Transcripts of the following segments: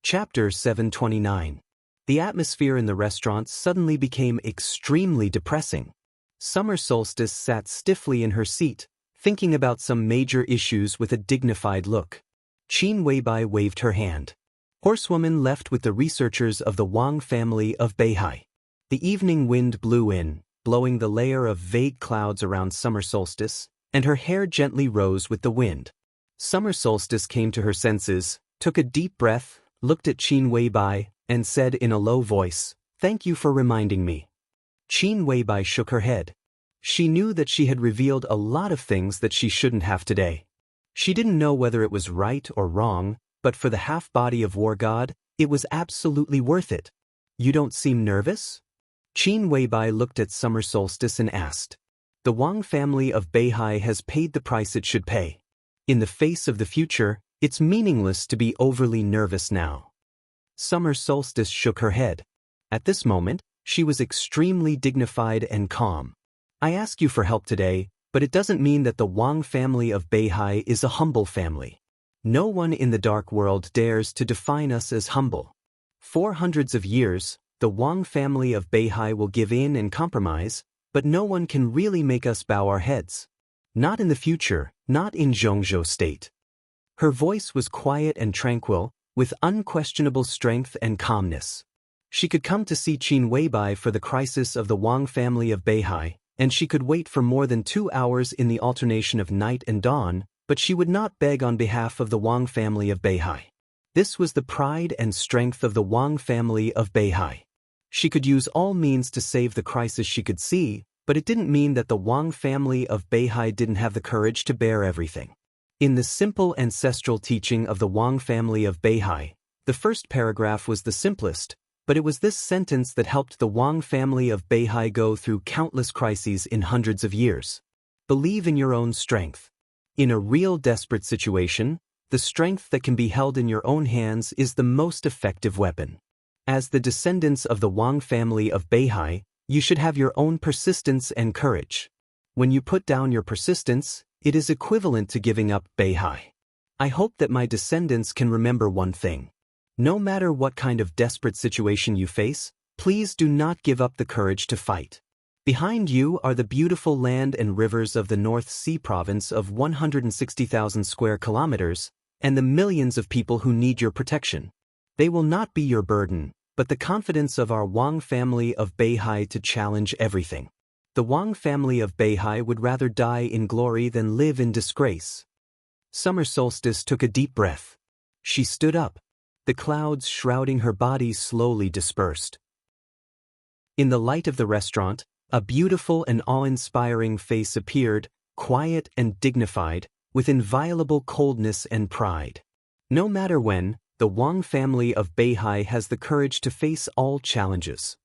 Chapter 729. The atmosphere in the restaurant suddenly became extremely depressing. Summer Solstice sat stiffly in her seat, thinking about some major issues with a dignified look. Qin Weibai waved her hand. Horsewoman left with the researchers of the Wang family of Beihai. The evening wind blew in, blowing the layer of vague clouds around Summer Solstice, and her hair gently rose with the wind. Summer Solstice came to her senses, took a deep breath, looked at Qin Weibai, and said in a low voice, "Thank you for reminding me." Qin Weibai shook her head. She knew that she had revealed a lot of things that she shouldn't have today. She didn't know whether it was right or wrong, but for the half-body of War God, it was absolutely worth it. "You don't seem nervous?" Qin Weibai looked at Summer Solstice and asked. The Wang family of Beihai has paid the price it should pay. In the face of the future, it's meaningless to be overly nervous now. Summer Solstice shook her head. At this moment, she was extremely dignified and calm. "I ask you for help today, but it doesn't mean that the Wang family of Beihai is a humble family. No one in the dark world dares to define us as humble. For hundreds of years, the Wang family of Beihai will give in and compromise, but no one can really make us bow our heads. Not in the future, not in Xianxia state." Her voice was quiet and tranquil, with unquestionable strength and calmness. She could come to see Qin Weibai for the crisis of the Wang family of Beihai, and she could wait for more than 2 hours in the alternation of night and dawn, but she would not beg on behalf of the Wang family of Beihai. This was the pride and strength of the Wang family of Beihai. She could use all means to save the crisis she could see, but it didn't mean that the Wang family of Beihai didn't have the courage to bear everything. In the simple ancestral teaching of the Wang family of Beihai, the first paragraph was the simplest, but it was this sentence that helped the Wang family of Beihai go through countless crises in hundreds of years. Believe in your own strength. In a real desperate situation, the strength that can be held in your own hands is the most effective weapon. As the descendants of the Wang family of Beihai, you should have your own persistence and courage. When you put down your persistence, it is equivalent to giving up Beihai. I hope that my descendants can remember one thing. No matter what kind of desperate situation you face, please do not give up the courage to fight. Behind you are the beautiful land and rivers of the North Sea province of 160,000 square kilometers, and the millions of people who need your protection. They will not be your burden, but the confidence of our Wang family of Beihai to challenge everything. The Wang family of Beihai would rather die in glory than live in disgrace." Summer Solstice took a deep breath. She stood up. The clouds shrouding her body slowly dispersed. In the light of the restaurant, a beautiful and awe-inspiring face appeared, quiet and dignified, with inviolable coldness and pride. No matter when, the Wang family of Beihai has the courage to face all challenges.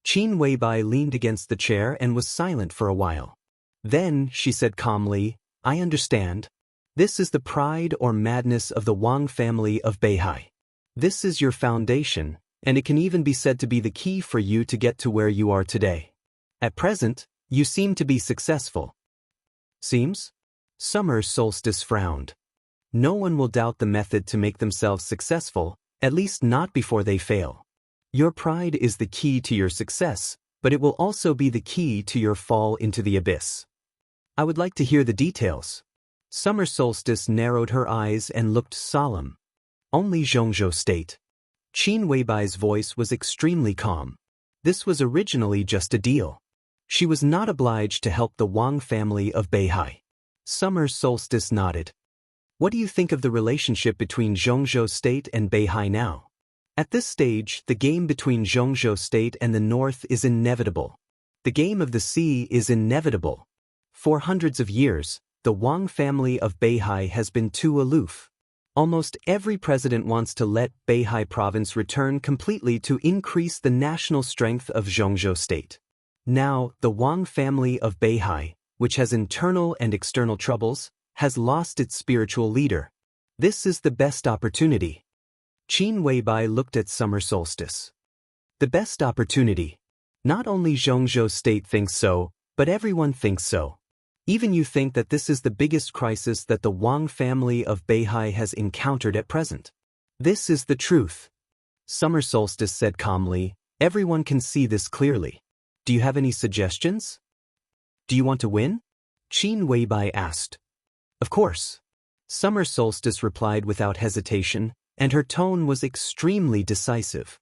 Qin Weibai leaned against the chair and was silent for a while. Then, she said calmly, "I understand. This is the pride or madness of the Wang family of Beihai. This is your foundation, and it can even be said to be the key for you to get to where you are today. At present, you seem to be successful." "Seems?" Summer Solstice frowned. "No one will doubt the method to make themselves successful, at least not before they fail. Your pride is the key to your success, but it will also be the key to your fall into the abyss." "I would like to hear the details." Summer Solstice narrowed her eyes and looked solemn. "Only Xianxia state." Qin Weibai's voice was extremely calm. This was originally just a deal. She was not obliged to help the Wang family of Beihai. Summer Solstice nodded. "What do you think of the relationship between Xianxia state and Beihai now? At this stage, the game between Xianxia state and the north is inevitable. The game of the sea is inevitable. For hundreds of years, the Wang family of Beihai has been too aloof. Almost every president wants to let Beihai province return completely to increase the national strength of Xianxia state. Now, the Wang family of Beihai, which has internal and external troubles, has lost its spiritual leader. This is the best opportunity." Qin Weibai looked at Summer Solstice. "The best opportunity. Not only Xianxia state thinks so, but everyone thinks so. Even you think that this is the biggest crisis that the Wang family of Beihai has encountered at present. This is the truth. Summer Solstice said calmly, everyone can see this clearly. Do you have any suggestions? Do you want to win? Qin Weibai asked. Of course. Summer Solstice replied without hesitation, and her tone was extremely decisive.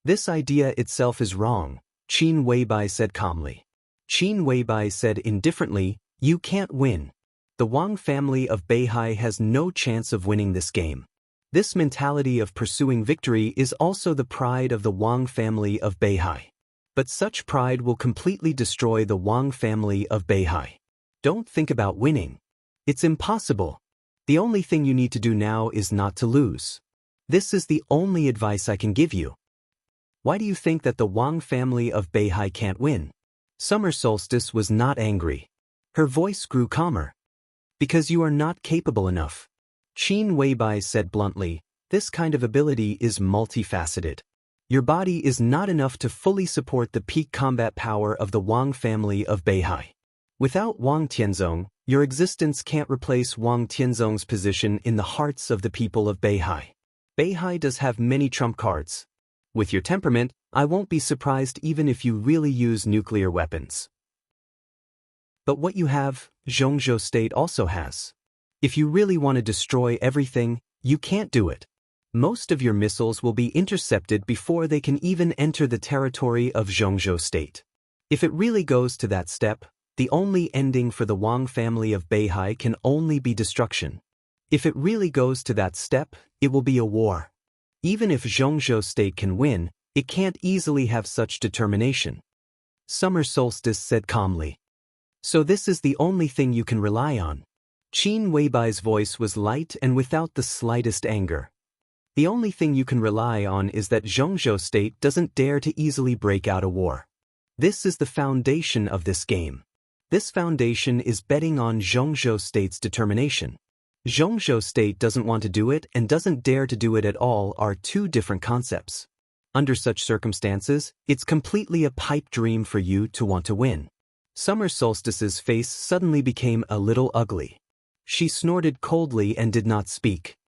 This idea itself is wrong, Qin Weibai said calmly. Qin Weibai said indifferently, you can't win. The Wang family of Beihai has no chance of winning this game. This mentality of pursuing victory is also the pride of the Wang family of Beihai. But such pride will completely destroy the Wang family of Beihai. Don't think about winning. It's impossible. The only thing you need to do now is not to lose. This is the only advice I can give you. Why do you think that the Wang family of Beihai can't win? Summer Solstice was not angry. Her voice grew calmer. Because you are not capable enough. Qin Weibai said bluntly, this kind of ability is multifaceted. Your body is not enough to fully support the peak combat power of the Wang family of Beihai. Without Wang Tianzong, your existence can't replace Wang Tianzong's position in the hearts of the people of Beihai. Beihai does have many trump cards. With your temperament, I won't be surprised even if you really use nuclear weapons. But what you have, Xianxia state also has. If you really want to destroy everything, you can't do it. Most of your missiles will be intercepted before they can even enter the territory of Xianxia state. If it really goes to that step, the only ending for the Wang family of Beihai can only be destruction. If it really goes to that step, it will be a war. Even if Xianxia state can win, it can't easily have such determination. Summer Solstice said calmly. So this is the only thing you can rely on. Qin Weibai's voice was light and without the slightest anger. The only thing you can rely on is that Xianxia state doesn't dare to easily break out a war. This is the foundation of this game. This foundation is betting on Xianxia state's determination. Xianxia state doesn't want to do it and doesn't dare to do it at all are two different concepts. Under such circumstances, it's completely a pipe dream for you to want to win. Summer Solstice's face suddenly became a little ugly. She snorted coldly and did not speak.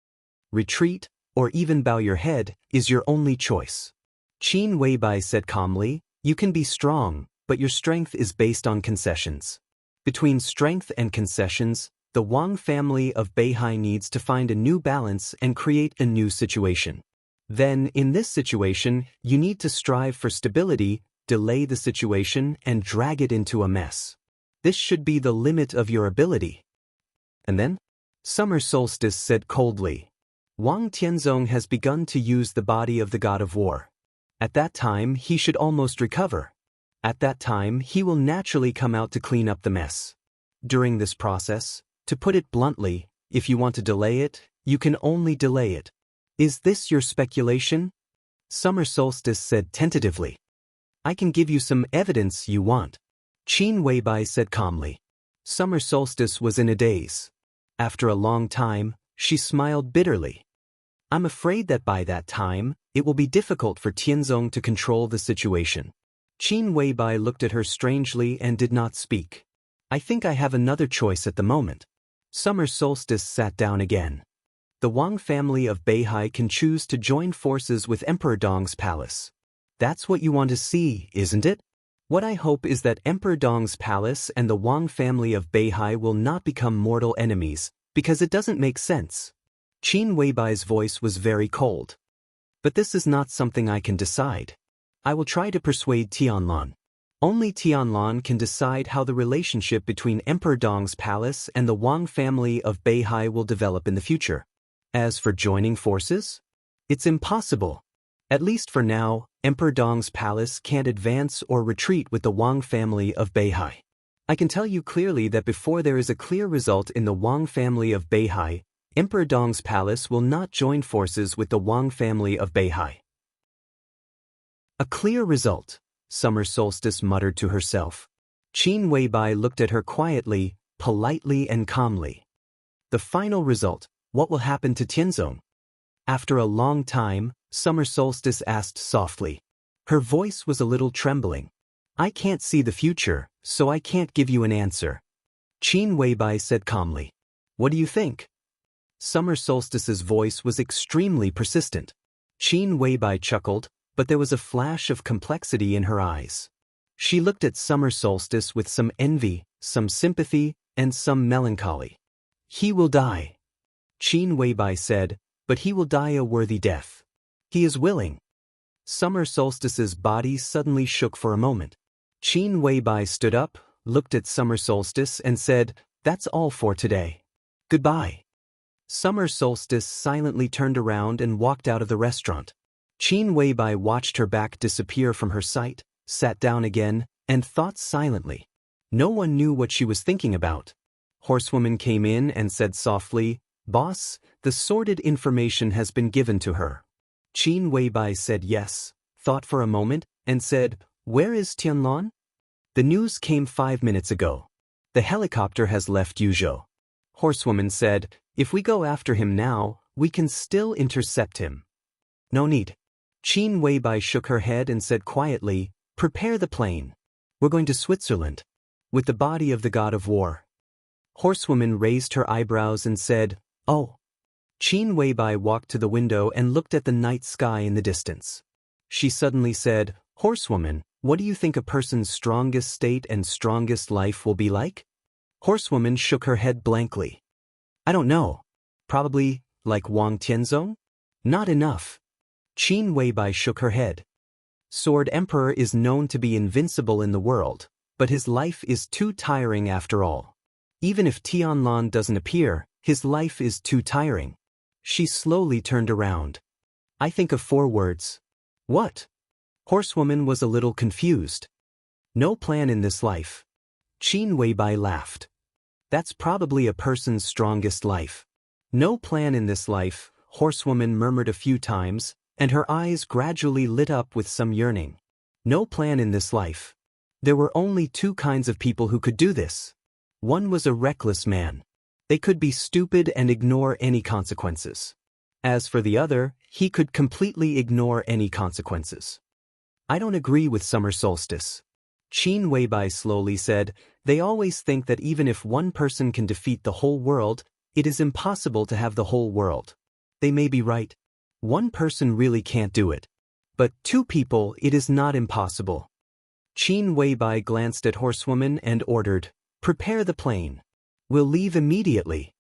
Retreat, or even bow your head, is your only choice. Qin Weibai said calmly, you can be strong, but your strength is based on concessions. Between strength and concessions, the Wang family of Beihai needs to find a new balance and create a new situation. Then, in this situation, you need to strive for stability, delay the situation, and drag it into a mess. This should be the limit of your ability. And then? Summer Solstice said coldly. Wang Tianzong has begun to use the body of the god of war. At that time, he should almost recover. At that time, he will naturally come out to clean up the mess. During this process, to put it bluntly, if you want to delay it, you can only delay it. Is this your speculation? Summer Solstice said tentatively. I can give you some evidence you want. Qin Weibai said calmly. Summer Solstice was in a daze. After a long time, she smiled bitterly. I'm afraid that by that time, it will be difficult for Tianzong to control the situation. Qin Weibai looked at her strangely and did not speak. I think I have another choice at the moment. Summer Solstice sat down again. The Wang family of Beihai can choose to join forces with Emperor Dong's palace. That's what you want to see, isn't it? What I hope is that Emperor Dong's palace and the Wang family of Beihai will not become mortal enemies, because it doesn't make sense. Qin Weibai's voice was very cold. But this is not something I can decide. I will try to persuade Tianlan. Only Tianlan can decide how the relationship between Emperor Dong's palace and the Wang family of Beihai will develop in the future. As for joining forces, it's impossible. At least for now, Emperor Dong's palace can't advance or retreat with the Wang family of Beihai. I can tell you clearly that before there is a clear result in the Wang family of Beihai, Emperor Dong's palace will not join forces with the Wang family of Beihai. A clear result, Summer Solstice muttered to herself. Qin Weibai looked at her quietly, politely and calmly. The final result, what will happen to Tianzong? After a long time, Summer Solstice asked softly. Her voice was a little trembling. I can't see the future, so I can't give you an answer. Qin Weibai said calmly. What do you think? Summer Solstice's voice was extremely persistent. Qin Weibai chuckled, but there was a flash of complexity in her eyes. She looked at Summer Solstice with some envy, some sympathy, and some melancholy. He will die, Qin Weibai said, but he will die a worthy death. He is willing. Summer Solstice's body suddenly shook for a moment. Qin Weibai stood up, looked at Summer Solstice and said, "That's all for today. Goodbye." Summer Solstice silently turned around and walked out of the restaurant. Qin Weibai watched her back disappear from her sight, sat down again, and thought silently. No one knew what she was thinking about. Horsewoman came in and said softly, "Boss, the sordid information has been given to her." Qin Weibai said yes, thought for a moment, and said, "Where is Tianlan?" "The news came 5 minutes ago. The helicopter has left Yuzhou." Horsewoman said, "If we go after him now, we can still intercept him." "No need." Qin Weibai shook her head and said quietly, "Prepare the plane. We're going to Switzerland. With the body of the god of war." Horsewoman raised her eyebrows and said, "Oh." Qin Weibai walked to the window and looked at the night sky in the distance. She suddenly said, "Horsewoman, what do you think a person's strongest state and strongest life will be like?" Horsewoman shook her head blankly. "I don't know. Probably, like Wang Tianzong? Not enough." Qin Weibai shook her head. Sword Emperor is known to be invincible in the world, but his life is too tiring after all. Even if Tianlan doesn't appear, his life is too tiring. She slowly turned around. "I think of 4 words." "What?" Horsewoman was a little confused. "No plan in this life." Qin Weibai laughed. "That's probably a person's strongest life." "No plan in this life," Horsewoman murmured a few times, and her eyes gradually lit up with some yearning. No plan in this life. There were only 2 kinds of people who could do this. One was a reckless man. They could be stupid and ignore any consequences. As for the other, he could completely ignore any consequences. "I don't agree with Summer Solstice." Qin Weibai slowly said, "They always think that even if one person can defeat the whole world, it is impossible to have the whole world. They may be right. One person really can't do it. But 2 people, it is not impossible." Qin Weibai glanced at Horsewoman and ordered, "Prepare the plane. We'll leave immediately."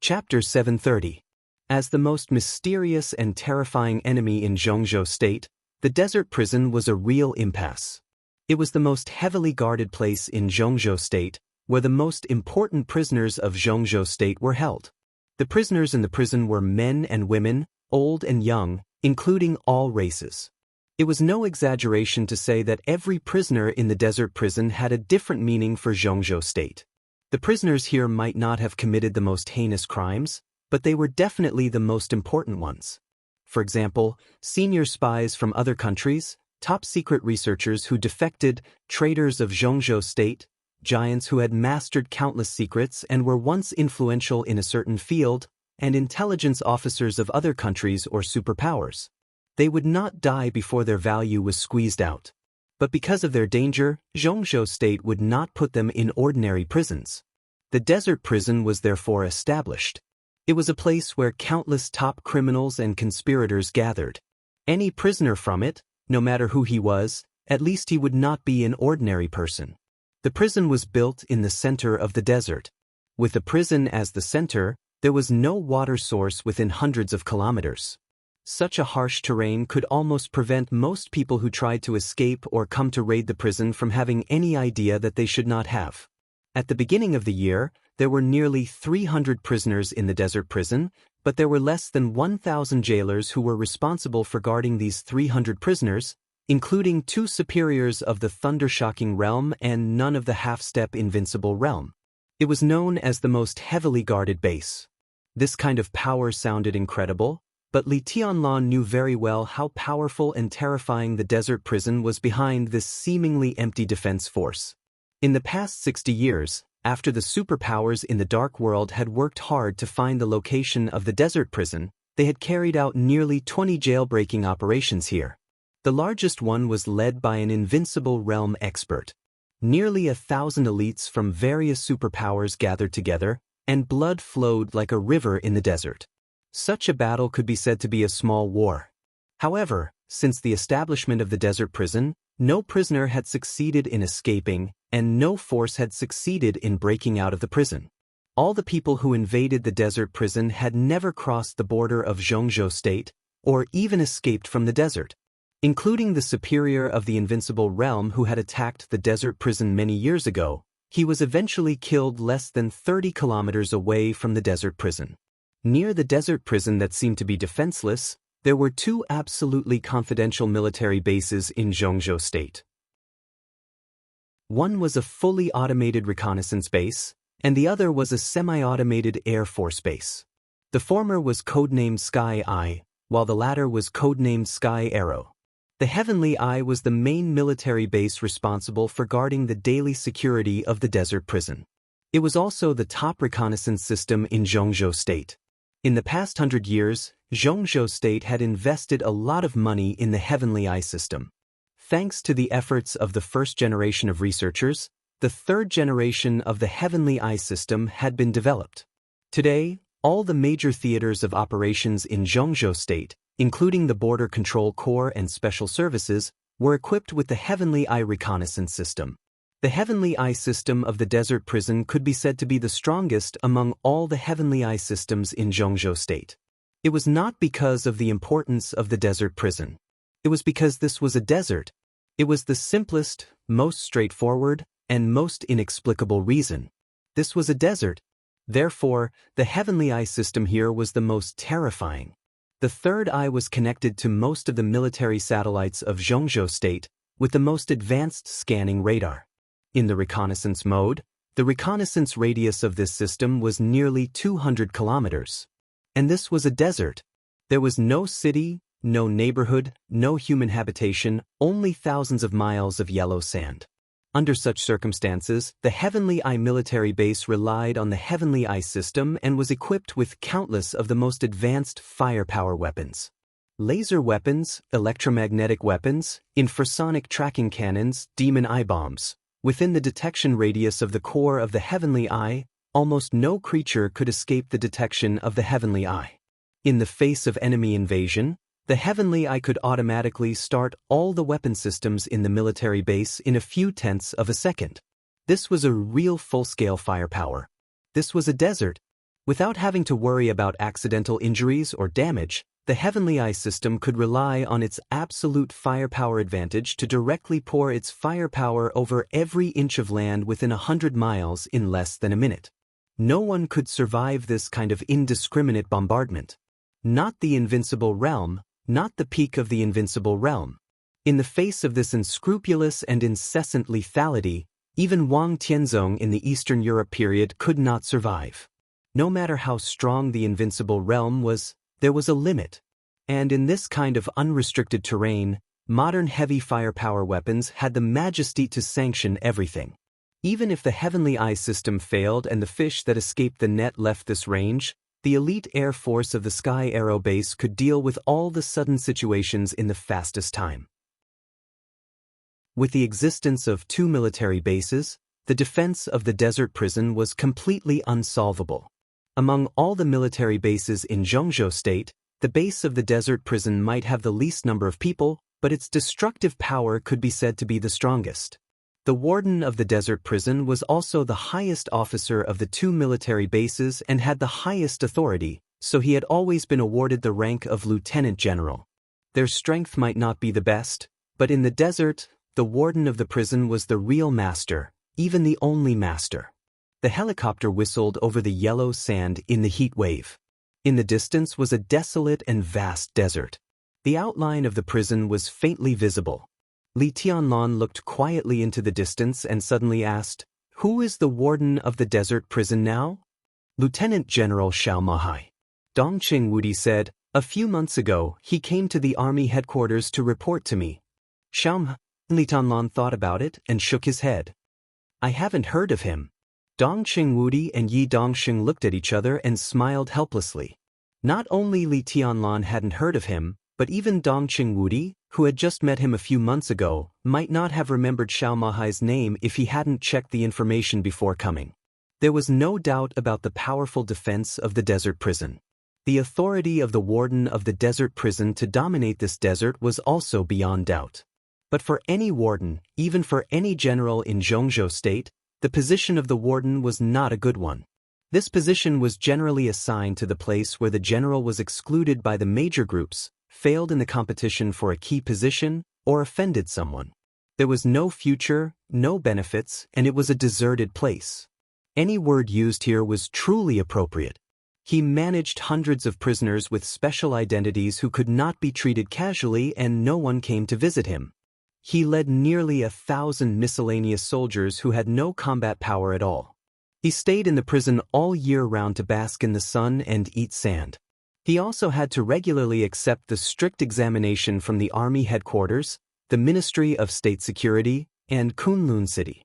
Chapter 730. As the most mysterious and terrifying enemy in Zhongzhou State, the desert prison was a real impasse. It was the most heavily guarded place in Zhongzhou State, where the most important prisoners of Zhongzhou State were held. The prisoners in the prison were men and women, old and young, including all races. It was no exaggeration to say that every prisoner in the desert prison had a different meaning for Zhongzhou State. The prisoners here might not have committed the most heinous crimes, but they were definitely the most important ones. For example, senior spies from other countries, top-secret researchers who defected, traders of Zhongzhou State, giants who had mastered countless secrets and were once influential in a certain field, and intelligence officers of other countries or superpowers. They would not die before their value was squeezed out. But because of their danger, Zhongzhou State would not put them in ordinary prisons. The desert prison was therefore established. It was a place where countless top criminals and conspirators gathered. Any prisoner from it, no matter who he was, at least he would not be an ordinary person. The prison was built in the center of the desert. With the prison as the center, there was no water source within hundreds of kilometers. Such a harsh terrain could almost prevent most people who tried to escape or come to raid the prison from having any idea that they should not have. At the beginning of the year, there were nearly 300 prisoners in the desert prison, but there were less than 1,000 jailers who were responsible for guarding these 300 prisoners, including 2 superiors of the Thundershocking realm and none of the half-step invincible realm. It was known as the most heavily guarded base. This kind of power sounded incredible, but Li Tianlan knew very well how powerful and terrifying the desert prison was behind this seemingly empty defense force. In the past 60 years, after the superpowers in the Dark World had worked hard to find the location of the desert prison, they had carried out nearly 20 jailbreaking operations here. The largest one was led by an invincible realm expert. Nearly 1,000 elites from various superpowers gathered together, and blood flowed like a river in the desert. Such a battle could be said to be a small war. However, since the establishment of the desert prison, no prisoner had succeeded in escaping, and no force had succeeded in breaking out of the prison. All the people who invaded the desert prison had never crossed the border of Xianxia state, or even escaped from the desert. Including the superior of the invincible realm who had attacked the desert prison many years ago, he was eventually killed less than 30 kilometers away from the desert prison. Near the desert prison that seemed to be defenseless, there were two absolutely confidential military bases in Xianxia state. One was a fully automated reconnaissance base, and the other was a semi-automated Air Force base. The former was codenamed Sky Eye, while the latter was codenamed Sky Arrow. The Heavenly Eye was the main military base responsible for guarding the daily security of the desert prison. It was also the top reconnaissance system in Xianxia state. In the past 100 years, Xianxia state had invested a lot of money in the Heavenly Eye system. Thanks to the efforts of the first generation of researchers, the third generation of the Heavenly Eye system had been developed. Today, all the major theaters of operations in Xianxia state, including the Border Control Corps and Special Services, were equipped with the Heavenly Eye reconnaissance system. The Heavenly Eye system of the desert prison could be said to be the strongest among all the Heavenly Eye systems in Xianxia state. It was not because of the importance of the desert prison. It was because this was a desert. It was the simplest, most straightforward, and most inexplicable reason. This was a desert. Therefore, the Heavenly Eye system here was the most terrifying. The third eye was connected to most of the military satellites of Xianxia state with the most advanced scanning radar. In the reconnaissance mode, the reconnaissance radius of this system was nearly 200 kilometers. And this was a desert. There was no city, no neighborhood, no human habitation, only thousands of miles of yellow sand. Under such circumstances, the Heavenly Eye military base relied on the Heavenly Eye system and was equipped with countless of the most advanced firepower weapons. Laser weapons, electromagnetic weapons, infrasonic tracking cannons, demon eye bombs. Within the detection radius of the core of the Heavenly Eye, almost no creature could escape the detection of the Heavenly Eye. In the face of enemy invasion, the Heavenly Eye could automatically start all the weapon systems in the military base in a few tenths of a second. This was a real full-scale firepower. This was a desert. Without having to worry about accidental injuries or damage, the Heavenly Eye system could rely on its absolute firepower advantage to directly pour its firepower over every inch of land within 100 miles in less than a minute. No one could survive this kind of indiscriminate bombardment. Not the invincible realm, not the peak of the invincible realm. In the face of this unscrupulous and incessant lethality, even Wang Tianzong in the Eastern Europe period could not survive. No matter how strong the invincible realm was, there was a limit. And in this kind of unrestricted terrain, modern heavy firepower weapons had the majesty to sanction everything. Even if the Heavenly Eye system failed and the fish that escaped the net left this range, the elite air force of the Sky Arrow base could deal with all the sudden situations in the fastest time. With the existence of two military bases, the defense of the desert prison was completely unsolvable. Among all the military bases in Xianxia state, the base of the desert prison might have the least number of people, but its destructive power could be said to be the strongest. The warden of the desert prison was also the highest officer of the two military bases and had the highest authority, so he had always been awarded the rank of lieutenant general. Their strength might not be the best, but in the desert, the warden of the prison was the real master, even the only master. The helicopter whistled over the yellow sand in the heat wave. In the distance was a desolate and vast desert. The outline of the prison was faintly visible. Li Tianlan looked quietly into the distance and suddenly asked, "Who is the warden of the desert prison now?" "Lieutenant General Xiaomahai." Dongqing Wudi said, "A few months ago, he came to the army headquarters to report to me." Li Tianlan thought about it and shook his head. "I haven't heard of him." Dongqing Wudi and Yi Dongxing looked at each other and smiled helplessly. Not only Li Tianlan hadn't heard of him, but even Dongqing Wudi, who had just met him a few months ago, might not have remembered Xiaomahai's name if he hadn't checked the information before coming. There was no doubt about the powerful defense of the desert prison. The authority of the warden of the desert prison to dominate this desert was also beyond doubt. But for any warden, even for any general in Xianxia state, the position of the warden was not a good one. This position was generally assigned to the place where the general was excluded by the major groups, failed in the competition for a key position, or offended someone. There was no future, no benefits, and it was a deserted place. Any word used here was truly appropriate. He managed hundreds of prisoners with special identities who could not be treated casually, and no one came to visit him. He led nearly 1,000 miscellaneous soldiers who had no combat power at all. He stayed in the prison all year round to bask in the sun and eat sand. He also had to regularly accept the strict examination from the army headquarters, the Ministry of State Security, and Kunlun City.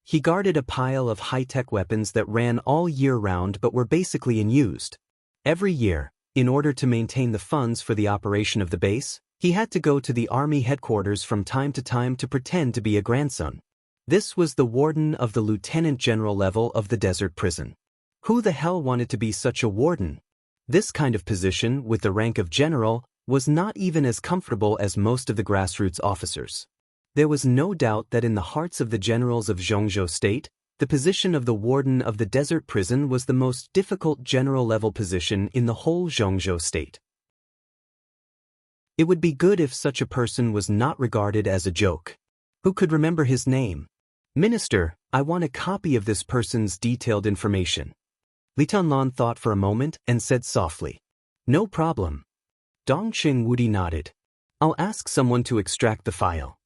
He guarded a pile of high-tech weapons that ran all year round but were basically unused. Every year, in order to maintain the funds for the operation of the base, he had to go to the army headquarters from time to time to pretend to be a grandson. This was the warden of the lieutenant general level of the desert prison. Who the hell wanted to be such a warden? This kind of position, with the rank of general, was not even as comfortable as most of the grassroots officers. There was no doubt that in the hearts of the generals of Xianxia state, the position of the warden of the desert prison was the most difficult general-level position in the whole Xianxia state. It would be good if such a person was not regarded as a joke. Who could remember his name? Minister, I want a copy of this person's detailed information. Li Tianlan thought for a moment and said softly, "No problem." Dongqing Wudi nodded. "I'll ask someone to extract the file."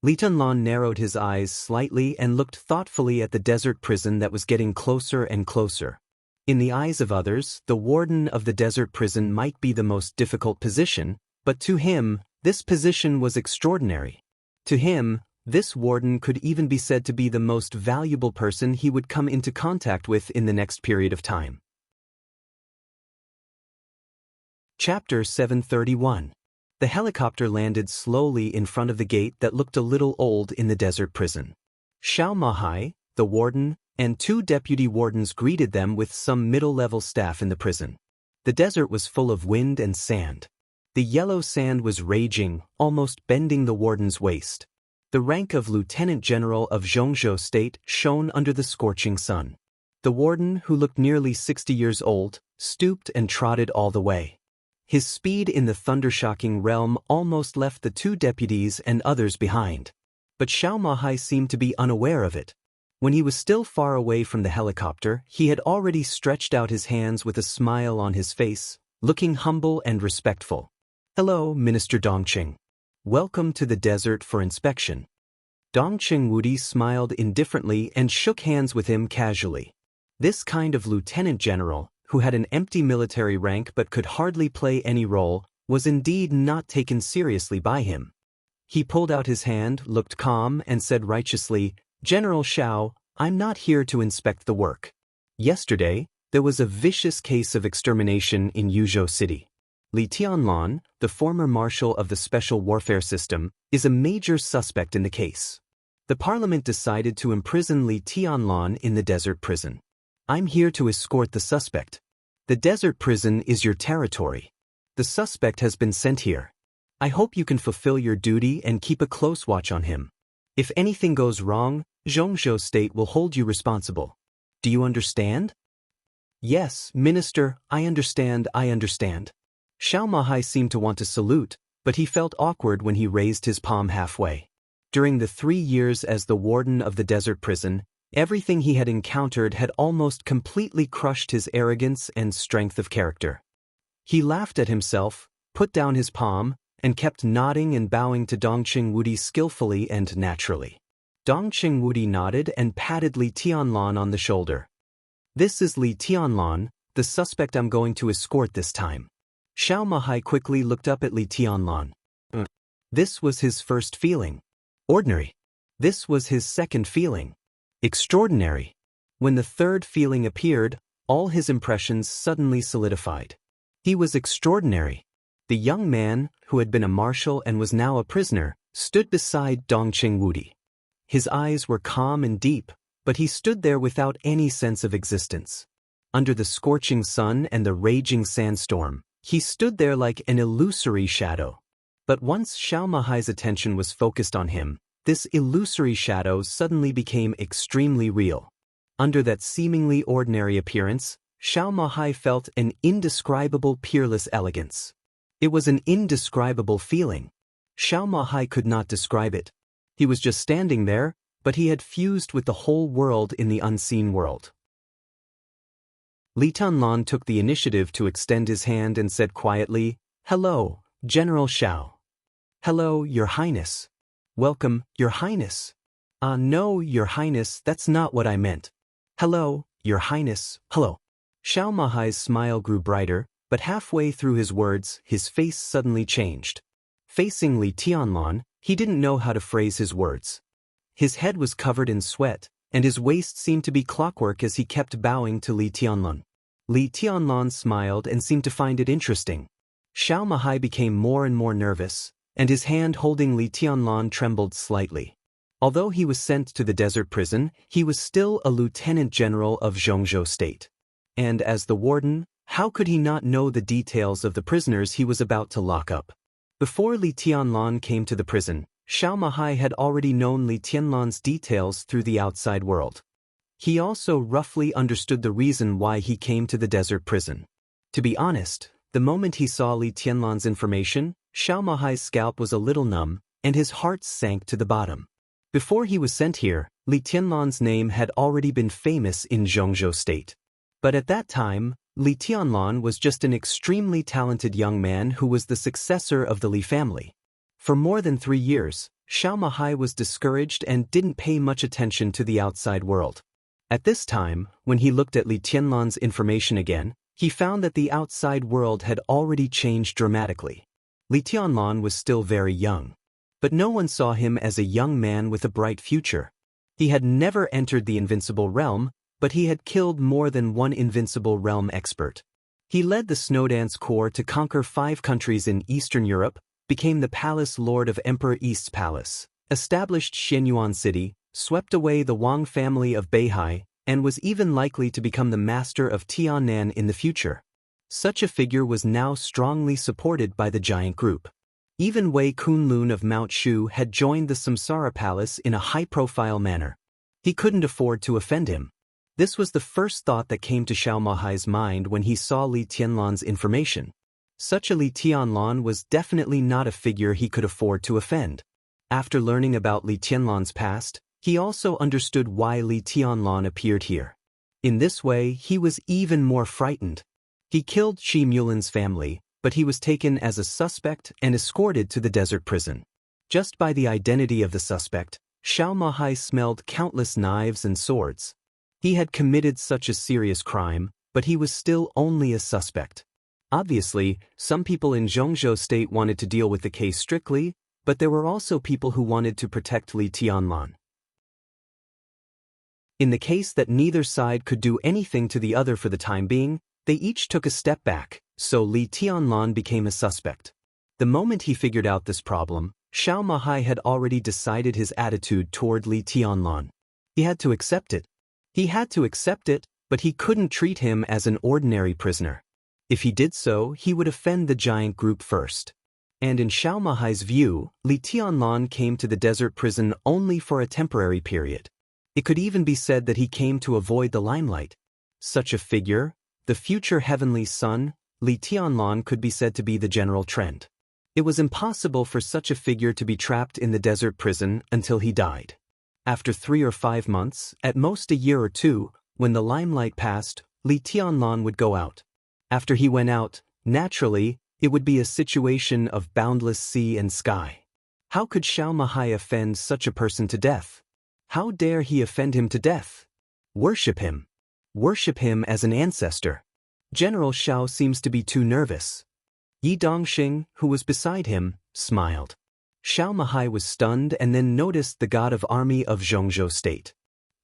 Li Tianlan narrowed his eyes slightly and looked thoughtfully at the desert prison that was getting closer and closer. In the eyes of others, the warden of the desert prison might be the most difficult position, but to him, this position was extraordinary. To him, this warden could even be said to be the most valuable person he would come into contact with in the next period of time. Chapter 731. The helicopter landed slowly in front of the gate that looked a little old in the desert prison. Xiao Mahai, the warden, and 2 deputy wardens greeted them with some middle-level staff in the prison. The desert was full of wind and sand. The yellow sand was raging, almost bending the warden's waist. The rank of lieutenant general of Xianxia state shone under the scorching sun. The warden, who looked nearly 60 years old, stooped and trotted all the way. His speed in the thunder-shocking realm almost left the 2 deputies and others behind. But Xiao Mahai seemed to be unaware of it. When he was still far away from the helicopter, he had already stretched out his hands with a smile on his face, looking humble and respectful. "Hello, Minister Dongqing. Welcome to the desert for inspection." Dongqing Wudi smiled indifferently and shook hands with him casually. This kind of lieutenant general, who had an empty military rank but could hardly play any role, was indeed not taken seriously by him. He pulled out his hand, looked calm, and said righteously, "General Xiao, I'm not here to inspect the work. Yesterday, there was a vicious case of extermination in Yuzhou City. Li Tianlan, the former marshal of the Special Warfare System, is a major suspect in the case. The parliament decided to imprison Li Tianlan in the desert prison. I'm here to escort the suspect. The desert prison is your territory. The suspect has been sent here. I hope you can fulfill your duty and keep a close watch on him. If anything goes wrong, Xianxia State will hold you responsible. Do you understand?" "Yes, Minister, I understand. Xiao Mahai seemed to want to salute, but he felt awkward when he raised his palm halfway. During the 3 years as the warden of the desert prison, everything he had encountered had almost completely crushed his arrogance and strength of character. He laughed at himself, put down his palm, and kept nodding and bowing to Dongqing Wudi skillfully and naturally. Dongqing Wudi nodded and patted Li Tianlan on the shoulder. "This is Li Tianlan, the suspect I'm going to escort this time." Xiao Mahai quickly looked up at Li Tianlan. This was his first feeling. Ordinary. This was his second feeling. Extraordinary. When the third feeling appeared, all his impressions suddenly solidified. He was extraordinary. The young man, who had been a marshal and was now a prisoner, stood beside Dongqing Wudi. His eyes were calm and deep, but he stood there without any sense of existence. Under the scorching sun and the raging sandstorm, he stood there like an illusory shadow. But once Xiao Mahai's attention was focused on him, this illusory shadow suddenly became extremely real. Under that seemingly ordinary appearance, Xiao Mahai felt an indescribable peerless elegance. It was an indescribable feeling. Xiao Mahai could not describe it. He was just standing there, but he had fused with the whole world in the unseen world. Li Tianlan took the initiative to extend his hand and said quietly, "Hello, General Xiao." "Hello, Your Highness." "Welcome, Your Highness." No, Your Highness, that's not what I meant." "Hello, Your Highness, hello." Xiao Mahai's smile grew brighter, but halfway through his words, his face suddenly changed. Facing Li Tianlan, he didn't know how to phrase his words. His head was covered in sweat, and his waist seemed to be clockwork as he kept bowing to Li Tianlan. Li Tianlan smiled and seemed to find it interesting. Xiao Mahai became more and more nervous, and his hand holding Li Tianlan trembled slightly. Although he was sent to the desert prison, he was still a lieutenant general of Zhongzhou state. And as the warden, how could he not know the details of the prisoners he was about to lock up? Before Li Tianlan came to the prison, Xiao Mahai had already known Li Tianlan's details through the outside world. He also roughly understood the reason why he came to the desert prison. To be honest, the moment he saw Li Tianlan's information, Xiao Mahai's scalp was a little numb, and his heart sank to the bottom. Before he was sent here, Li Tianlan's name had already been famous in Zhongzhou state. But at that time, Li Tianlan was just an extremely talented young man who was the successor of the Li family. For more than 3 years, Xiao Mahai was discouraged and didn't pay much attention to the outside world. At this time, when he looked at Li Tianlan's information again, he found that the outside world had already changed dramatically. Li Tianlan was still very young. But no one saw him as a young man with a bright future. He had never entered the invincible realm, but he had killed more than one invincible realm expert. He led the Snowdance Corps to conquer 5 countries in Eastern Europe, became the Palace Lord of Emperor East's Palace, established Xianyuan City, swept away the Wang family of Beihai, and was even likely to become the master of Tiannan in the future. Such a figure was now strongly supported by the giant group. Even Wei Kunlun of Mount Shu had joined the Samsara Palace in a high-profile manner. He couldn't afford to offend him. This was the first thought that came to Xiao Mahai's mind when he saw Li Tianlan's information. Such a Li Tianlan was definitely not a figure he could afford to offend. After learning about Li Tianlan's past, he also understood why Li Tianlan appeared here. In this way, he was even more frightened. He killed Shi Mulin's family, but he was taken as a suspect and escorted to the desert prison. Just by the identity of the suspect, Xiao Mahai smelled countless knives and swords. He had committed such a serious crime, but he was still only a suspect. Obviously, some people in Zhongzhou state wanted to deal with the case strictly, but there were also people who wanted to protect Li Tianlan. In the case that neither side could do anything to the other for the time being, they each took a step back, so Li Tianlan became a suspect. The moment he figured out this problem, Xiao Mahai had already decided his attitude toward Li Tianlan. He had to accept it. He had to accept it, but he couldn't treat him as an ordinary prisoner. If he did so, he would offend the giant group first. And in Xiao Mahai's view, Li Tianlan came to the desert prison only for a temporary period. It could even be said that he came to avoid the limelight. Such a figure, the future heavenly son, Li Tianlan could be said to be the general trend. It was impossible for such a figure to be trapped in the desert prison until he died. After 3 or 5 months, at most a year or 2, when the limelight passed, Li Tianlan would go out. After he went out, naturally, it would be a situation of boundless sea and sky. How could Xiao Mahai offend such a person to death? How dare he offend him to death? Worship him. Worship him as an ancestor. General Xiao seems to be too nervous. Yi Dongxing, who was beside him, smiled. Xiao Mahai was stunned and then noticed the god of army of Zhongzhou state.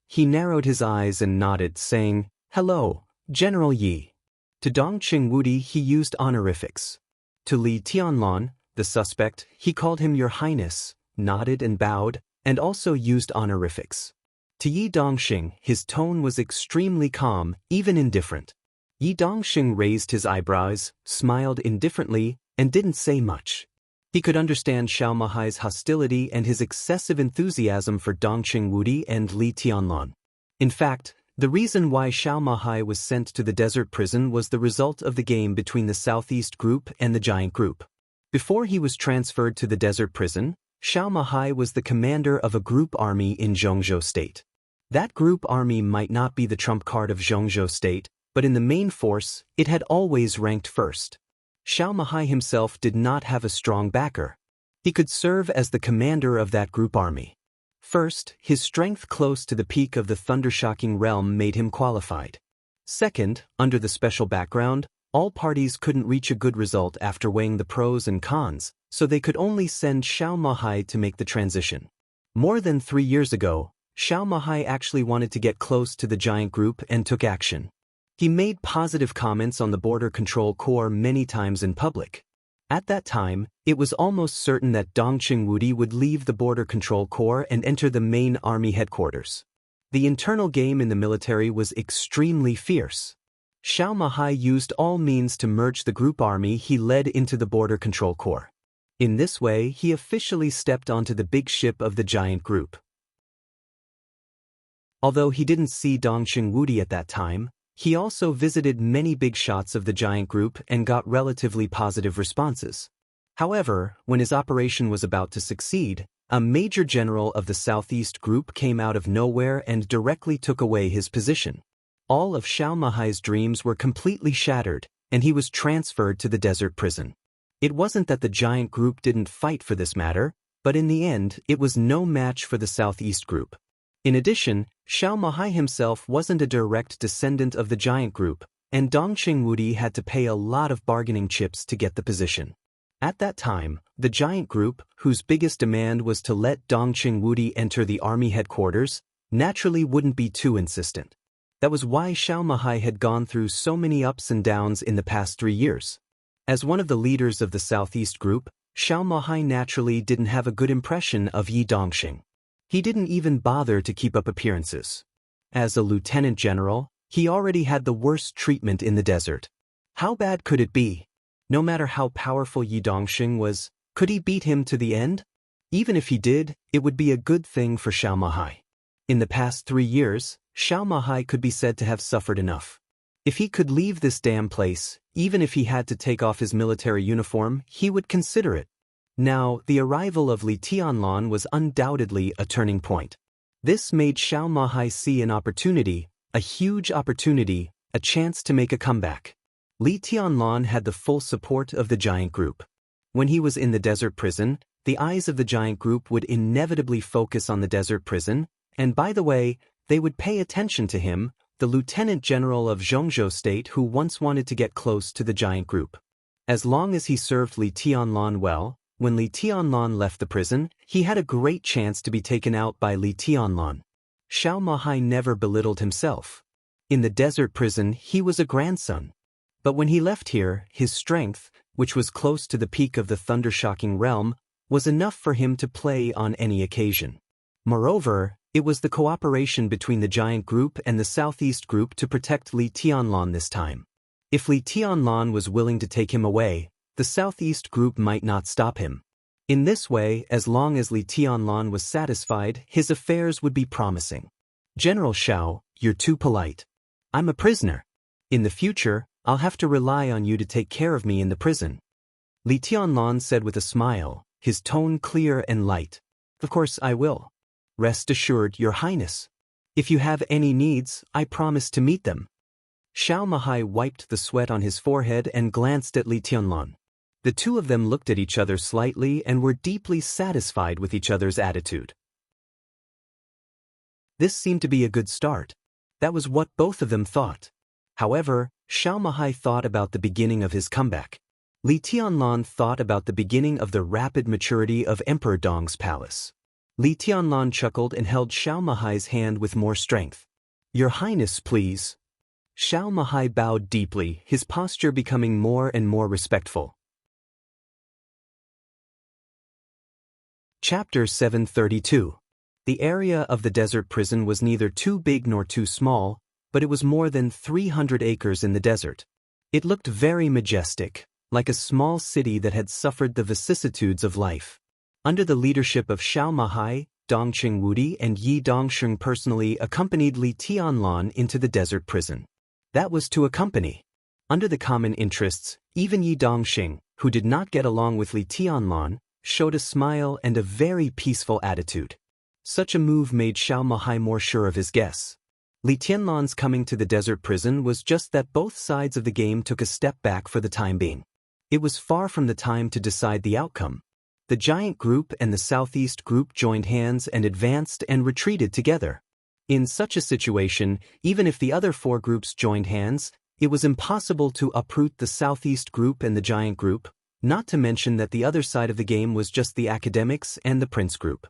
He narrowed his eyes and nodded, saying, "Hello, General Yi." To Dongqing Wudi he used honorifics. To Li Tianlan, the suspect, he called him Your Highness, nodded and bowed, and also used honorifics. To Yi Dongxing, his tone was extremely calm, even indifferent. Yi Dongxing raised his eyebrows, smiled indifferently, and didn't say much. He could understand Xiao Mahai's hostility and his excessive enthusiasm for Dongqing Wudi and Li Tianlan. In fact, the reason why Xiao Mahai was sent to the desert prison was the result of the game between the Southeast Group and the Giant Group. Before he was transferred to the desert prison, Xiao Mahai was the commander of a group army in Zhongzhou State. That group army might not be the trump card of Zhongzhou State, but in the main force, it had always ranked first. Xiao Mahai himself did not have a strong backer. He could serve as the commander of that group army. First, his strength close to the peak of the thundershocking realm made him qualified. Second, under the special background, all parties couldn't reach a good result after weighing the pros and cons, so they could only send Xiao Mahai to make the transition. More than 3 years ago, Xiao Mahai actually wanted to get close to the Giant Group and took action. He made positive comments on the Border Control Corps many times in public. At that time, it was almost certain that Dongqing Wudi would leave the Border Control Corps and enter the main army headquarters. The internal game in the military was extremely fierce. Xiao Mahai used all means to merge the group army he led into the Border Control Corps. In this way, he officially stepped onto the big ship of the Giant Group. Although he didn't see Dongqing Wudi at that time, he also visited many big shots of the Giant Group and got relatively positive responses. However, when his operation was about to succeed, a major general of the Southeast Group came out of nowhere and directly took away his position. All of Xiao Mahai's dreams were completely shattered, and he was transferred to the desert prison. It wasn't that the Giant Group didn't fight for this matter, but in the end, it was no match for the Southeast Group. In addition, Xiao Mahai himself wasn't a direct descendant of the Giant Group, and Dongqing Wudi had to pay a lot of bargaining chips to get the position. At that time, the Giant Group, whose biggest demand was to let Dongqing Wudi enter the army headquarters, naturally wouldn't be too insistent. That was why Xiao Mahai had gone through so many ups and downs in the past 3 years. As one of the leaders of the Southeast Group, Xiao Mahai naturally didn't have a good impression of Yi Dongxing. He didn't even bother to keep up appearances. As a lieutenant general, he already had the worst treatment in the desert. How bad could it be? No matter how powerful Yi Dongxing was, could he beat him to the end? Even if he did, it would be a good thing for Xiao Mahai. In the past 3 years, Xiao Mahai could be said to have suffered enough. If he could leave this damn place, even if he had to take off his military uniform, he would consider it. Now, the arrival of Li Tianlan was undoubtedly a turning point. This made Xiao Mahai see an opportunity, a huge opportunity, a chance to make a comeback. Li Tianlan had the full support of the Giant Group. When he was in the desert prison, the eyes of the Giant Group would inevitably focus on the desert prison, and by the way, they would pay attention to him, the lieutenant general of Zhongzhou State who once wanted to get close to the Giant Group. As long as he served Li Tianlan well, when Li Tianlan left the prison, he had a great chance to be taken out by Li Tianlan. Xiao Mahai never belittled himself. In the desert prison, he was a grandson. But when he left here, his strength, which was close to the peak of the thundershocking realm, was enough for him to play on any occasion. Moreover, it was the cooperation between the Giant Group and the Southeast Group to protect Li Tianlan this time. If Li Tianlan was willing to take him away, the Southeast Group might not stop him. In this way, as long as Li Tianlan was satisfied, his affairs would be promising. General Xiao, you're too polite. I'm a prisoner. In the future, I'll have to rely on you to take care of me in the prison. Li Tianlan said with a smile, his tone clear and light. Of course I will. Rest assured, Your Highness. If you have any needs, I promise to meet them. Xiao Mahai wiped the sweat on his forehead and glanced at Li Tianlan. The two of them looked at each other slightly and were deeply satisfied with each other's attitude. This seemed to be a good start. That was what both of them thought. However, Xiao Mahai thought about the beginning of his comeback. Li Tianlan thought about the beginning of the rapid maturity of Emperor Dong's palace. Li Tianlan chuckled and held Xiao Mahai's hand with more strength. Your Highness, please. Xiao Mahai bowed deeply, his posture becoming more and more respectful. Chapter 732. The area of the desert prison was neither too big nor too small, but it was more than 300 acres in the desert. It looked very majestic, like a small city that had suffered the vicissitudes of life. Under the leadership of Xiao Mahai, Dongqing Wudi and Yi Dongsheng personally accompanied Li Tianlan into the desert prison. That was to accompany. Under the common interests, even Yi Dongsheng, who did not get along with Li Tianlan, showed a smile and a very peaceful attitude. Such a move made Xiao Mahai more sure of his guess. Li Tianlan's coming to the desert prison was just that both sides of the game took a step back for the time being. It was far from the time to decide the outcome. The giant group and the southeast group joined hands and advanced and retreated together. In such a situation, even if the other four groups joined hands, it was impossible to uproot the southeast group and the giant group, not to mention that the other side of the game was just the academics and the prince group.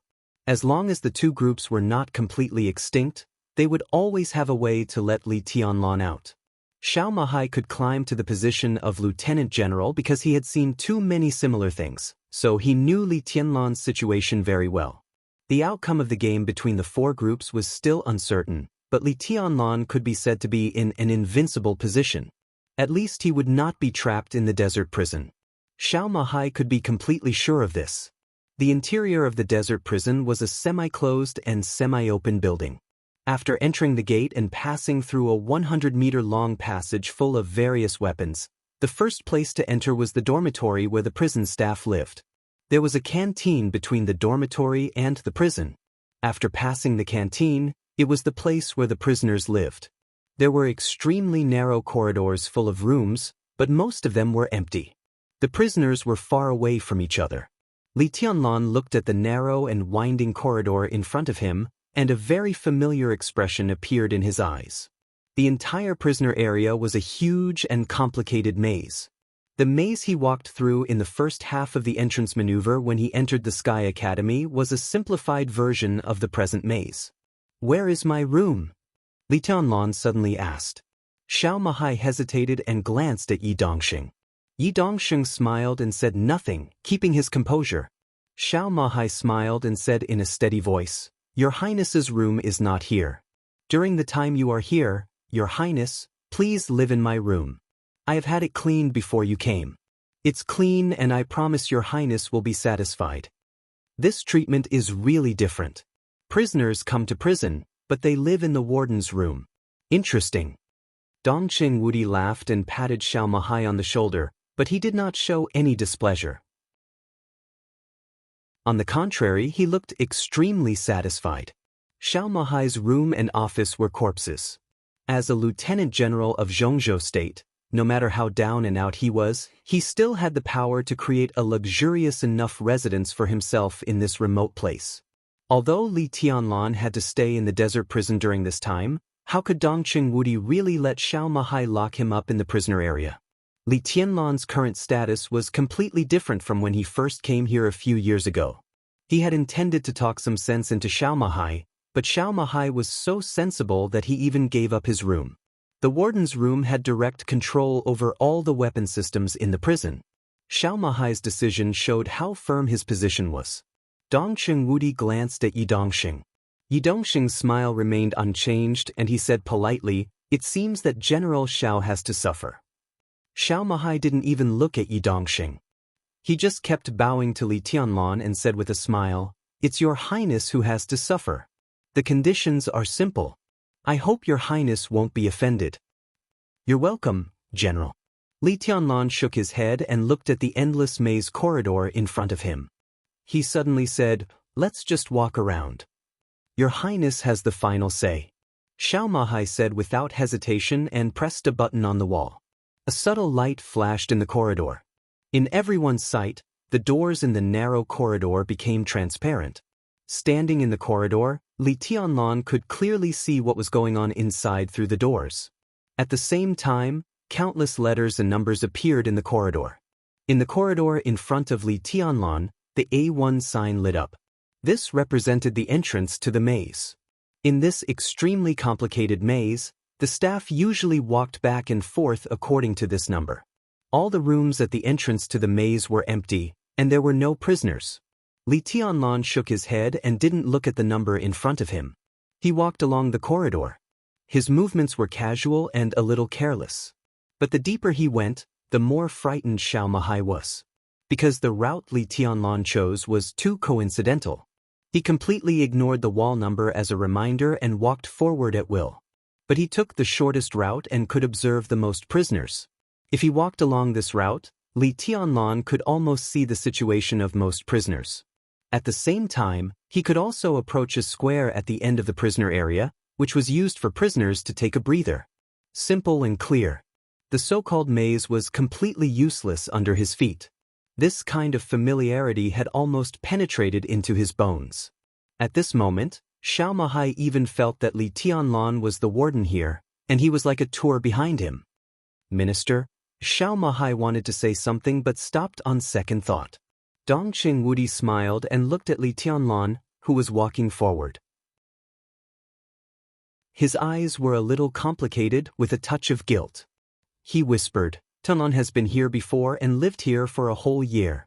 As long as the two groups were not completely extinct, they would always have a way to let Li Tianlan out. Xiao Mahai could climb to the position of lieutenant general because he had seen too many similar things, so he knew Li Tianlan's situation very well. The outcome of the game between the four groups was still uncertain, but Li Tianlan could be said to be in an invincible position. At least he would not be trapped in the desert prison. Xiao Mahai could be completely sure of this. The interior of the desert prison was a semi-closed and semi-open building. After entering the gate and passing through a 100-meter-long passage full of various weapons, the first place to enter was the dormitory where the prison staff lived. There was a canteen between the dormitory and the prison. After passing the canteen, it was the place where the prisoners lived. There were extremely narrow corridors full of rooms, but most of them were empty. The prisoners were far away from each other. Li Tianlan looked at the narrow and winding corridor in front of him, and a very familiar expression appeared in his eyes. The entire prisoner area was a huge and complicated maze. The maze he walked through in the first half of the entrance maneuver when he entered the Sky Academy was a simplified version of the present maze. "Where is my room?" Li Tianlan suddenly asked. Xiao Mahai hesitated and glanced at Yi Dongsheng. Yi Dongsheng smiled and said nothing, keeping his composure. Xiao Mahai smiled and said in a steady voice, "Your Highness's room is not here. During the time you are here, Your Highness, please live in my room. I have had it cleaned before you came. It's clean and I promise Your Highness will be satisfied. This treatment is really different. Prisoners come to prison, but they live in the warden's room. Interesting." Dongqing Wudi laughed and patted Xiao Mahai on the shoulder, but he did not show any displeasure. On the contrary, he looked extremely satisfied. Xiao Mahai's room and office were corpses. As a lieutenant general of Zhongzhou State, no matter how down and out he was, he still had the power to create a luxurious enough residence for himself in this remote place. Although Li Tianlan had to stay in the desert prison during this time, how could Dongqing Wudi really let Xiao Mahai lock him up in the prisoner area? Li Tianlan's current status was completely different from when he first came here a few years ago. He had intended to talk some sense into Xiao Mahai, but Xiao Mahai was so sensible that he even gave up his room. The warden's room had direct control over all the weapon systems in the prison. Xiao Mahai's decision showed how firm his position was. Dongqing Wudi glanced at Yi Dongsheng. Yi Dongsheng's smile remained unchanged and he said politely, "It seems that General Xiao has to suffer." Xiao Mahai didn't even look at Yi Dongsheng. He just kept bowing to Li Tianlan and said with a smile, "It's Your Highness who has to suffer. The conditions are simple. I hope Your Highness won't be offended." "You're welcome, General." Li Tianlan shook his head and looked at the endless maze corridor in front of him. He suddenly said, "Let's just walk around. Your Highness has the final say." Xiao Mahai said without hesitation and pressed a button on the wall. A subtle light flashed in the corridor. In everyone's sight, the doors in the narrow corridor became transparent. Standing in the corridor, Li Tianlan could clearly see what was going on inside through the doors. At the same time, countless letters and numbers appeared in the corridor. In the corridor in front of Li Tianlan, the A1 sign lit up. This represented the entrance to the maze. In this extremely complicated maze, the staff usually walked back and forth according to this number. All the rooms at the entrance to the maze were empty, and there were no prisoners. Li Tianlan shook his head and didn't look at the number in front of him. He walked along the corridor. His movements were casual and a little careless. But the deeper he went, the more frightened Xiaomahai was. Because the route Li Tianlan chose was too coincidental. He completely ignored the wall number as a reminder and walked forward at will. But he took the shortest route and could observe the most prisoners. If he walked along this route, Li Tianlan could almost see the situation of most prisoners. At the same time, he could also approach a square at the end of the prisoner area, which was used for prisoners to take a breather. Simple and clear. The so-called maze was completely useless under his feet. This kind of familiarity had almost penetrated into his bones. At this moment, Xiaomahai even felt that Li Tianlan was the warden here, and he was like a tour behind him. Minister, Xiaomahai wanted to say something but stopped on second thought. Dongqing Wudi smiled and looked at Li Tianlan, who was walking forward. His eyes were a little complicated with a touch of guilt. He whispered, Tianlan has been here before and lived here for a whole year.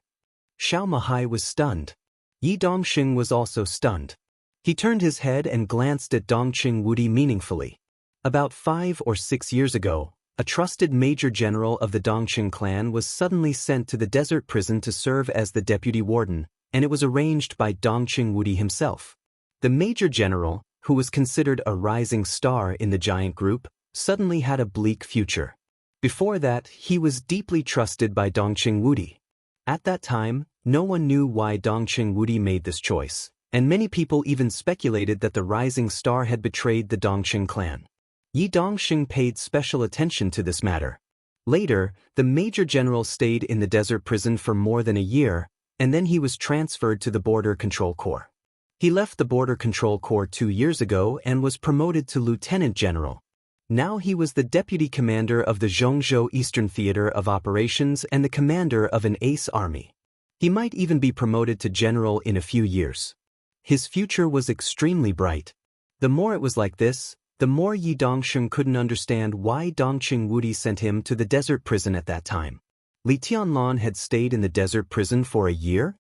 Xiaomahai was stunned. Yi Dongqing was also stunned. He turned his head and glanced at Dongqing Wudi meaningfully. About 5 or 6 years ago, a trusted major general of the Dongqing clan was suddenly sent to the desert prison to serve as the deputy warden, and it was arranged by Dongqing Wudi himself. The major general, who was considered a rising star in the giant group, suddenly had a bleak future. Before that, he was deeply trusted by Dongqing Wudi. At that time, no one knew why Dongqing Wudi made this choice, and many people even speculated that the rising star had betrayed the Dongqing clan. Yi Dongqing paid special attention to this matter. Later, the major general stayed in the desert prison for more than a year, and then he was transferred to the Border Control Corps. He left the Border Control Corps 2 years ago and was promoted to lieutenant general. Now he was the deputy commander of the Zhongzhou Eastern Theater of Operations and the commander of an ace army. He might even be promoted to general in a few years. His future was extremely bright. The more it was like this, the more Yi Dongqing couldn't understand why Dongqing Wudi sent him to the desert prison at that time. Li Tianlan had stayed in the desert prison for a year?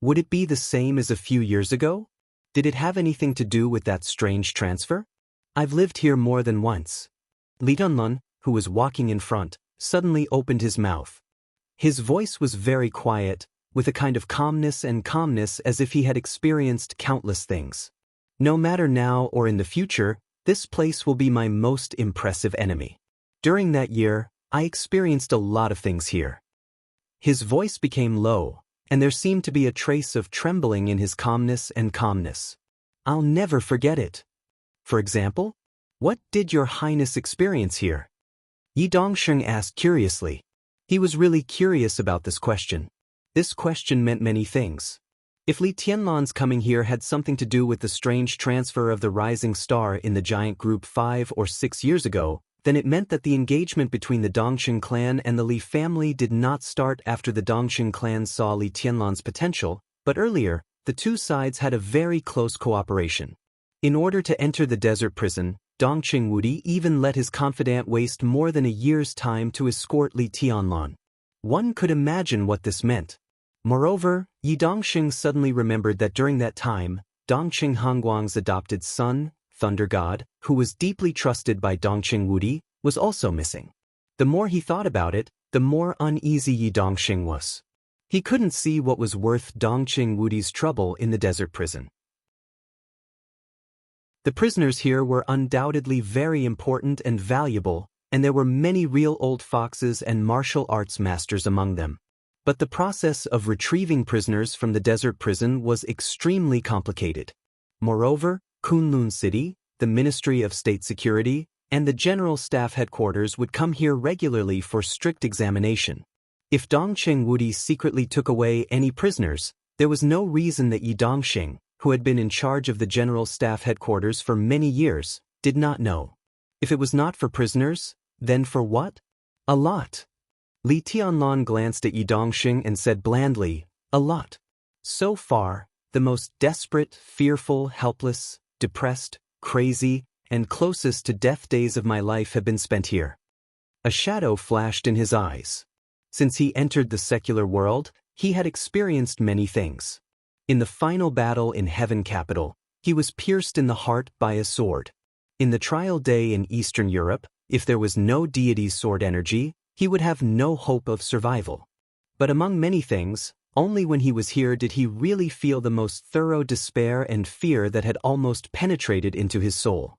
Would it be the same as a few years ago? Did it have anything to do with that strange transfer? I've lived here more than once. Li Tianlan, who was walking in front, suddenly opened his mouth. His voice was very quiet, with a kind of calmness as if he had experienced countless things. No matter now or in the future, this place will be my most impressive enemy. During that year, I experienced a lot of things here. His voice became low, and there seemed to be a trace of trembling in his calmness. I'll never forget it. For example, what did your highness experience here? Yi Dongqing asked curiously. He was really curious about this question. This question meant many things. If Li Tianlan's coming here had something to do with the strange transfer of the rising star in the giant group 5 or 6 years ago, then it meant that the engagement between the Dongqing clan and the Li family did not start after the Dongqing clan saw Li Tianlan's potential, but earlier, the two sides had a very close cooperation. In order to enter the desert prison, Dongqing Wudi even let his confidant waste more than a year's time to escort Li Tianlan. One could imagine what this meant. Moreover, Yi Dongqing suddenly remembered that during that time, Dongqing Hongguang's adopted son, Thunder God, who was deeply trusted by Dongqing Wudi, was also missing. The more he thought about it, the more uneasy Yi Dongqing was. He couldn't see what was worth Dongqing Wudi's trouble in the desert prison. The prisoners here were undoubtedly very important and valuable, and there were many real old foxes and martial arts masters among them. But the process of retrieving prisoners from the desert prison was extremely complicated. Moreover, Kunlun City, the Ministry of State Security, and the General Staff Headquarters would come here regularly for strict examination. If Dongqing Wudi secretly took away any prisoners, there was no reason that Yi Dongqing, who had been in charge of the General Staff Headquarters for many years, did not know. If it was not for prisoners, then for what? A lot. Li Tianlan glanced at Yi Dongqing and said blandly, a lot. So far, the most desperate, fearful, helpless, depressed, crazy, and closest to death days of my life have been spent here. A shadow flashed in his eyes. Since he entered the secular world, he had experienced many things. In the final battle in Heaven Capital, he was pierced in the heart by a sword. In the trial day in Eastern Europe, if there was no deity's sword energy, he would have no hope of survival. But among many things, only when he was here did he really feel the most thorough despair and fear that had almost penetrated into his soul.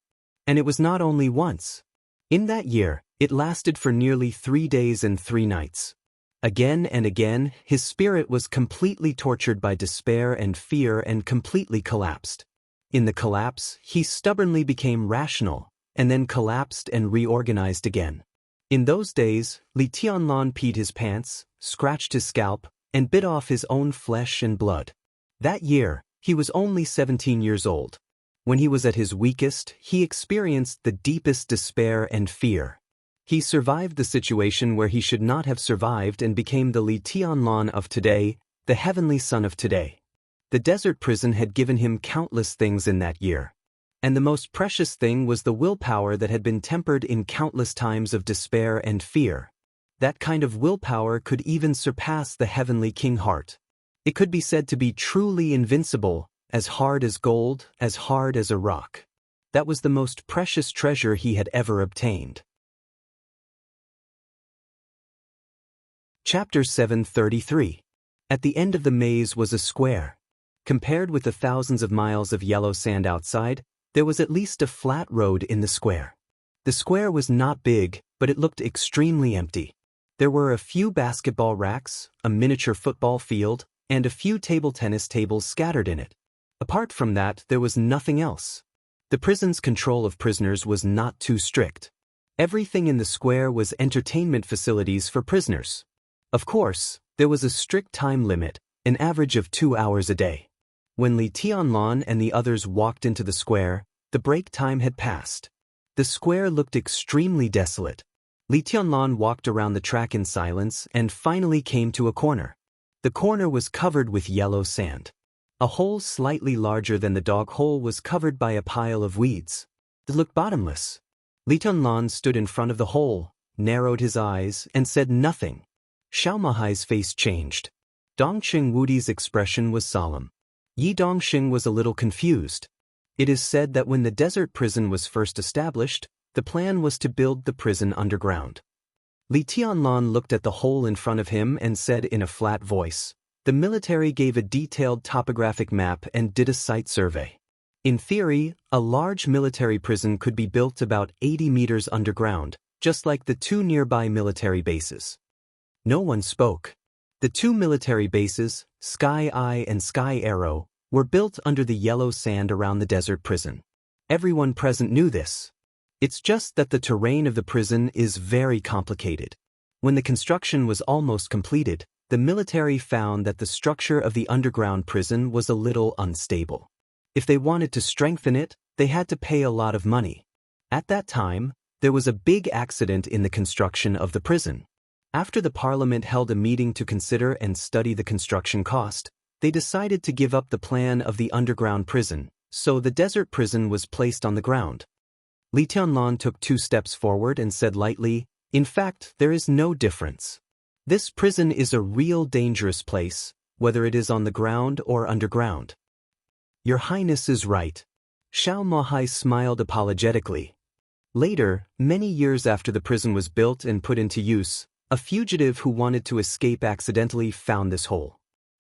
And it was not only once. In that year, it lasted for nearly 3 days and 3 nights. Again and again, his spirit was completely tortured by despair and fear and completely collapsed. In the collapse, he stubbornly became rational, and then collapsed and reorganized again. In those days, Li Tianlan peed his pants, scratched his scalp, and bit off his own flesh and blood. That year, he was only 17 years old. When he was at his weakest, he experienced the deepest despair and fear. He survived the situation where he should not have survived and became the Li Tianlan of today, the heavenly son of today. The desert prison had given him countless things in that year. And the most precious thing was the willpower that had been tempered in countless times of despair and fear. That kind of willpower could even surpass the heavenly king heart. It could be said to be truly invincible, as hard as gold, as hard as a rock. That was the most precious treasure he had ever obtained. Chapter 733. At the end of the maze was a square. Compared with the thousands of miles of yellow sand outside, there was at least a flat road in the square. The square was not big, but it looked extremely empty. There were a few basketball racks, a miniature football field, and a few table tennis tables scattered in it. Apart from that, there was nothing else. The prison's control of prisoners was not too strict. Everything in the square was entertainment facilities for prisoners. Of course, there was a strict time limit, an average of 2 hours a day. When Li Tianlan and the others walked into the square, the break time had passed. The square looked extremely desolate. Li Tianlan walked around the track in silence and finally came to a corner. The corner was covered with yellow sand. A hole slightly larger than the dog hole was covered by a pile of weeds. It looked bottomless. Li Tianlan stood in front of the hole, narrowed his eyes, and said nothing. Xiaomahai's face changed. Dongxing Wudi's expression was solemn. Yi Dongxing was a little confused. It is said that when the desert prison was first established, the plan was to build the prison underground. Li Tianlan looked at the hole in front of him and said in a flat voice, "The military gave a detailed topographic map and did a site survey. In theory, a large military prison could be built about 80 meters underground, just like the 2 nearby military bases." No one spoke. The 2 military bases, Sky Eye and Sky Arrow, were built under the yellow sand around the desert prison. Everyone present knew this. It's just that the terrain of the prison is very complicated. When the construction was almost completed, the military found that the structure of the underground prison was a little unstable. If they wanted to strengthen it, they had to pay a lot of money. At that time, there was a big accident in the construction of the prison. After the parliament held a meeting to consider and study the construction cost, they decided to give up the plan of the underground prison, so the desert prison was placed on the ground. Li Tianlan took 2 steps forward and said lightly, "In fact, there is no difference. This prison is a real dangerous place, whether it is on the ground or underground." "Your Highness is right." Xiaomahai smiled apologetically. Later, many years after the prison was built and put into use, a fugitive who wanted to escape accidentally found this hole.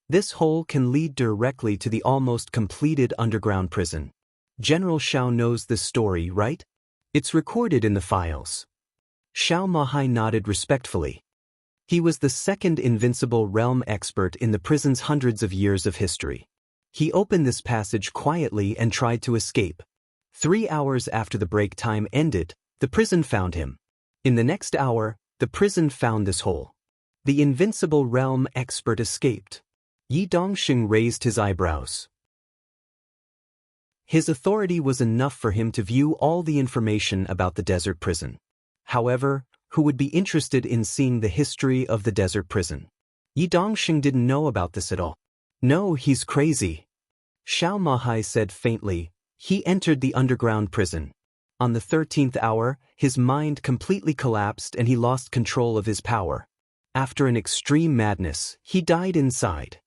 This hole can lead directly to the almost completed underground prison. General Xiao knows this story, right? It's recorded in the files. Xiaomahai nodded respectfully. He was the second invincible realm expert in the prison's hundreds of years of history. He opened this passage quietly and tried to escape. 3 hours after the break time ended, the prison found him. In the next hour, the prison found this hole. The invincible realm expert escaped. Yi Dongxing raised his eyebrows. His authority was enough for him to view all the information about the desert prison. However, who would be interested in seeing the history of the desert prison? Yi Dongxing didn't know about this at all. "No, he's crazy." Xiaomahai said faintly. He entered the underground prison. On the 13th hour, his mind completely collapsed and he lost control of his power. After an extreme madness, he died inside.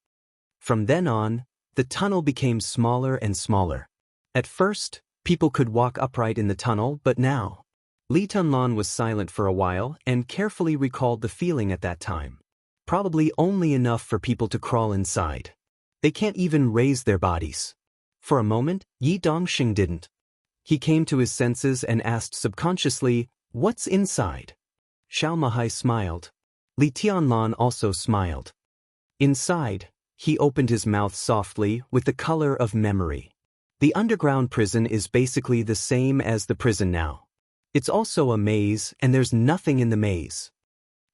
From then on, the tunnel became smaller and smaller. At first, People could walk upright in the tunnel, but now. Li Tunlan was silent for a while and carefully recalled the feeling at that time. Probably only enough for people to crawl inside. They can't even raise their bodies. For a moment, Yi Dongxing didn't. He came to his senses and asked subconsciously, "What's inside?" Xiao Mahai smiled. Li Tianlan also smiled. Inside, he opened his mouth softly with the color of memory. The underground prison is basically the same as the prison now. It's also a maze, and there's nothing in the maze.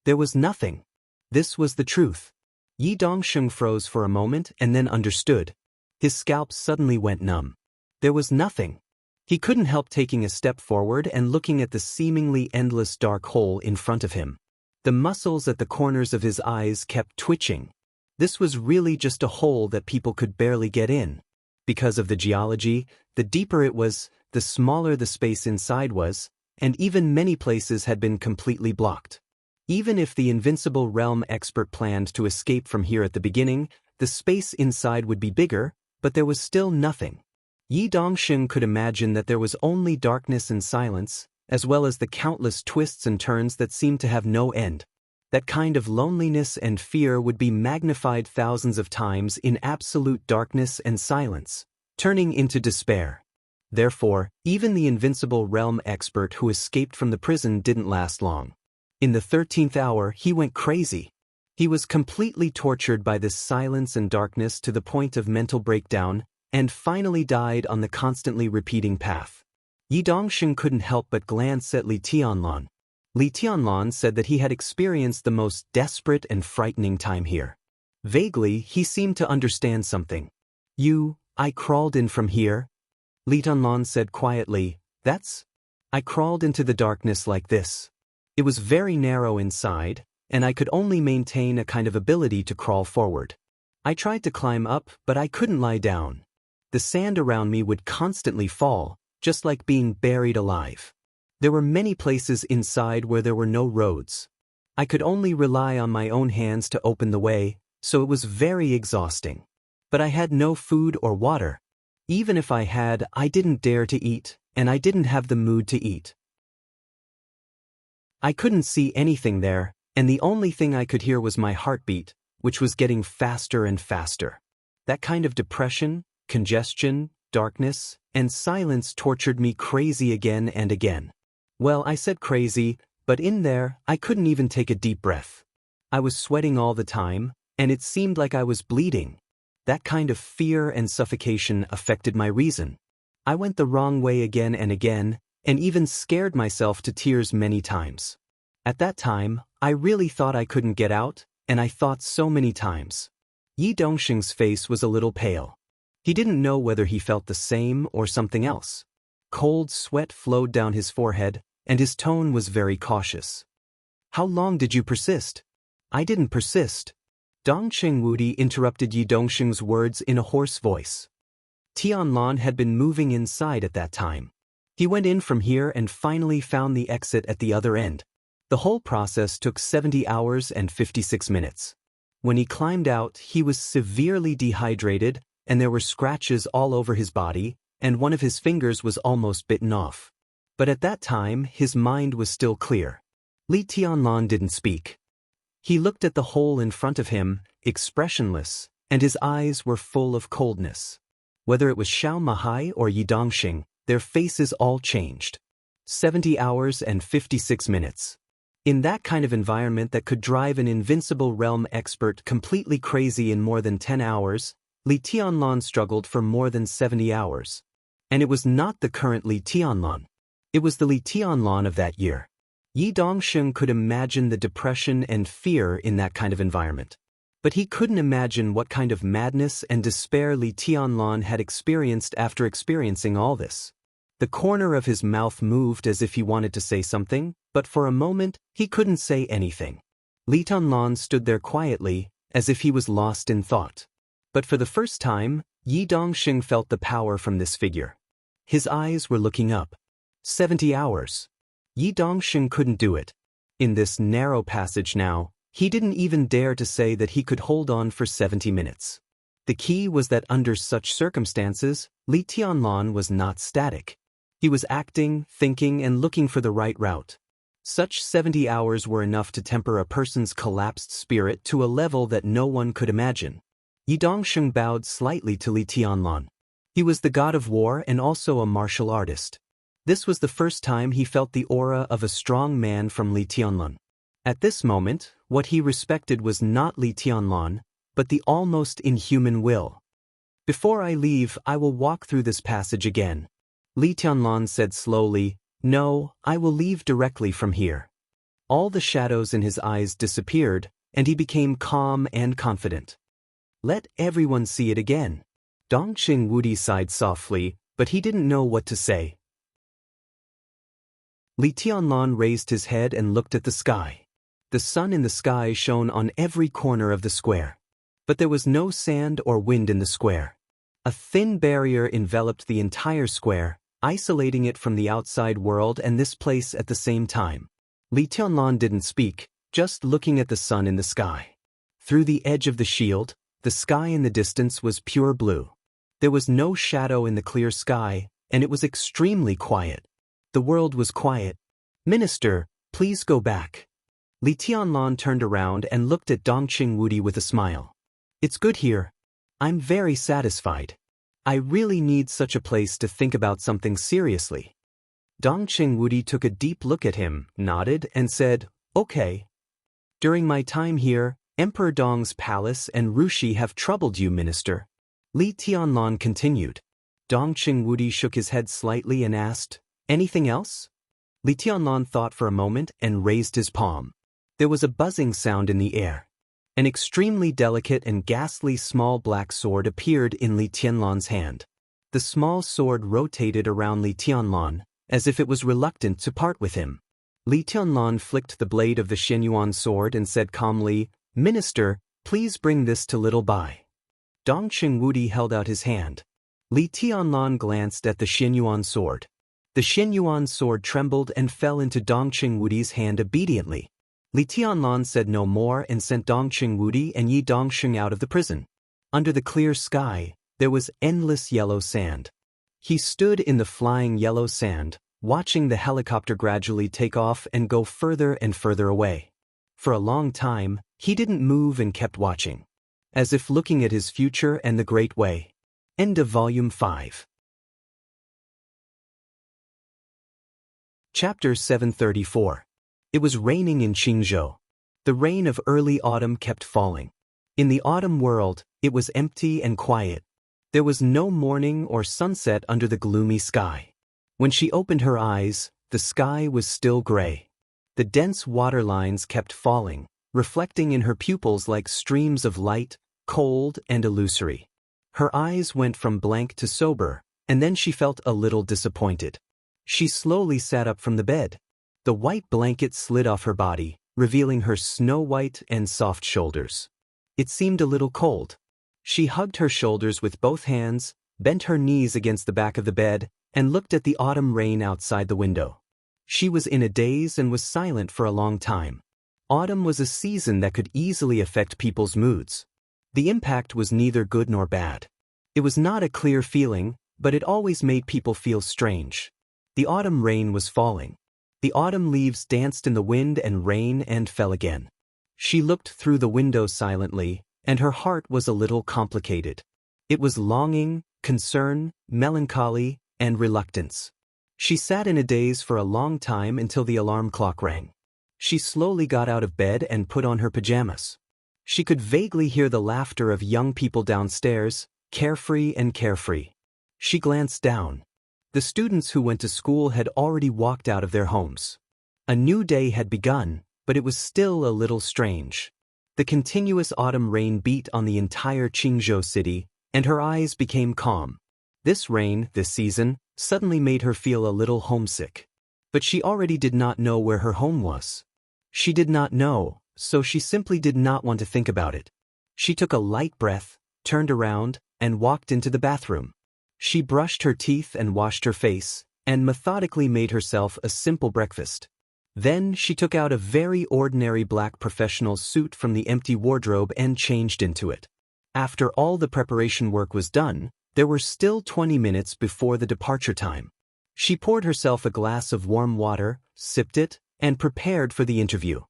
There was nothing. This was the truth. Yi Dongxing froze for a moment and then understood. His scalp suddenly went numb. There was nothing. He couldn't help taking a step forward and looking at the seemingly endless dark hole in front of him. The muscles at the corners of his eyes kept twitching. This was really just a hole that people could barely get in. Because of the geology, the deeper it was, the smaller the space inside was, and even many places had been completely blocked. Even if the Invincible Realm expert planned to escape from here at the beginning, the space inside would be bigger, but there was still nothing. Yi Dongxing could imagine that there was only darkness and silence, as well as the countless twists and turns that seemed to have no end. That kind of loneliness and fear would be magnified thousands of times in absolute darkness and silence, turning into despair. Therefore, even the Invincible Realm expert who escaped from the prison didn't last long. In the 13th hour, he went crazy. He was completely tortured by this silence and darkness to the point of mental breakdown, and finally died on the constantly repeating path. Yi Dongxing couldn't help but glance at Li Tianlan. Li Tianlan said that he had experienced the most desperate and frightening time here. Vaguely, he seemed to understand something. I crawled in from here?" Li Tianlan said quietly, I crawled into the darkness like this. It was very narrow inside, and I could only maintain a kind of ability to crawl forward. I tried to climb up, but I couldn't lie down. The sand around me would constantly fall, just like being buried alive. There were many places inside where there were no roads. I could only rely on my own hands to open the way, so it was very exhausting. But I had no food or water. Even if I had, I didn't dare to eat, and I didn't have the mood to eat. I couldn't see anything there, and the only thing I could hear was my heartbeat, which was getting faster and faster. That kind of depression, congestion, darkness, and silence tortured me crazy again and again. Well, I said crazy, but in there, I couldn't even take a deep breath. I was sweating all the time, and it seemed like I was bleeding. That kind of fear and suffocation affected my reason. I went the wrong way again and again, and even scared myself to tears many times. At that time, I really thought I couldn't get out, and I thought so many times. Yi Dongxing's face was a little pale. He didn't know whether he felt the same or something else. Cold sweat flowed down his forehead, and his tone was very cautious. "How long did you persist?" "I didn't persist." Dongxing Wudi interrupted Yi Dongxing's words in a hoarse voice. Tianlan had been moving inside at that time. He went in from here and finally found the exit at the other end. The whole process took 70 hours and 56 minutes. When he climbed out, he was severely dehydrated, and there were scratches all over his body, and one of his fingers was almost bitten off. But at that time, his mind was still clear. Li Tianlan didn't speak. He looked at the hole in front of him, expressionless, and his eyes were full of coldness. Whether it was Xiao Mahai or Yi Dongxing, their faces all changed. 70 hours and 56 minutes. In that kind of environment that could drive an Invincible Realm expert completely crazy in more than 10 hours, Li Tianlan struggled for more than 70 hours. And it was not the current Li Tianlan. It was the Li Tianlan of that year. Yi Dongxing could imagine the depression and fear in that kind of environment. But he couldn't imagine what kind of madness and despair Li Tianlan had experienced after experiencing all this. The corner of his mouth moved as if he wanted to say something, but for a moment, he couldn't say anything. Li Tianlan stood there quietly, as if he was lost in thought. But for the first time, Yi Dongxing felt the power from this figure. His eyes were looking up. 70 hours. Yi Dongxing couldn't do it. In this narrow passage now, he didn't even dare to say that he could hold on for 70 minutes. The key was that under such circumstances, Li Tianlan was not static. He was acting, thinking, and looking for the right route. Such 70 hours were enough to temper a person's collapsed spirit to a level that no one could imagine. Yi Dongsheng bowed slightly to Li Tianlan. He was the god of war and also a martial artist. This was the first time he felt the aura of a strong man from Li Tianlan. At this moment, what he respected was not Li Tianlan, but the almost inhuman will. "Before I leave, I will walk through this passage again." Li Tianlan said slowly, "No, I will leave directly from here." All the shadows in his eyes disappeared, and he became calm and confident. "Let everyone see it again." Dongqing Wudi sighed softly, but he didn't know what to say. Li Tianlan raised his head and looked at the sky. The sun in the sky shone on every corner of the square. But there was no sand or wind in the square. A thin barrier enveloped the entire square, isolating it from the outside world and this place at the same time. Li Tianlan didn't speak, just looking at the sun in the sky. Through the edge of the shield, the sky in the distance was pure blue. There was no shadow in the clear sky, and it was extremely quiet. The world was quiet. "Minister, please go back." Li Tianlan turned around and looked at Dongqing Wudi with a smile. "It's good here. I'm very satisfied. I really need such a place to think about something seriously." Dongqing Wudi took a deep look at him, nodded, and said, "Okay. During my time here, Emperor Dong's palace and Rushi have troubled you, minister." Li Tianlan continued. Dongqing Wudi shook his head slightly and asked, "Anything else?" Li Tianlan thought for a moment and raised his palm. There was a buzzing sound in the air. An extremely delicate and ghastly small black sword appeared in Li Tianlan's hand. The small sword rotated around Li Tianlan, as if it was reluctant to part with him. Li Tianlan flicked the blade of the Xianyuan sword and said calmly, "Minister, please bring this to Little Bai." Dongqing Wudi held out his hand. Li Tianlan glanced at the Xianyuan sword. The Xianyuan sword trembled and fell into Dongqing Wudi's hand obediently. Li Tianlan said no more and sent Dongqing Wudi and Yi Dongsheng out of the prison. Under the clear sky, there was endless yellow sand. He stood in the flying yellow sand, watching the helicopter gradually take off and go further and further away. For a long time, he didn't move and kept watching, as if looking at his future and the Great Way. End of Volume 5. Chapter 734. It was raining in Qingzhou. The rain of early autumn kept falling. In the autumn world, it was empty and quiet. There was no morning or sunset under the gloomy sky. When she opened her eyes, the sky was still gray. The dense water lines kept falling, reflecting in her pupils like streams of light, cold and illusory. Her eyes went from blank to sober, and then she felt a little disappointed. She slowly sat up from the bed. The white blanket slid off her body, revealing her snow-white and soft shoulders. It seemed a little cold. She hugged her shoulders with both hands, bent her knees against the back of the bed, and looked at the autumn rain outside the window. She was in a daze and was silent for a long time. Autumn was a season that could easily affect people's moods. The impact was neither good nor bad. It was not a clear feeling, but it always made people feel strange. The autumn rain was falling. The autumn leaves danced in the wind and rain and fell again. She looked through the window silently, and her heart was a little complicated. It was longing, concern, melancholy, and reluctance. She sat in a daze for a long time until the alarm clock rang. She slowly got out of bed and put on her pajamas. She could vaguely hear the laughter of young people downstairs, carefree and carefree. She glanced down. The students who went to school had already walked out of their homes. A new day had begun, but it was still a little strange. The continuous autumn rain beat on the entire Qingzhou city, and her eyes became calm. This rain, this season, suddenly made her feel a little homesick. But she already did not know where her home was. She did not know, so she simply did not want to think about it. She took a light breath, turned around, and walked into the bathroom. She brushed her teeth and washed her face, and methodically made herself a simple breakfast. Then she took out a very ordinary black professional suit from the empty wardrobe and changed into it. After all the preparation work was done, there were still 20 minutes before the departure time. She poured herself a glass of warm water, sipped it, and prepared for the interview.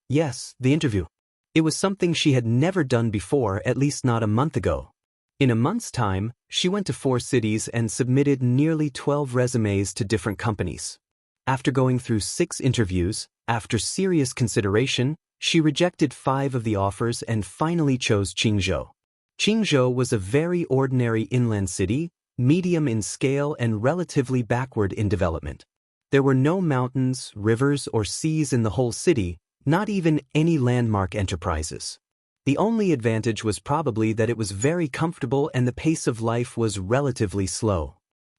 Yes, the interview. It was something she had never done before, at least not a month ago. In a month's time, she went to 4 cities and submitted nearly 12 resumes to different companies. After going through 6 interviews, after serious consideration, she rejected 5 of the offers and finally chose Qingzhou. Qingzhou was a very ordinary inland city, medium in scale and relatively backward in development. There were no mountains, rivers, or seas in the whole city, not even any landmark enterprises. The only advantage was probably that it was very comfortable and the pace of life was relatively slow.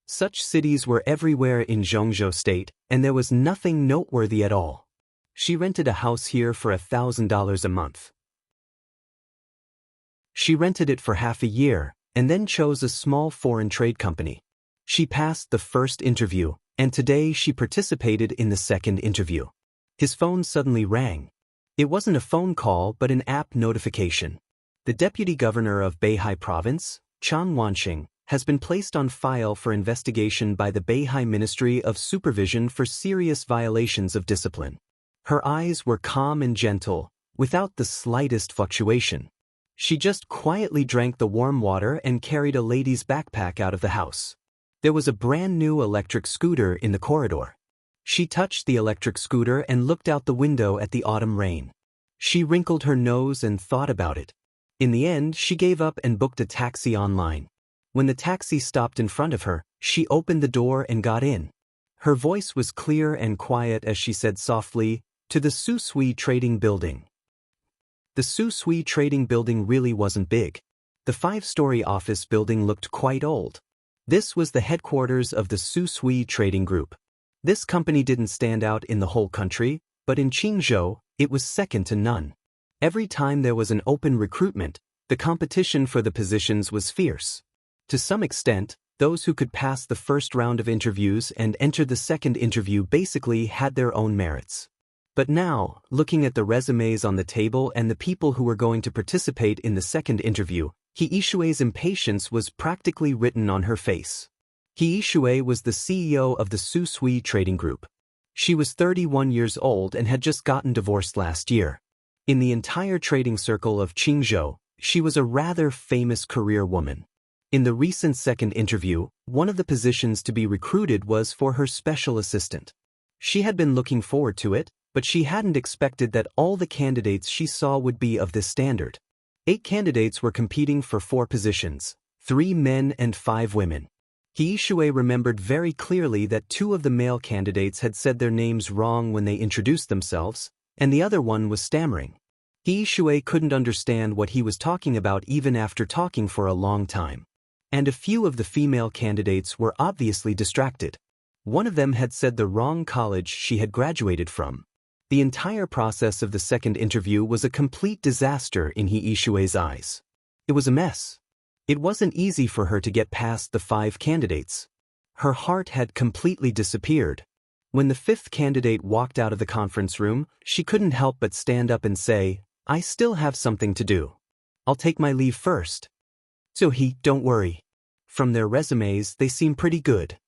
Such cities were everywhere in Zhongzhou State, and there was nothing noteworthy at all. She rented a house here for $1,000 a month. She rented it for half a year, and then chose a small foreign trade company. She passed the first interview, and today she participated in the second interview. His phone suddenly rang. It wasn't a phone call but an app notification. The deputy governor of Beihai Province, Chan Wanxing, has been placed on file for investigation by the Beihai Ministry of Supervision for serious violations of discipline. Her eyes were calm and gentle, without the slightest fluctuation. She just quietly drank the warm water and carried a lady's backpack out of the house. There was a brand new electric scooter in the corridor. She touched the electric scooter and looked out the window at the autumn rain. She wrinkled her nose and thought about it. In the end, she gave up and booked a taxi online. When the taxi stopped in front of her, she opened the door and got in. Her voice was clear and quiet as she said softly, "To the Susui Trading Building." The Susui Trading Building really wasn't big. The 5-story office building looked quite old. This was the headquarters of the Susui Trading Group. This company didn't stand out in the whole country, but in Qingzhou, it was second to none. Every time there was an open recruitment, the competition for the positions was fierce. To some extent, those who could pass the first round of interviews and enter the second interview basically had their own merits. But now, looking at the resumes on the table and the people who were going to participate in the second interview, He Yishui's impatience was practically written on her face. He Yishui was the CEO of the Susui Trading Group. She was 31 years old and had just gotten divorced last year. In the entire trading circle of Qingzhou, she was a rather famous career woman. In the recent second interview, one of the positions to be recruited was for her special assistant. She had been looking forward to it, but she hadn't expected that all the candidates she saw would be of this standard. 8 candidates were competing for 4 positions, 3 men and 5 women. He Yishui remembered very clearly that 2 of the male candidates had said their names wrong when they introduced themselves, and the other one was stammering. He Yishui couldn't understand what he was talking about even after talking for a long time. And a few of the female candidates were obviously distracted. One of them had said the wrong college she had graduated from. The entire process of the second interview was a complete disaster in He Yishui's eyes. It was a mess. It wasn't easy for her to get past the 5 candidates. Her heart had completely disappeared. When the 5th candidate walked out of the conference room, she couldn't help but stand up and say, "I still have something to do. I'll take my leave first." "So don't worry. From their resumes, they seem pretty good."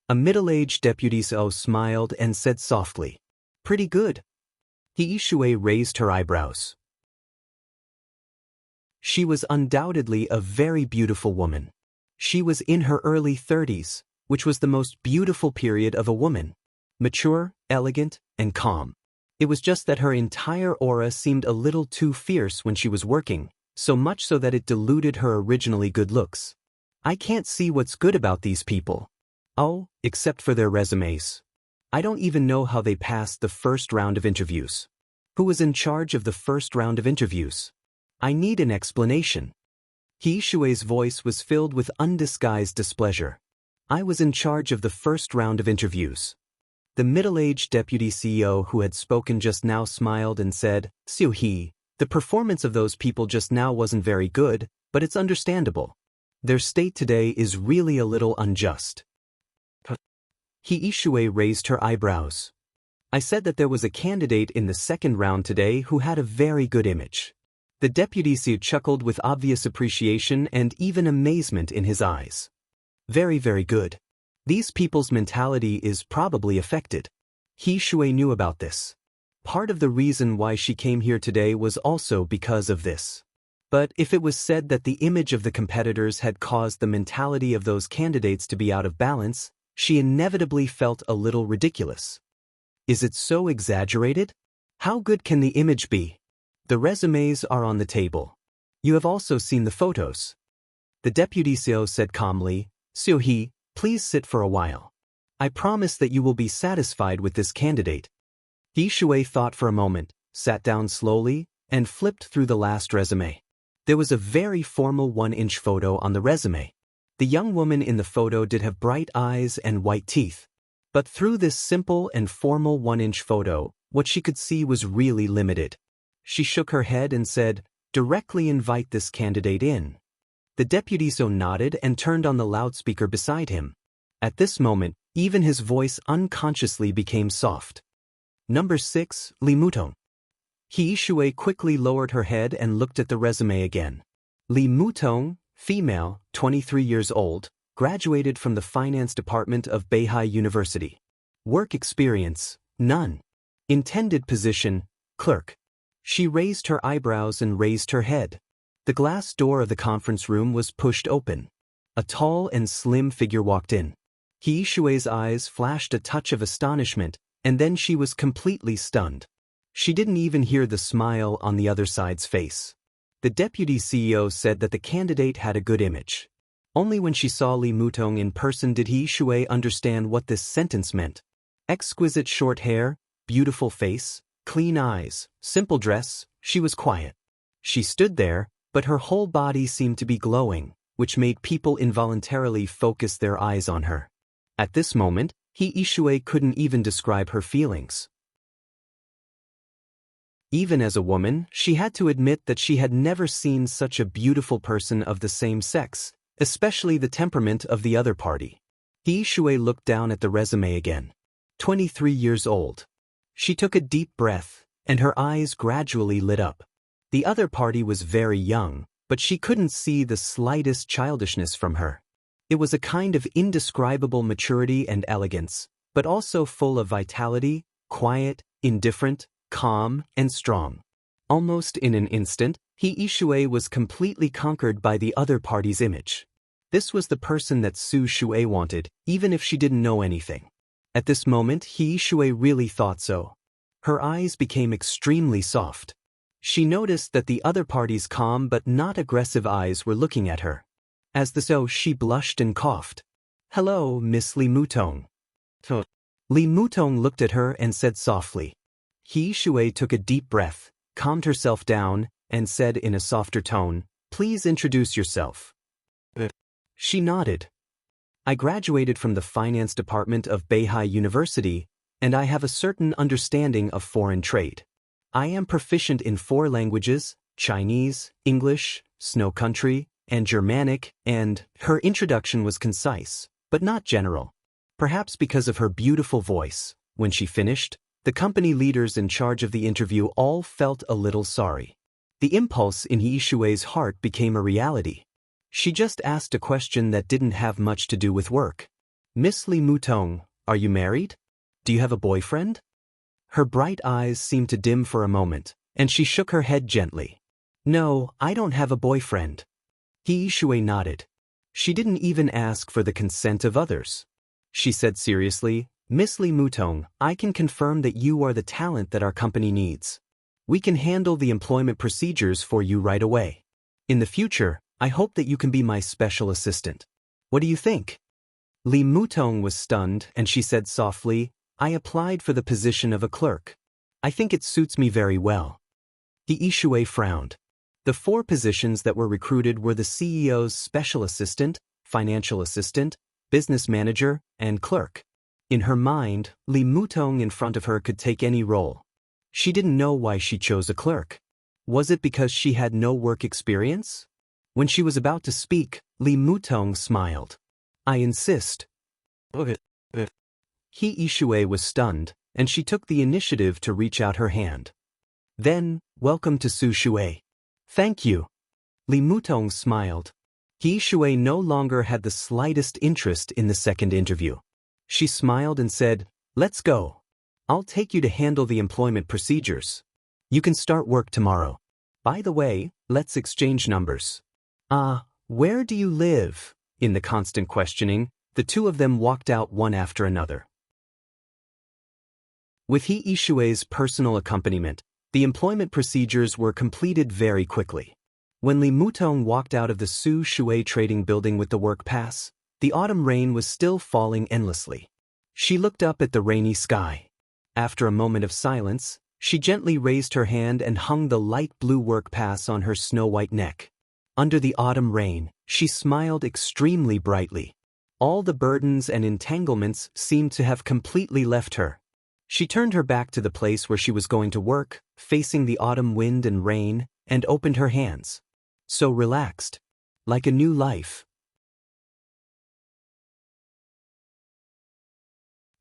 A middle-aged deputy CEO smiled and said softly, "Pretty good." He Yishui raised her eyebrows. She was undoubtedly a very beautiful woman. She was in her early 30s, which was the most beautiful period of a woman. Mature, elegant, and calm. It was just that her entire aura seemed a little too fierce when she was working, so much so that it diluted her originally good looks. I can't see what's good about these people. Oh, except for their resumes. I don't even know how they passed the first round of interviews. Who was in charge of the first round of interviews? I need an explanation. He Yishui's voice was filled with undisguised displeasure. I was in charge of the first round of interviews. The middle-aged deputy CEO who had spoken just now smiled and said, "Xiu He, the performance of those people just now wasn't very good, but it's understandable. Their state today is really a little unjust." He Yishui raised her eyebrows. "I said that there was a candidate in the second round today who had a very good image." The deputy CEO chuckled with obvious appreciation and even amazement in his eyes. "Very, very good. These people's mentality is probably affected. He Shui knew about this. Part of the reason why she came here today was also because of this. But if it was said that the image of the competitors had caused the mentality of those candidates to be out of balance, she inevitably felt a little ridiculous. Is it so exaggerated? How good can the image be? The resumes are on the table. You have also seen the photos. The deputy CEO said calmly, "Xiu He, please sit for a while. I promise that you will be satisfied with this candidate." He Shui thought for a moment, sat down slowly, and flipped through the last resume. There was a very formal 1-inch photo on the resume. The young woman in the photo did have bright eyes and white teeth. But through this simple and formal 1-inch photo, what she could see was really limited. She shook her head and said, "Directly invite this candidate in." The deputy so nodded and turned on the loudspeaker beside him. At this moment, even his voice unconsciously became soft. Number 6, Li Mutong. He Shui quickly lowered her head and looked at the resume again. Li Mutong, female, 23 years old, graduated from the finance department of Beihai University. Work experience, none. Intended position, clerk. She raised her eyebrows and raised her head. The glass door of the conference room was pushed open. A tall and slim figure walked in. He Shui's eyes flashed a touch of astonishment, and then she was completely stunned. She didn't even hear the smile on the other side's face. The deputy CEO said that the candidate had a good image. Only when she saw Li Mutong in person did He Shui understand what this sentence meant. Exquisite short hair, beautiful face, clean eyes, simple dress, she was quiet. She stood there, but her whole body seemed to be glowing, which made people involuntarily focus their eyes on her. At this moment, He Shui couldn't even describe her feelings. Even as a woman, she had to admit that she had never seen such a beautiful person of the same sex, especially the temperament of the other party. He Shui looked down at the resume again. 23 years old. She took a deep breath, and her eyes gradually lit up. The other party was very young, but she couldn't see the slightest childishness from her. It was a kind of indescribable maturity and elegance, but also full of vitality, quiet, indifferent, calm, and strong. Almost in an instant, He Shui was completely conquered by the other party's image. This was the person that Su Shui wanted, even if she didn't know anything. At this moment, He Shui really thought so. Her eyes became extremely soft. She noticed that the other party's calm but not aggressive eyes were looking at her. As the so, she blushed and coughed. "Hello, Miss Li Mutong." Li Mutong looked at her and said softly. He Shui took a deep breath, calmed herself down, and said in a softer tone, "Please introduce yourself." She nodded. "I graduated from the finance department of Beihai University, and I have a certain understanding of foreign trade. I am proficient in 4 languages, Chinese, English, Snow Country, and Germanic, and..." Her introduction was concise, but not general. Perhaps because of her beautiful voice, when she finished, the company leaders in charge of the interview all felt a little sorry. The impulse in He Shui's heart became a reality. She just asked a question that didn't have much to do with work. "Miss Li Mutong, are you married? Do you have a boyfriend?" Her bright eyes seemed to dim for a moment, and she shook her head gently. "No, I don't have a boyfriend." He Shui nodded. She didn't even ask for the consent of others. She said seriously, "Miss Li Mutong, I can confirm that you are the talent that our company needs. We can handle the employment procedures for you right away. In the future, I hope that you can be my special assistant. What do you think?" Li Mutong was stunned, and she said softly, "I applied for the position of a clerk. I think it suits me very well." He Shui frowned. The 4 positions that were recruited were the CEO's special assistant, financial assistant, business manager, and clerk. In her mind, Li Mutong in front of her could take any role. She didn't know why she chose a clerk. Was it because she had no work experience? When she was about to speak, Li Mutong smiled. "I insist." He Shui was stunned, and she took the initiative to reach out her hand. "Then, welcome to Su Shui." "Thank you." Li Mutong smiled. He Shui no longer had the slightest interest in the second interview. She smiled and said, "Let's go. I'll take you to handle the employment procedures. You can start work tomorrow. By the way, let's exchange numbers." Where do you live?" In the constant questioning, the two of them walked out one after another. With He Shui's personal accompaniment, the employment procedures were completed very quickly. When Li Mutong walked out of the Su Shui trading building with the work pass, the autumn rain was still falling endlessly. She looked up at the rainy sky. After a moment of silence, she gently raised her hand and hung the light blue work pass on her snow-white neck. Under the autumn rain, she smiled extremely brightly. All the burdens and entanglements seemed to have completely left her. She turned her back to the place where she was going to work, facing the autumn wind and rain, and opened her hands. So relaxed. Like a new life.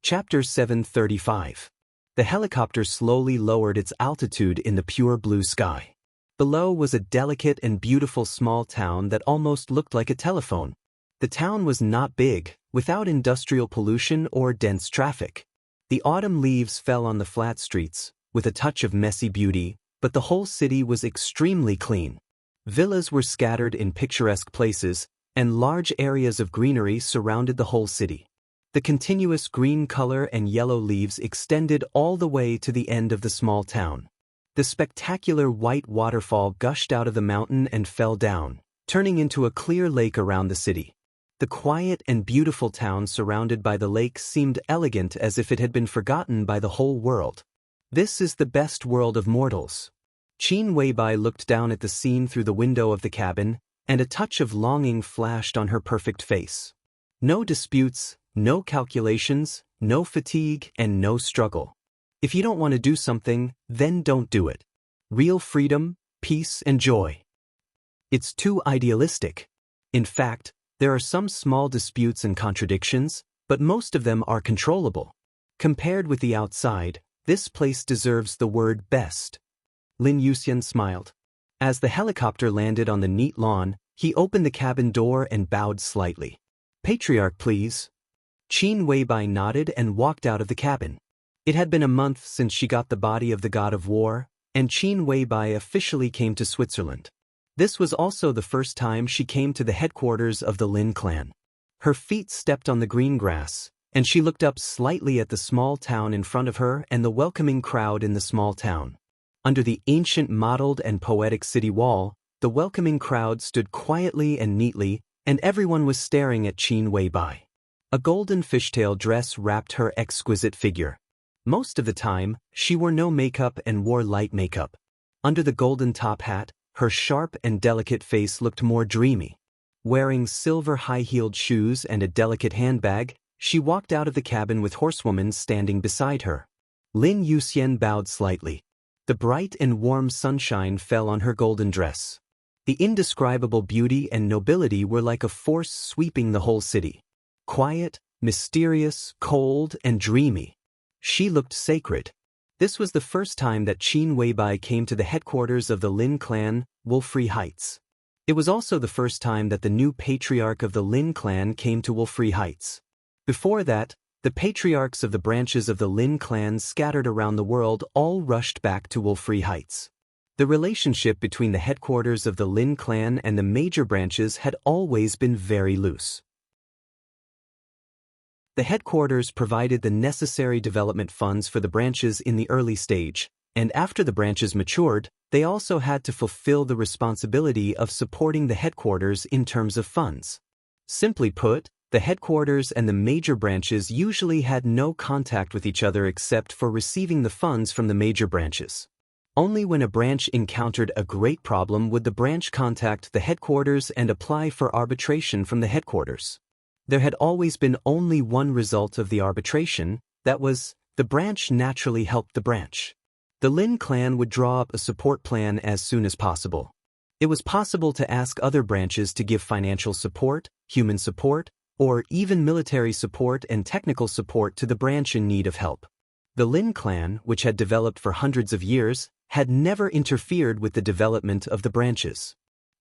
Chapter 735. The helicopter slowly lowered its altitude in the pure blue sky. Below was a delicate and beautiful small town that almost looked like a telephone. The town was not big, without industrial pollution or dense traffic. The autumn leaves fell on the flat streets, with a touch of messy beauty, but the whole city was extremely clean. Villas were scattered in picturesque places, and large areas of greenery surrounded the whole city. The continuous green color and yellow leaves extended all the way to the end of the small town. The spectacular white waterfall gushed out of the mountain and fell down, turning into a clear lake around the city. The quiet and beautiful town surrounded by the lake seemed elegant as if it had been forgotten by the whole world. This is the best world of mortals. Qin Weibai looked down at the scene through the window of the cabin, and a touch of longing flashed on her perfect face. No disputes, no calculations, no fatigue, and no struggle. If you don't want to do something, then don't do it. Real freedom, peace, and joy. It's too idealistic. In fact, there are some small disputes and contradictions, but most of them are controllable. Compared with the outside, this place deserves the word best. Lin Yuxian smiled. As the helicopter landed on the neat lawn, he opened the cabin door and bowed slightly. "Patriarch, please." Qin Weibai nodded and walked out of the cabin. It had been a month since she got the body of the god of war, and Qin Weibai officially came to Switzerland. This was also the first time she came to the headquarters of the Lin clan. Her feet stepped on the green grass, and she looked up slightly at the small town in front of her and the welcoming crowd in the small town. Under the ancient mottled and poetic city wall, the welcoming crowd stood quietly and neatly, and everyone was staring at Qin Weibai. A golden fishtail dress wrapped her exquisite figure. Most of the time, she wore no makeup and wore light makeup. Under the golden top hat, her sharp and delicate face looked more dreamy. Wearing silver high-heeled shoes and a delicate handbag, she walked out of the cabin with horsewomen standing beside her. Lin Yuxian bowed slightly. The bright and warm sunshine fell on her golden dress. The indescribable beauty and nobility were like a force sweeping the whole city. Quiet, mysterious, cold, and dreamy. She looked sacred. This was the first time that Qin Weibai came to the headquarters of the Lin clan, Wolfrey Heights. It was also the first time that the new patriarch of the Lin clan came to Wolfrey Heights. Before that, the patriarchs of the branches of the Lin clan scattered around the world all rushed back to Wolfrey Heights. The relationship between the headquarters of the Lin clan and the major branches had always been very loose. The headquarters provided the necessary development funds for the branches in the early stage, and after the branches matured, they also had to fulfill the responsibility of supporting the headquarters in terms of funds. Simply put, the headquarters and the major branches usually had no contact with each other except for receiving the funds from the major branches. Only when a branch encountered a great problem would the branch contact the headquarters and apply for arbitration from the headquarters. There had always been only one result of the arbitration, that was, the branch naturally helped the branch. The Lin clan would draw up a support plan as soon as possible. It was possible to ask other branches to give financial support, human support, or even military support and technical support to the branch in need of help. The Lin clan, which had developed for hundreds of years, had never interfered with the development of the branches.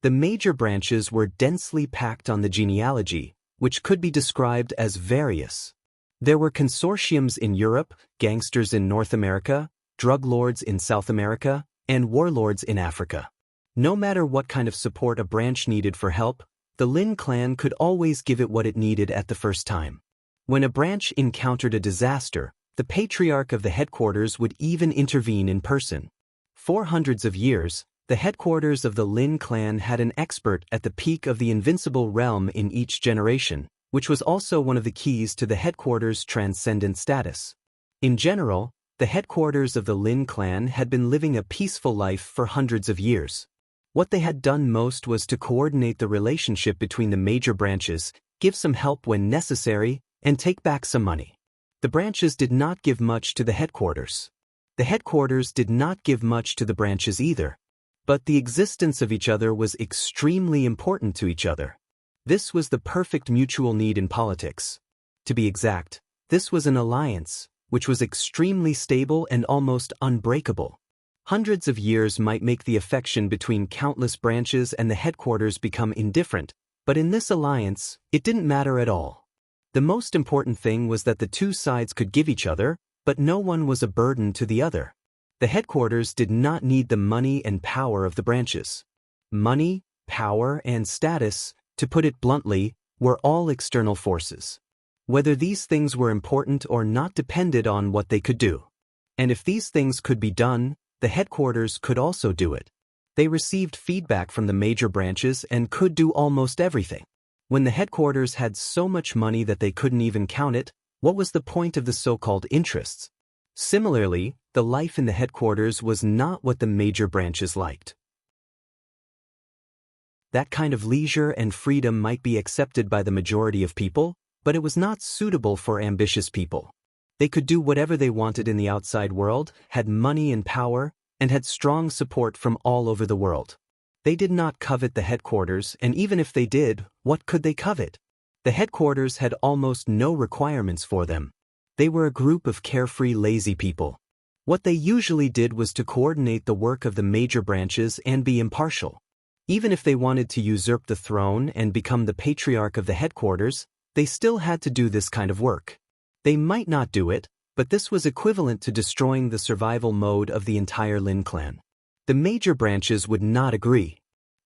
The major branches were densely packed on the genealogy, which could be described as various. There were consortiums in Europe, gangsters in North America, drug lords in South America, and warlords in Africa. No matter what kind of support a branch needed for help, the Lin clan could always give it what it needed at the first time. When a branch encountered a disaster, the patriarch of the headquarters would even intervene in person. For hundreds of years, the headquarters of the Lin clan had an expert at the peak of the invincible realm in each generation, which was also one of the keys to the headquarters' transcendent status. In general, the headquarters of the Lin clan had been living a peaceful life for hundreds of years. What they had done most was to coordinate the relationship between the major branches, give some help when necessary, and take back some money. The branches did not give much to the headquarters. The headquarters did not give much to the branches either. But the existence of each other was extremely important to each other. This was the perfect mutual need in politics. To be exact, this was an alliance, which was extremely stable and almost unbreakable. Hundreds of years might make the affection between countless branches and the headquarters become indifferent, but in this alliance, it didn't matter at all. The most important thing was that the two sides could give each other, but no one was a burden to the other. The headquarters did not need the money and power of the branches. Money, power, and status, to put it bluntly, were all external forces. Whether these things were important or not depended on what they could do. And if these things could be done, the headquarters could also do it. They received feedback from the major branches and could do almost everything. When the headquarters had so much money that they couldn't even count it, what was the point of the so-called interests? Similarly, the life in the headquarters was not what the major branches liked. That kind of leisure and freedom might be accepted by the majority of people, but it was not suitable for ambitious people. They could do whatever they wanted in the outside world, had money and power, and had strong support from all over the world. They did not covet the headquarters, and even if they did, what could they covet? The headquarters had almost no requirements for them. They were a group of carefree, lazy people. What they usually did was to coordinate the work of the major branches and be impartial. Even if they wanted to usurp the throne and become the patriarch of the headquarters, they still had to do this kind of work. They might not do it, but this was equivalent to destroying the survival mode of the entire Lin clan. The major branches would not agree.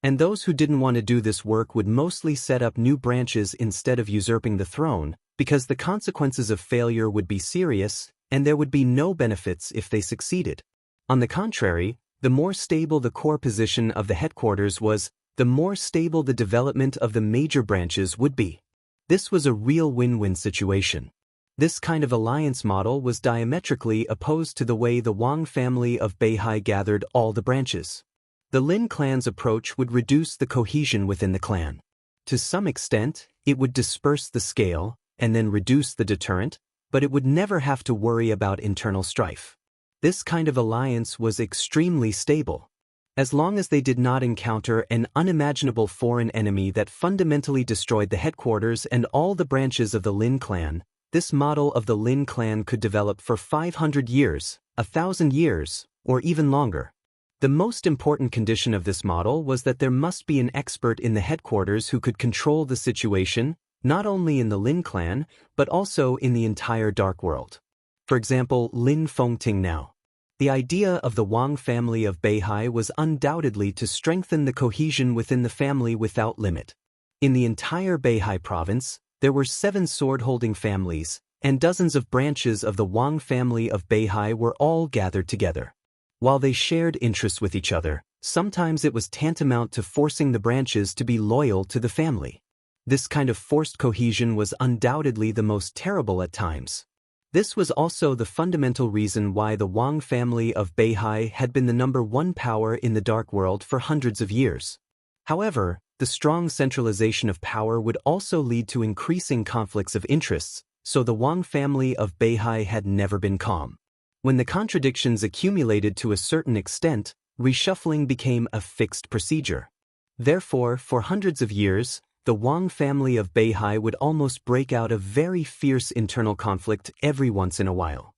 And those who didn't want to do this work would mostly set up new branches instead of usurping the throne, because the consequences of failure would be serious, and there would be no benefits if they succeeded. On the contrary, the more stable the core position of the headquarters was, the more stable the development of the major branches would be. This was a real win-win situation. This kind of alliance model was diametrically opposed to the way the Wang family of Beihai gathered all the branches. The Lin clan's approach would reduce the cohesion within the clan. To some extent, it would disperse the scale, and then reduce the deterrent, but it would never have to worry about internal strife. This kind of alliance was extremely stable. As long as they did not encounter an unimaginable foreign enemy that fundamentally destroyed the headquarters and all the branches of the Lin clan, this model of the Lin clan could develop for 500 years, 1,000 years, or even longer. The most important condition of this model was that there must be an expert in the headquarters who could control the situation, not only in the Lin clan, but also in the entire dark world. For example, Lin Fengting now. The idea of the Wang family of Beihai was undoubtedly to strengthen the cohesion within the family without limit. In the entire Beihai province, there were 7 sword-holding families, and dozens of branches of the Wang family of Beihai were all gathered together. While they shared interests with each other, sometimes it was tantamount to forcing the branches to be loyal to the family. This kind of forced cohesion was undoubtedly the most terrible at times. This was also the fundamental reason why the Wang family of Beihai had been the #1 power in the dark world for hundreds of years. However, the strong centralization of power would also lead to increasing conflicts of interests, so the Wang family of Beihai had never been calm. When the contradictions accumulated to a certain extent, reshuffling became a fixed procedure. Therefore, for hundreds of years, the Wang family of Beihai would almost break out a very fierce internal conflict every once in a while.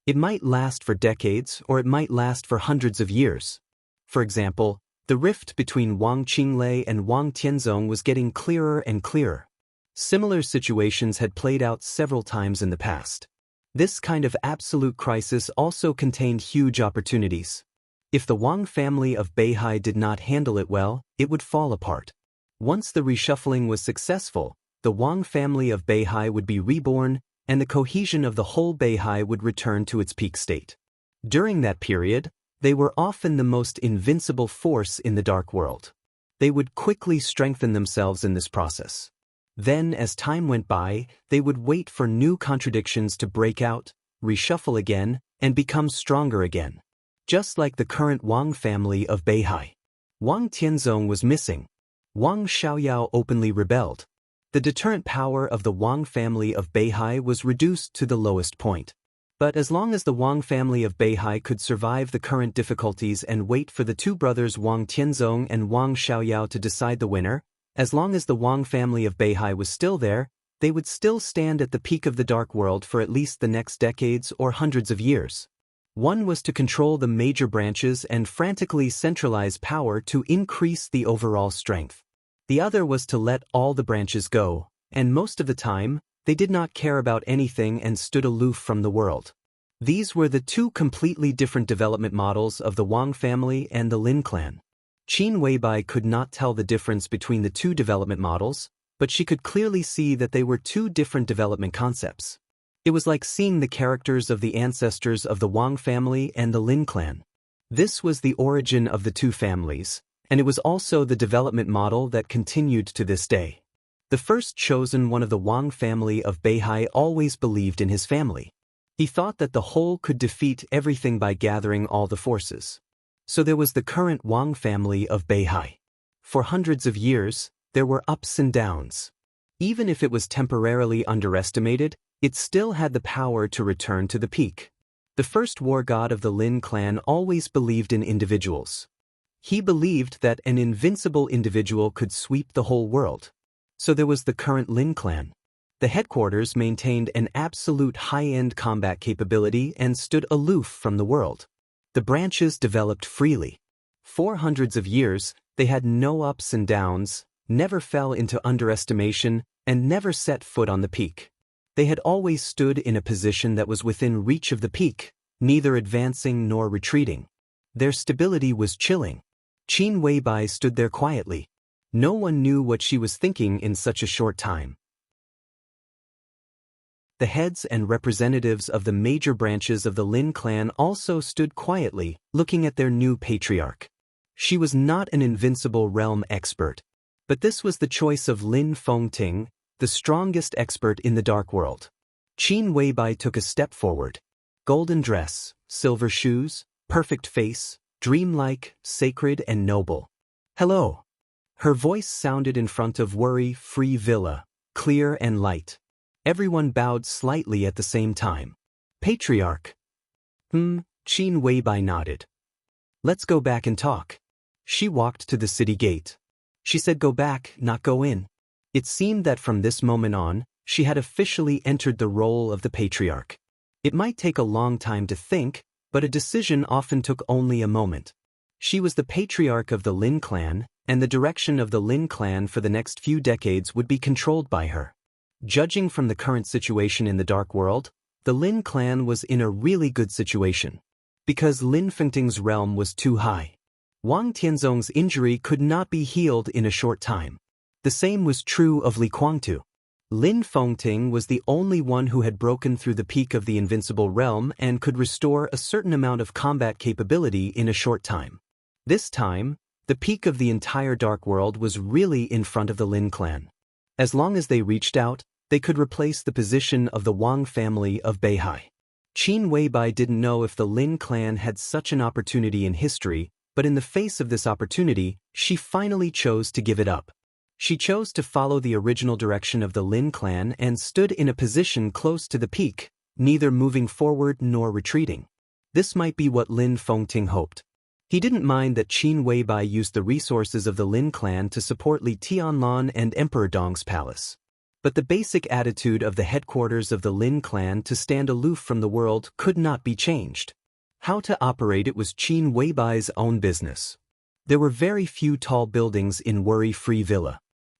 It might last for decades, or it might last for hundreds of years. For example, The rift between Wang Qinglei and Wang Tianzong was getting clearer and clearer. Similar situations had played out several times in the past. This kind of absolute crisis also contained huge opportunities. If the Wang family of Beihai did not handle it well, it would fall apart. Once the reshuffling was successful, the Wang family of Beihai would be reborn, and the cohesion of the whole Beihai would return to its peak state. During that period, they were often the most invincible force in the dark world. They would quickly strengthen themselves in this process. Then, as time went by, they would wait for new contradictions to break out, reshuffle again, and become stronger again. Just like the current Wang family of Beihai. Wang Tianzong was missing. Wang Xiaoyao openly rebelled. The deterrent power of the Wang family of Beihai was reduced to the lowest point. But as long as the Wang family of Beihai could survive the current difficulties and wait for the two brothers Wang Tianzong and Wang Xiaoyao to decide the winner, as long as the Wang family of Beihai was still there, they would still stand at the peak of the dark world for at least the next decades or hundreds of years. One was to control the major branches and frantically centralize power to increase the overall strength. The other was to let all the branches go, and most of the time, they did not care about anything and stood aloof from the world. These were the two completely different development models of the Wang family and the Lin clan. Qin Weibai could not tell the difference between the two development models, but she could clearly see that they were two different development concepts. It was like seeing the characters of the ancestors of the Wang family and the Lin clan. This was the origin of the two families, and it was also the development model that continued to this day. The first chosen one of the Wang family of Beihai always believed in his family. He thought that the whole could defeat everything by gathering all the forces. So there was the current Wang family of Beihai. For hundreds of years, there were ups and downs. Even if it was temporarily underestimated, it still had the power to return to the peak. The first war god of the Lin clan always believed in individuals. He believed that an invincible individual could sweep the whole world. So there was the current Lin clan. The headquarters maintained an absolute high-end combat capability and stood aloof from the world. The branches developed freely. For hundreds of years, they had no ups and downs, never fell into underestimation, and never set foot on the peak. They had always stood in a position that was within reach of the peak, neither advancing nor retreating. Their stability was chilling. Qin Weibai stood there quietly. No one knew what she was thinking in such a short time. The heads and representatives of the major branches of the Lin clan also stood quietly, looking at their new patriarch. She was not an invincible realm expert, but this was the choice of Lin Fengting, the strongest expert in the dark world. Qin Weibai took a step forward. Golden dress, silver shoes, perfect face, dreamlike, sacred and noble. Hello. Her voice sounded in front of worry-free villa, clear and light. Everyone bowed slightly at the same time. Patriarch. Qin Weibai nodded. Let's go back and talk. She walked to the city gate. She said go back, not go in. It seemed that from this moment on, she had officially entered the role of the patriarch. It might take a long time to think, but a decision often took only a moment. She was the patriarch of the Lin clan, and the direction of the Lin clan for the next few decades would be controlled by her. Judging from the current situation in the dark world, the Lin clan was in a really good situation. Because Lin Fengting's realm was too high. Wang Tianzong's injury could not be healed in a short time. The same was true of Li Guangtu. Lin Fengting was the only one who had broken through the peak of the invincible realm and could restore a certain amount of combat capability in a short time. This time, the peak of the entire dark world was really in front of the Lin clan. As long as they reached out, they could replace the position of the Wang family of Beihai. Qin Weibai didn't know if the Lin clan had such an opportunity in history, but in the face of this opportunity, she finally chose to give it up. She chose to follow the original direction of the Lin clan and stood in a position close to the peak, neither moving forward nor retreating. This might be what Lin Fengting hoped. He didn't mind that Qin Weibai used the resources of the Lin clan to support Li Tianlan and Emperor Dong's palace. But the basic attitude of the headquarters of the Lin clan to stand aloof from the world could not be changed. How to operate it was Qin Weibai's own business. There were very few tall buildings in worry-free villa.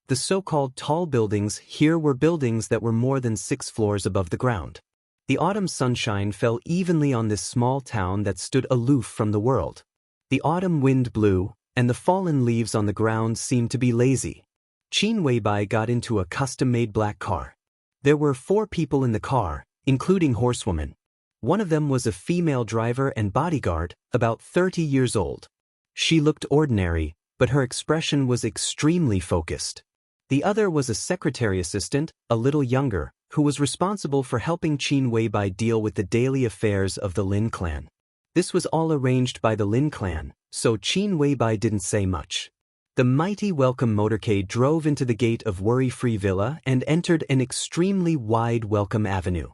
The so-called tall buildings here were buildings that were more than 6 floors above the ground. The autumn sunshine fell evenly on this small town that stood aloof from the world. The autumn wind blew, and the fallen leaves on the ground seemed to be lazy. Qin Weibai got into a custom-made black car. There were 4 people in the car, including horsewomen. One of them was a female driver and bodyguard, about 30 years old. She looked ordinary, but her expression was extremely focused. The other was a secretary assistant, a little younger, who was responsible for helping Qin Weibai deal with the daily affairs of the Lin clan. This was all arranged by the Lin clan, so Qin Weibai didn't say much. The mighty welcome motorcade drove into the gate of worry-free villa and entered an extremely wide welcome avenue.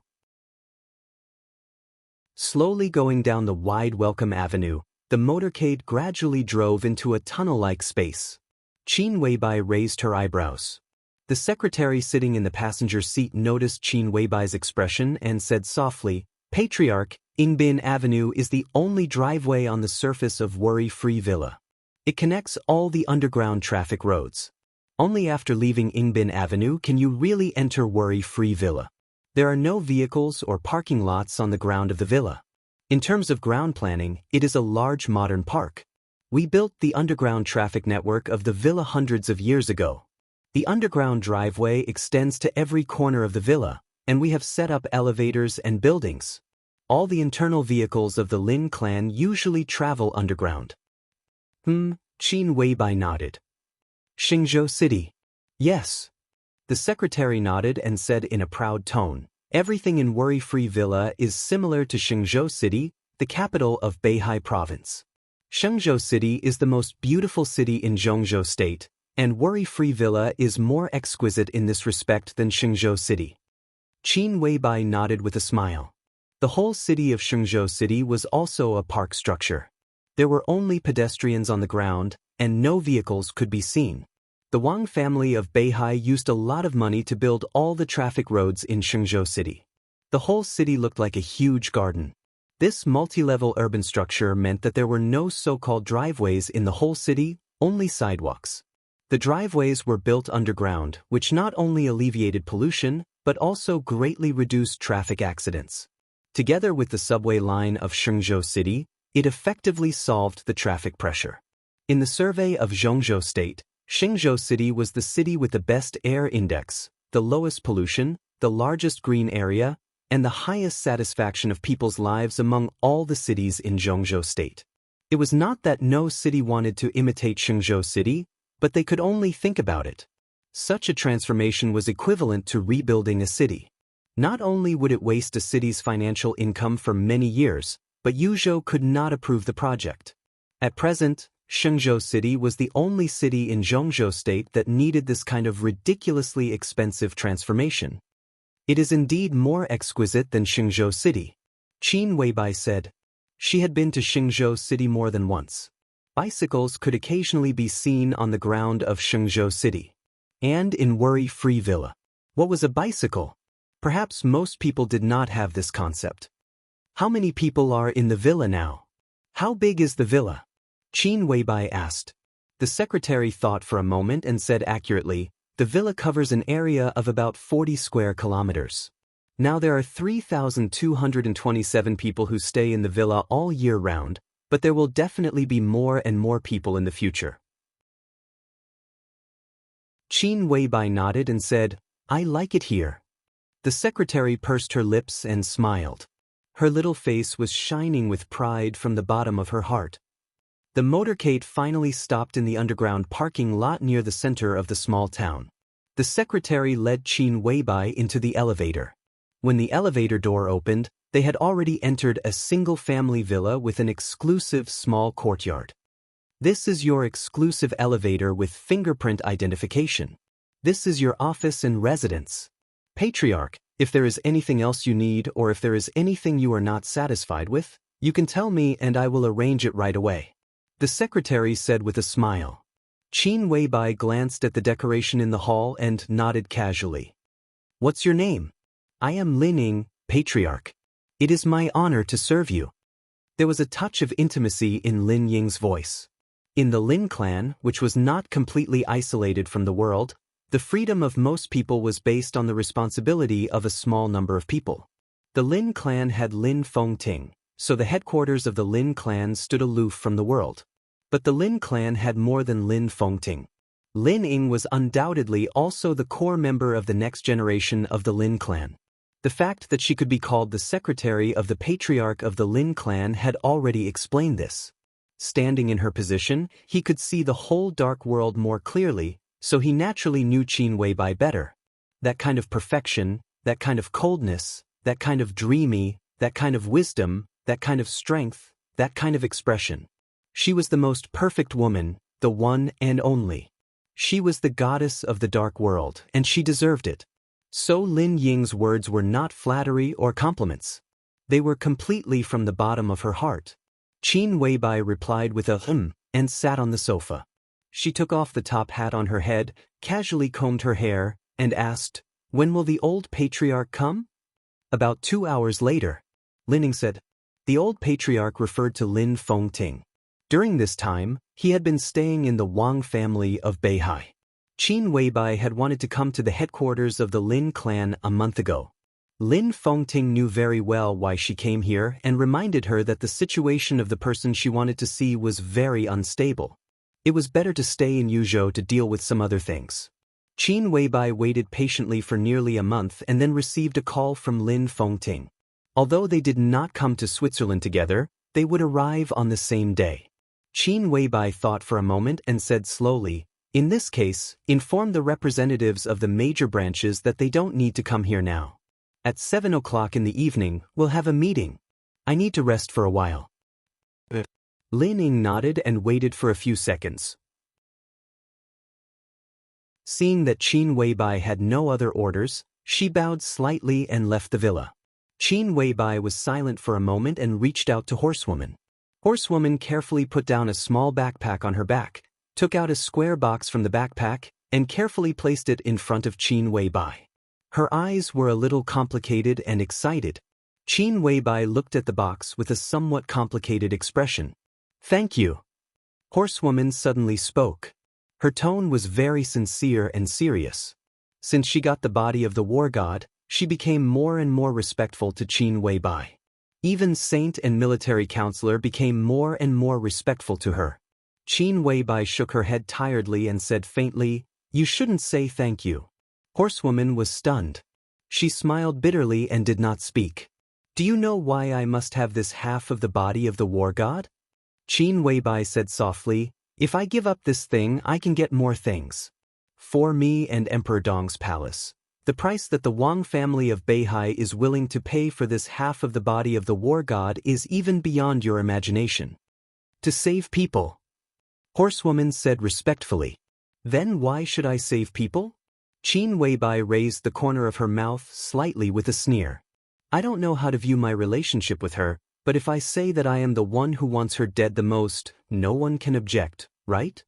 Slowly going down the wide welcome avenue, the motorcade gradually drove into a tunnel-like space. Qin Weibai raised her eyebrows. The secretary sitting in the passenger seat noticed Qin Weibai's expression and said softly, "Patriarch, Yingbin Avenue is the only driveway on the surface of worry-free villa. It connects all the underground traffic roads. Only after leaving Yingbin Avenue can you really enter worry-free villa. There are no vehicles or parking lots on the ground of the villa. In terms of ground planning, it is a large modern park. We built the underground traffic network of the villa hundreds of years ago. The underground driveway extends to every corner of the villa, and we have set up elevators and buildings. All the internal vehicles of the Lin clan usually travel underground." Qin Weibai nodded. "Xingzhou City?" "Yes." The secretary nodded and said in a proud tone, "Everything in worry-free villa is similar to Xingzhou City, the capital of Beihai Province. Xingzhou City is the most beautiful city in Zhongzhou State, and worry-free villa is more exquisite in this respect than Xingzhou City." Qin Weibai nodded with a smile. The whole city of Xingzhou City was also a park structure. There were only pedestrians on the ground, and no vehicles could be seen. The Wang family of Beihai used a lot of money to build all the traffic roads in Xingzhou City. The whole city looked like a huge garden. This multi-level urban structure meant that there were no so-called driveways in the whole city, only sidewalks. The driveways were built underground, which not only alleviated pollution, but also greatly reduced traffic accidents. Together with the subway line of Xingzhou City, it effectively solved the traffic pressure. In the survey of Zhongzhou State, Xingzhou City was the city with the best air index, the lowest pollution, the largest green area, and the highest satisfaction of people's lives among all the cities in Zhongzhou State. It was not that no city wanted to imitate Xingzhou City, but they could only think about it. Such a transformation was equivalent to rebuilding a city. Not only would it waste a city's financial income for many years, but Yuzhou could not approve the project. At present, Xingzhou City was the only city in Zhongzhou State that needed this kind of ridiculously expensive transformation. "It is indeed more exquisite than Xingzhou City," Qin Weibai said. She had been to Xingzhou City more than once. Bicycles could occasionally be seen on the ground of Xingzhou City. And in worry-free villa. What was a bicycle? Perhaps most people did not have this concept. "How many people are in the villa now? How big is the villa?" Qin Weibai asked. The secretary thought for a moment and said accurately, "The villa covers an area of about 40 square kilometers. Now there are 3,227 people who stay in the villa all year round, but there will definitely be more and more people in the future." Qin Weibai nodded and said, "I like it here." The secretary pursed her lips and smiled. Her little face was shining with pride from the bottom of her heart. The motorcade finally stopped in the underground parking lot near the center of the small town. The secretary led Qin Weibai into the elevator. When the elevator door opened, they had already entered a single-family villa with an exclusive small courtyard. "This is your exclusive elevator with fingerprint identification. This is your office and residence. Patriarch, if there is anything else you need or if there is anything you are not satisfied with, you can tell me and I will arrange it right away," the secretary said with a smile. Qin Weibai glanced at the decoration in the hall and nodded casually. "What's your name?" "I am Lin Ying, Patriarch. It is my honor to serve you." There was a touch of intimacy in Lin Ying's voice. In the Lin clan, which was not completely isolated from the world, the freedom of most people was based on the responsibility of a small number of people. The Lin clan had Lin Fengting, so the headquarters of the Lin clan stood aloof from the world. But the Lin clan had more than Lin Fengting. Lin Ying was undoubtedly also the core member of the next generation of the Lin clan. The fact that she could be called the secretary of the patriarch of the Lin clan had already explained this. Standing in her position, he could see the whole dark world more clearly, so he naturally knew Qin Weibai better. That kind of perfection, that kind of coldness, that kind of dreamy, that kind of wisdom, that kind of strength, that kind of expression. She was the most perfect woman, the one and only. She was the goddess of the dark world, and she deserved it. So Lin Ying's words were not flattery or compliments. They were completely from the bottom of her heart. Qin Weibai replied with a and sat on the sofa. She took off the top hat on her head, casually combed her hair, and asked, "When will the old patriarch come?" About 2 hours later. Lin Ying said. The old patriarch referred to Lin Fengting. During this time, he had been staying in the Wang family of Beihai. Qin Weibai had wanted to come to the headquarters of the Lin clan a month ago. Lin Fengting knew very well why she came here and reminded her that the situation of the person she wanted to see was very unstable. It was better to stay in Yuzhou to deal with some other things. Qin Weibai waited patiently for nearly a month and then received a call from Lin Fengting. Although they did not come to Switzerland together, they would arrive on the same day. Qin Weibai thought for a moment and said slowly, "In this case, inform the representatives of the major branches that they don't need to come here now. At 7 o'clock in the evening, we'll have a meeting. I need to rest for a while." Lin Ying nodded and waited for a few seconds. Seeing that Qin Weibai had no other orders, she bowed slightly and left the villa. Qin Weibai was silent for a moment and reached out to Horsewoman. Horsewoman carefully put down a small backpack on her back, took out a square box from the backpack, and carefully placed it in front of Qin Weibai. Her eyes were a little complicated and excited. Qin Weibai looked at the box with a somewhat complicated expression. "Thank you." Horsewoman suddenly spoke. Her tone was very sincere and serious. Since she got the body of the war god, she became more and more respectful to Qin Weibai. Even saint and military counselor became more and more respectful to her. Qin Weibai shook her head tiredly and said faintly, "You shouldn't say thank you." Horsewoman was stunned. She smiled bitterly and did not speak. "Do you know why I must have this half of the body of the war god?" Qin Weibai said softly, "If I give up this thing, I can get more things. For me and Emperor Dong's palace. The price that the Wang family of Beihai is willing to pay for this half of the body of the war god is even beyond your imagination. To save people." Horsewoman said respectfully. "Then why should I save people?" Qin Weibai raised the corner of her mouth slightly with a sneer. "I don't know how to view my relationship with her, but if I say that I am the one who wants her dead the most, no one can object, right?"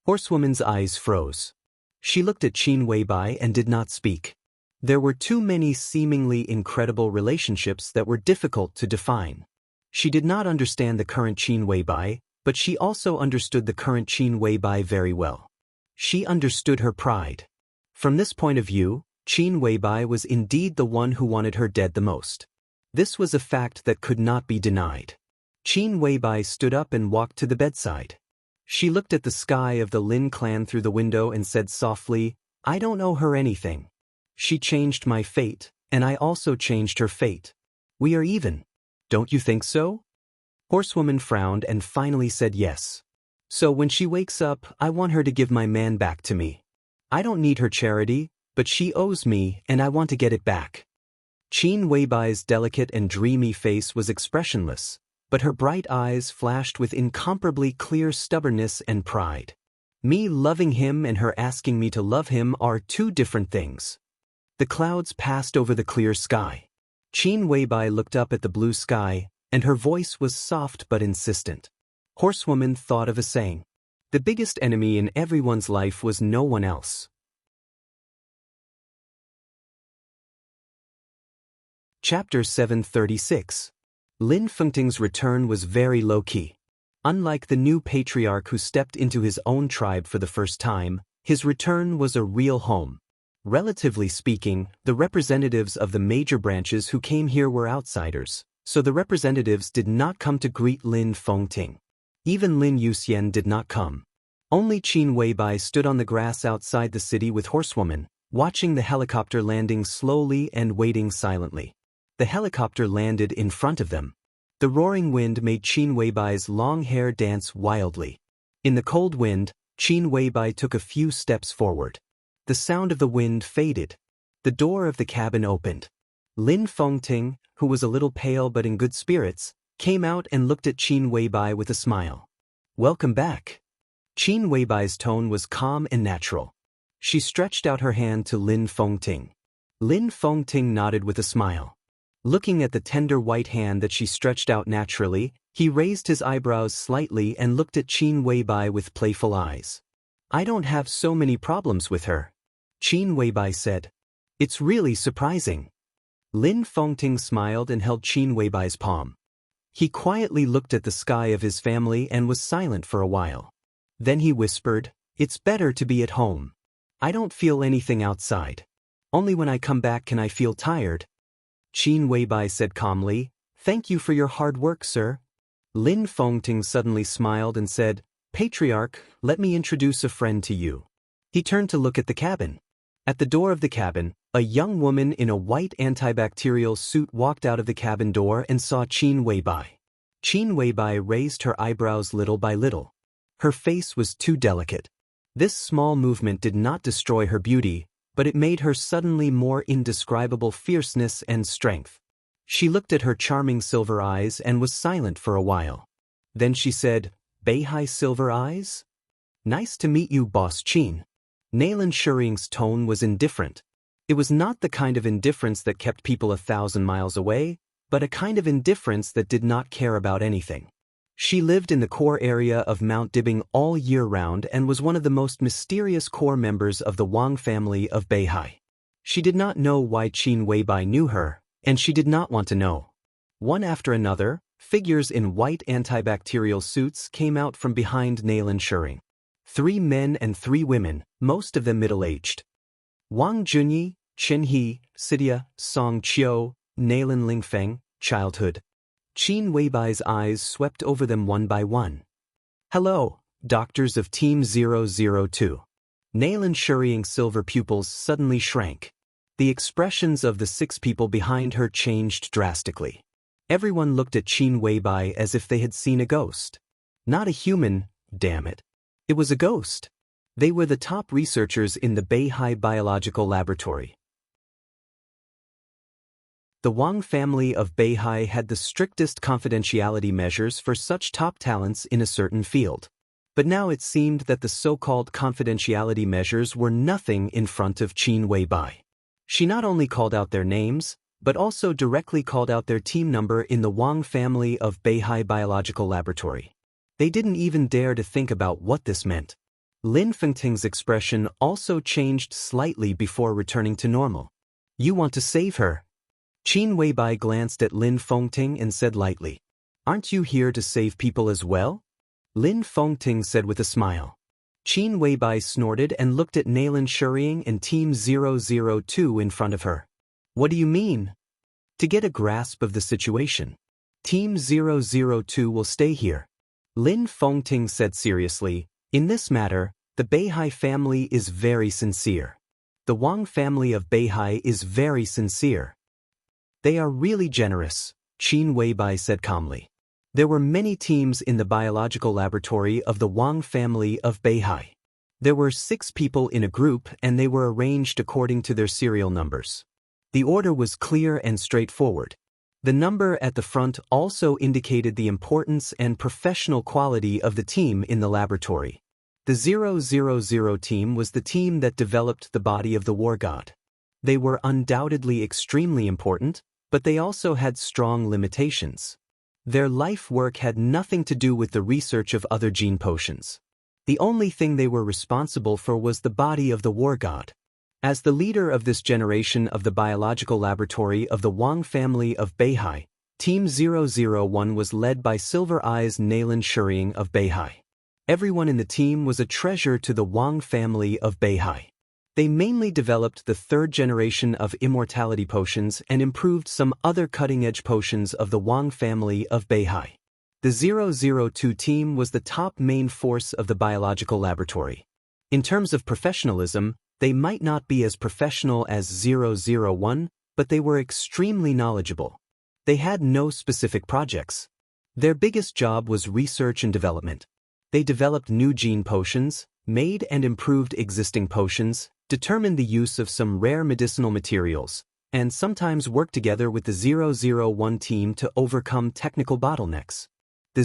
Horsewoman's eyes froze. She looked at Qin Weibai and did not speak. There were too many seemingly incredible relationships that were difficult to define. She did not understand the current Qin Weibai, but she also understood the current Qin Weibai very well. She understood her pride. From this point of view, Qin Weibai was indeed the one who wanted her dead the most. This was a fact that could not be denied. Qin Weibai stood up and walked to the bedside. She looked at the sky of the Lin clan through the window and said softly, "I don't owe her anything. She changed my fate, and I also changed her fate. We are even. Don't you think so?" Horsewoman frowned and finally said yes. "So when she wakes up, I want her to give my man back to me. I don't need her charity, but she owes me and I want to get it back." Qin Weibai's delicate and dreamy face was expressionless, but her bright eyes flashed with incomparably clear stubbornness and pride. Me loving him and her asking me to love him are two different things. The clouds passed over the clear sky. Qin Weibai looked up at the blue sky, and her voice was soft but insistent. Horsewoman thought of a saying. The biggest enemy in everyone's life was no one else. Chapter 736. Lin Fengting's return was very low-key. Unlike the new patriarch who stepped into his own tribe for the first time, his return was a real home. Relatively speaking, the representatives of the major branches who came here were outsiders, so the representatives did not come to greet Lin Fengting. Even Lin Yuxian did not come. Only Qin Weibai stood on the grass outside the city with Horsewoman, watching the helicopter landing slowly and waiting silently. The helicopter landed in front of them. The roaring wind made Qin Weibai's long hair dance wildly. In the cold wind, Qin Weibai took a few steps forward. The sound of the wind faded. The door of the cabin opened. Lin Fengting, who was a little pale but in good spirits, came out and looked at Qin Weibai with a smile. "Welcome back." Qin Weibai's tone was calm and natural. She stretched out her hand to Lin Fengting. Lin Fengting nodded with a smile. Looking at the tender white hand that she stretched out naturally, he raised his eyebrows slightly and looked at Qin Weibai with playful eyes. "I don't have so many problems with her," Qin Weibai said. "It's really surprising." Lin Fengting smiled and held Qin Weibai's palm. He quietly looked at the sky of his family and was silent for a while. Then he whispered, "It's better to be at home. I don't feel anything outside. Only when I come back can I feel tired." Qin Weibai said calmly, "Thank you for your hard work, sir." Lin Fengting suddenly smiled and said, "Patriarch, let me introduce a friend to you." He turned to look at the cabin. At the door of the cabin, a young woman in a white antibacterial suit walked out of the cabin door and saw Qin Weibai. Qin Weibai raised her eyebrows little by little. Her face was too delicate. This small movement did not destroy her beauty, but it made her suddenly more indescribable fierceness and strength. She looked at her charming silver eyes and was silent for a while. Then she said, "Beihai Silver Eyes? Nice to meet you, Boss Qin." Naylan Shuring's tone was indifferent. It was not the kind of indifference that kept people 1,000 miles away, but a kind of indifference that did not care about anything. She lived in the core area of Mount Dibing all year round and was one of the most mysterious core members of the Wang family of Beihai. She did not know why Qin Weibai knew her, and she did not want to know. One after another, figures in white antibacterial suits came out from behind Naylan Shuring. 3 men and 3 women, most of them middle-aged. Wang Junyi, Chen He, Sidia, Song Qiu, Naylan Lingfeng, childhood. Qin Weibai's eyes swept over them one by one. "Hello, doctors of Team 002. Naylan Shuring's silver pupils suddenly shrank. The expressions of the 6 people behind her changed drastically. Everyone looked at Qin Weibai as if they had seen a ghost. Not a human, damn it. It was a ghost. They were the top researchers in the Beihai Biological Laboratory. The Wang family of Beihai had the strictest confidentiality measures for such top talents in a certain field. But now it seemed that the so-called confidentiality measures were nothing in front of Qin Weibai. She not only called out their names, but also directly called out their team number in the Wang family of Beihai Biological Laboratory. They didn't even dare to think about what this meant. Lin Fengting's expression also changed slightly before returning to normal. "You want to save her?" Qin Weibai glanced at Lin Fengting and said lightly, "Aren't you here to save people as well?" Lin Fengting said with a smile. Qin Weibai snorted and looked at Naylan Shuring and Team 002 in front of her. "What do you mean?" "To get a grasp of the situation. Team 002 will stay here." Lin Fengting said seriously, "In this matter, the Beihai family is very sincere. The Wang family of Beihai is very sincere. They are really generous," Qin Weibai said calmly. There were many teams in the biological laboratory of the Wang family of Beihai. There were 6 people in a group and they were arranged according to their serial numbers. The order was clear and straightforward. The number at the front also indicated the importance and professional quality of the team in the laboratory. The 000 team was the team that developed the body of the war god. They were undoubtedly extremely important, but they also had strong limitations. Their life work had nothing to do with the research of other gene potions. The only thing they were responsible for was the body of the war god. As the leader of this generation of the biological laboratory of the Wang family of Beihai, Team 001 was led by Silver Eyes Nalan Shuriying of Beihai. Everyone in the team was a treasure to the Wang family of Beihai. They mainly developed the third generation of immortality potions and improved some other cutting-edge potions of the Wang family of Beihai. The 002 team was the top main force of the biological laboratory. In terms of professionalism, they might not be as professional as 001, but they were extremely knowledgeable. They had no specific projects. Their biggest job was research and development. They developed new gene potions, made and improved existing potions, determined the use of some rare medicinal materials, and sometimes worked together with the 001 team to overcome technical bottlenecks. The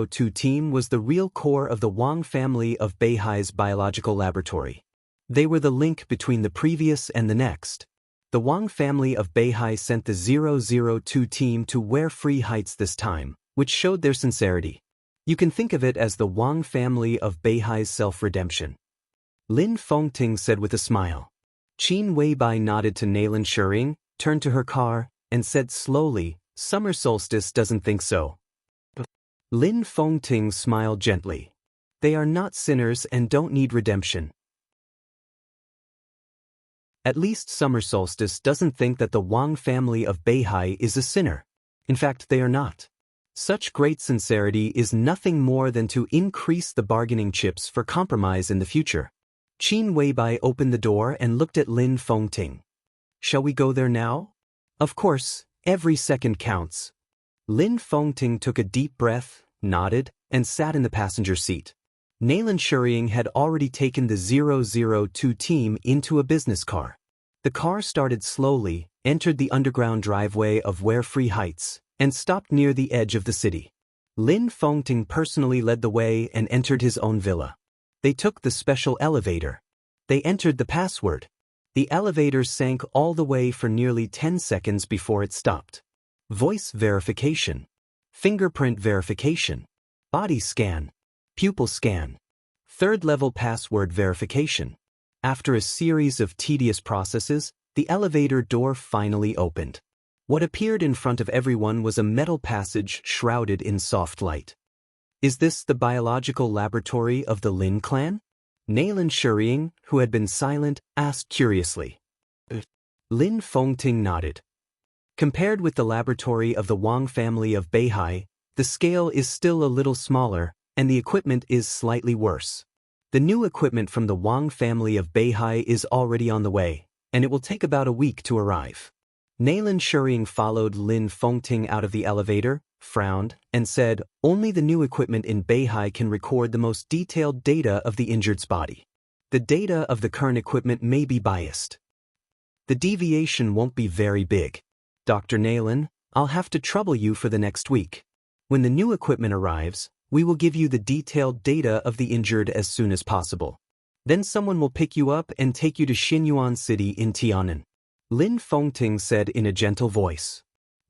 002 team was the real core of the Wang family of Beihai's biological laboratory. They were the link between the previous and the next. The Wang family of Beihai sent the 002 team to Where Free Heights this time, which showed their sincerity. You can think of it as the Wang family of Beihai's self-redemption. Lin Fengting said with a smile. Qin Weibai nodded to Nalan Shuriying, turned to her car, and said slowly, "Summer solstice doesn't think so." Lin Fengting smiled gently. They are not sinners and don't need redemption. At least Summer Solstice doesn't think that the Wang family of Beihai is a sinner. In fact, they are not. Such great sincerity is nothing more than to increase the bargaining chips for compromise in the future. Qin Weibai opened the door and looked at Lin Fengting. Shall we go there now? Of course, every second counts. Lin Fengting took a deep breath, nodded, and sat in the passenger seat. Nalan Shuriying had already taken the 002 team into a business car. The car started slowly, entered the underground driveway of Where Free Heights, and stopped near the edge of the city. Lin Fengting personally led the way and entered his own villa. They took the special elevator. They entered the password. The elevator sank all the way for nearly 10 seconds before it stopped. Voice verification. Fingerprint verification. Body scan. Pupil scan. Third-level password verification. After a series of tedious processes, the elevator door finally opened. What appeared in front of everyone was a metal passage shrouded in soft light. Is this the biological laboratory of the Lin clan? Nalan Shuriying, who had been silent, asked curiously. Lin Fengting nodded. Compared with the laboratory of the Wang family of Beihai, the scale is still a little smaller, and the equipment is slightly worse. The new equipment from the Wang family of Beihai is already on the way, and it will take about a week to arrive. Nalan Shuriying followed Lin Fengting out of the elevator, frowned, and said, "Only the new equipment in Beihai can record the most detailed data of the injured's body. The data of the current equipment may be biased. The deviation won't be very big. Dr. Nalan, I'll have to trouble you for the next week. When the new equipment arrives, we will give you the detailed data of the injured as soon as possible. Then someone will pick you up and take you to Xinyuan City in Tianan," Lin Fengting said in a gentle voice.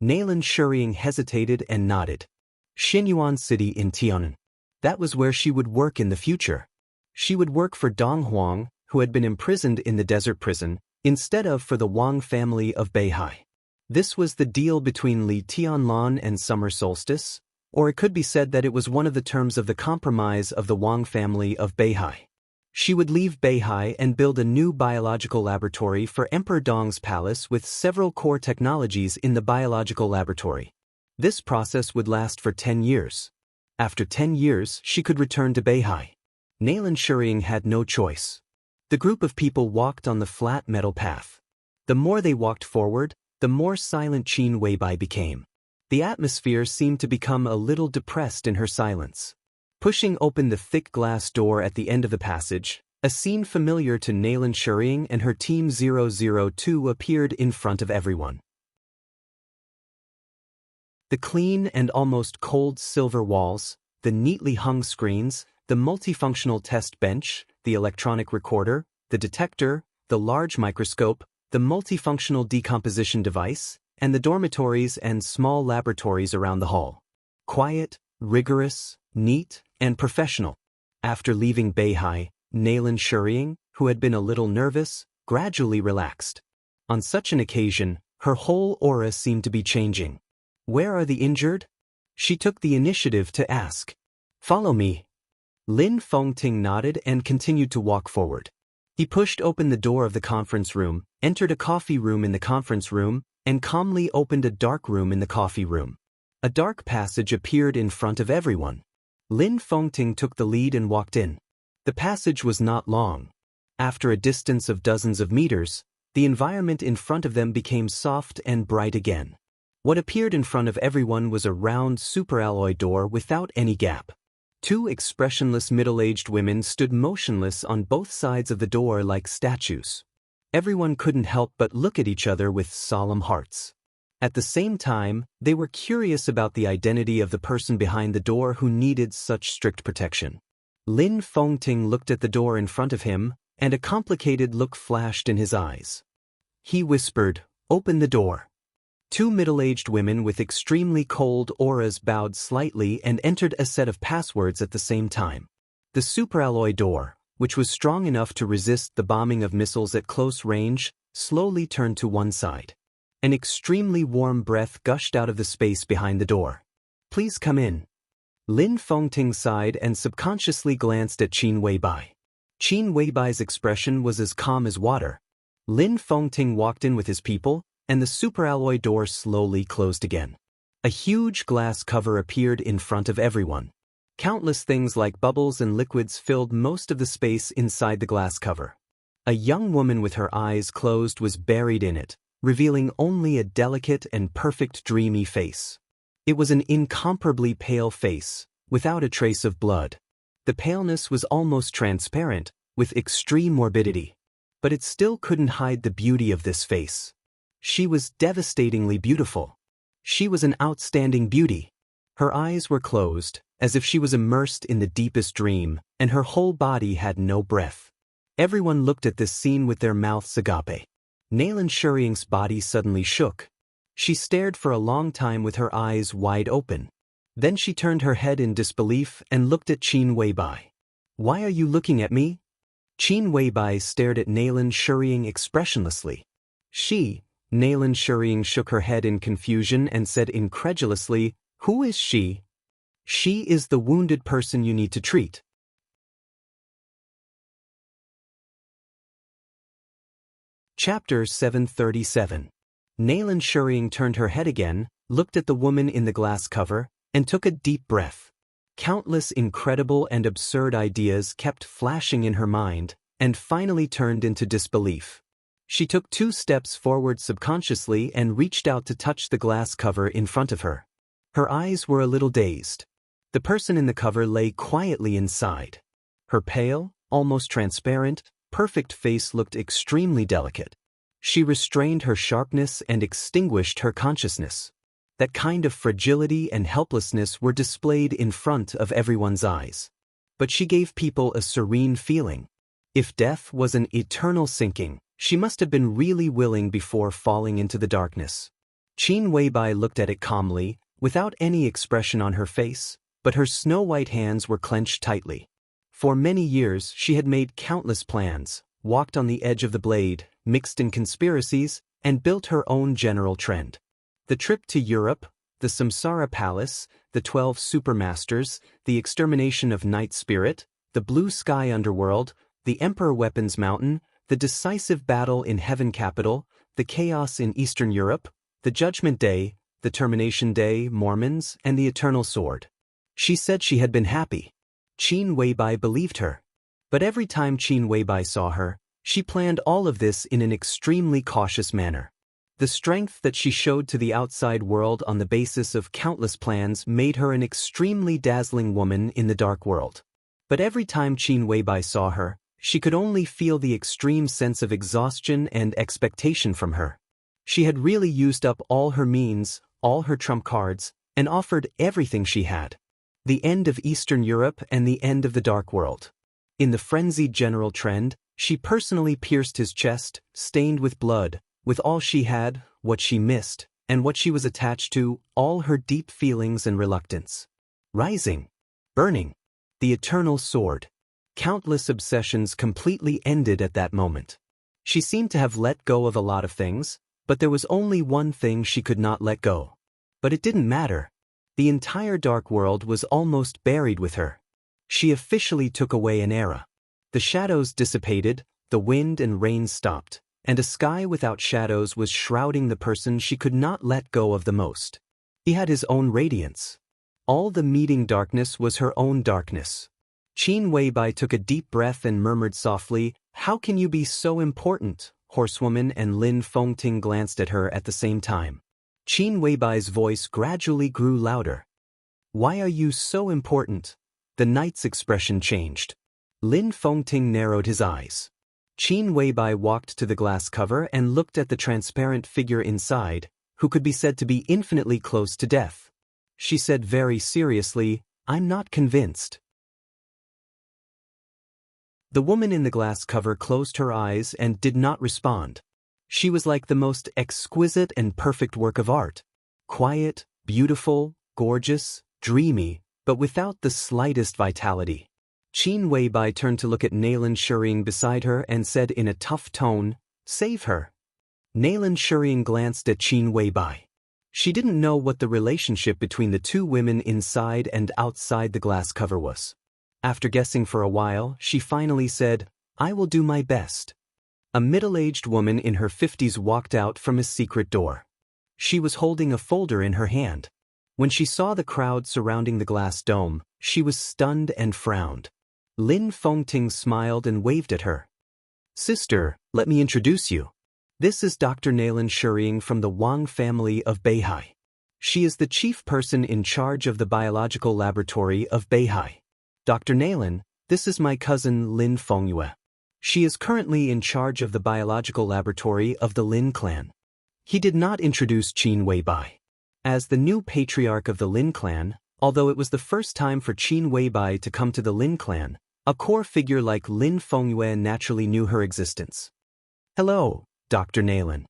Nalan Shuriying hesitated and nodded. Xinyuan City in Tianan. That was where she would work in the future. She would work for Dong Huang, who had been imprisoned in the desert prison, instead of for the Wang family of Beihai. This was the deal between Li Tianlan and Summer Solstice, or it could be said that it was one of the terms of the compromise of the Wang family of Beihai. She would leave Beihai and build a new biological laboratory for Emperor Dong's palace with several core technologies in the biological laboratory. This process would last for 10 years. After 10 years, she could return to Beihai. Nalan Shuriying had no choice. The group of people walked on the flat metal path. The more they walked forward, the more silent Qin Weibai became. The atmosphere seemed to become a little depressed in her silence. Pushing open the thick glass door at the end of the passage, a scene familiar to Nalan Shuriying and her Team 002 appeared in front of everyone. The clean and almost cold silver walls, the neatly hung screens, the multifunctional test bench, the electronic recorder, the detector, the large microscope, the multifunctional decomposition device, and the dormitories and small laboratories around the hall. Quiet, rigorous, neat, and professional. After leaving Beihai, Nalan Shuriying, who had been a little nervous, gradually relaxed. On such an occasion, her whole aura seemed to be changing. Where are the injured? She took the initiative to ask. Follow me. Lin Fengting nodded and continued to walk forward. He pushed open the door of the conference room, entered a coffee room in the conference room, and calmly opened a dark room in the coffee room. A dark passage appeared in front of everyone. Lin Fengting took the lead and walked in. The passage was not long. After a distance of dozens of meters, the environment in front of them became soft and bright again. What appeared in front of everyone was a round superalloy door without any gap. Two expressionless middle-aged women stood motionless on both sides of the door like statues. Everyone couldn't help but look at each other with solemn hearts. At the same time, they were curious about the identity of the person behind the door who needed such strict protection. Lin Fengting looked at the door in front of him, and a complicated look flashed in his eyes. He whispered, "Open the door." Two middle-aged women with extremely cold auras bowed slightly and entered a set of passwords at the same time. The superalloy door, which was strong enough to resist the bombing of missiles at close range, slowly turned to one side. An extremely warm breath gushed out of the space behind the door. "Please come in." Lin Fengting sighed and subconsciously glanced at Qin Weibai. Qin Weibai's expression was as calm as water. Lin Fengting walked in with his people, and the superalloy door slowly closed again. A huge glass cover appeared in front of everyone. Countless things like bubbles and liquids filled most of the space inside the glass cover. A young woman with her eyes closed was buried in it, revealing only a delicate and perfect dreamy face. It was an incomparably pale face, without a trace of blood. The paleness was almost transparent, with extreme morbidity. But it still couldn't hide the beauty of this face. She was devastatingly beautiful. She was an outstanding beauty. Her eyes were closed, as if she was immersed in the deepest dream, and her whole body had no breath. Everyone looked at this scene with their mouths agape. Nalan Shuriying's body suddenly shook. She stared for a long time with her eyes wide open. Then she turned her head in disbelief and looked at Qin Weibai. "Why are you looking at me?" Qin Weibai stared at Nalan Shuriying expressionlessly. Nalan Shuriying shook her head in confusion and said incredulously, "Who is she?" "She is the wounded person you need to treat." Chapter 737. Nalan Shuriying turned her head again, looked at the woman in the glass cover, and took a deep breath. Countless incredible and absurd ideas kept flashing in her mind, and finally turned into disbelief. She took 2 steps forward subconsciously and reached out to touch the glass cover in front of her. Her eyes were a little dazed. The person in the cover lay quietly inside. Her pale, almost transparent, perfect face looked extremely delicate. She restrained her sharpness and extinguished her consciousness. That kind of fragility and helplessness were displayed in front of everyone's eyes. But she gave people a serene feeling. If death was an eternal sinking, she must have been really willing before falling into the darkness. Qin Weibai looked at it calmly, without any expression on her face, but her snow-white hands were clenched tightly. For many years she had made countless plans, walked on the edge of the blade, mixed in conspiracies, and built her own general trend. The trip to Europe, the Samsara Palace, the 12 Supermasters, the extermination of Night Spirit, the Blue Sky Underworld, the Emperor Weapons Mountain, the decisive battle in Heaven Capital, the chaos in Eastern Europe, the Judgment Day, the Termination Day, Mormons, and the Eternal Sword. She said she had been happy. Qin Weibai believed her. But every time Qin Weibai saw her, she planned all of this in an extremely cautious manner. The strength that she showed to the outside world on the basis of countless plans made her an extremely dazzling woman in the dark world. But every time Qin Weibai saw her, she could only feel the extreme sense of exhaustion and expectation from her. She had really used up all her means, all her trump cards, and offered everything she had. The end of Eastern Europe and the end of the dark world. In the frenzied general trend, she personally pierced his chest, stained with blood, with all she had, what she missed, and what she was attached to, all her deep feelings and reluctance. Rising. Burning. The eternal sword. Countless obsessions completely ended at that moment. She seemed to have let go of a lot of things, but there was only one thing she could not let go. But it didn't matter. The entire dark world was almost buried with her. She officially took away an era. The shadows dissipated, the wind and rain stopped, and a sky without shadows was shrouding the person she could not let go of the most. He had his own radiance. All the meeting darkness was her own darkness. Qin Weibai took a deep breath and murmured softly, "How can you be so important?" Horsewoman and Lin Fengting glanced at her at the same time. Qin Weibai's voice gradually grew louder. "Why are you so important?" The knight's expression changed. Lin Fengting narrowed his eyes. Qin Weibai walked to the glass cover and looked at the transparent figure inside, who could be said to be infinitely close to death. She said very seriously, "I'm not convinced." The woman in the glass cover closed her eyes and did not respond. She was like the most exquisite and perfect work of art. Quiet, beautiful, gorgeous, dreamy, but without the slightest vitality. Qin Weibai turned to look at Nailan Shuriying beside her and said in a tough tone, "Save her." Nailan Shuriying glanced at Qin Weibai. She didn't know what the relationship between the two women inside and outside the glass cover was. After guessing for a while, she finally said, "I will do my best." A middle-aged woman in her 50s walked out from a secret door. She was holding a folder in her hand. When she saw the crowd surrounding the glass dome, she was stunned and frowned. Lin Fengting smiled and waved at her. "Sister, let me introduce you. This is Dr. Nailan Shuriying from the Wang family of Beihai. She is the chief person in charge of the biological laboratory of Beihai. Dr. Nailan, this is my cousin Lin Fengyue. She is currently in charge of the biological laboratory of the Lin clan." He did not introduce Qin Weibai. As the new patriarch of the Lin clan, although it was the first time for Qin Weibai to come to the Lin clan, a core figure like Lin Fengyue naturally knew her existence. "Hello, Dr. Nailan."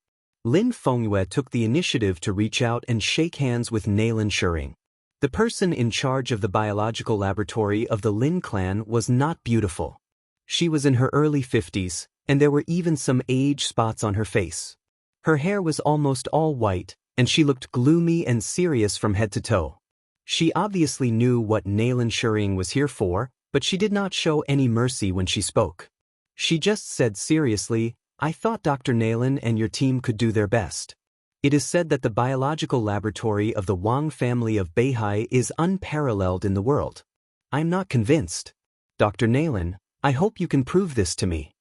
Lin Fengyue took the initiative to reach out and shake hands with Nailan Shuriying. The person in charge of the biological laboratory of the Lin clan was not beautiful. She was in her early 50s, and there were even some age spots on her face. Her hair was almost all white, and she looked gloomy and serious from head to toe. She obviously knew what Nailan Shuriying was here for, but she did not show any mercy when she spoke. She just said seriously, "I thought Dr. Nailan and your team could do their best. It is said that the biological laboratory of the Wang family of Beihai is unparalleled in the world. I'm not convinced. Dr. Nailan, I hope you can prove this to me."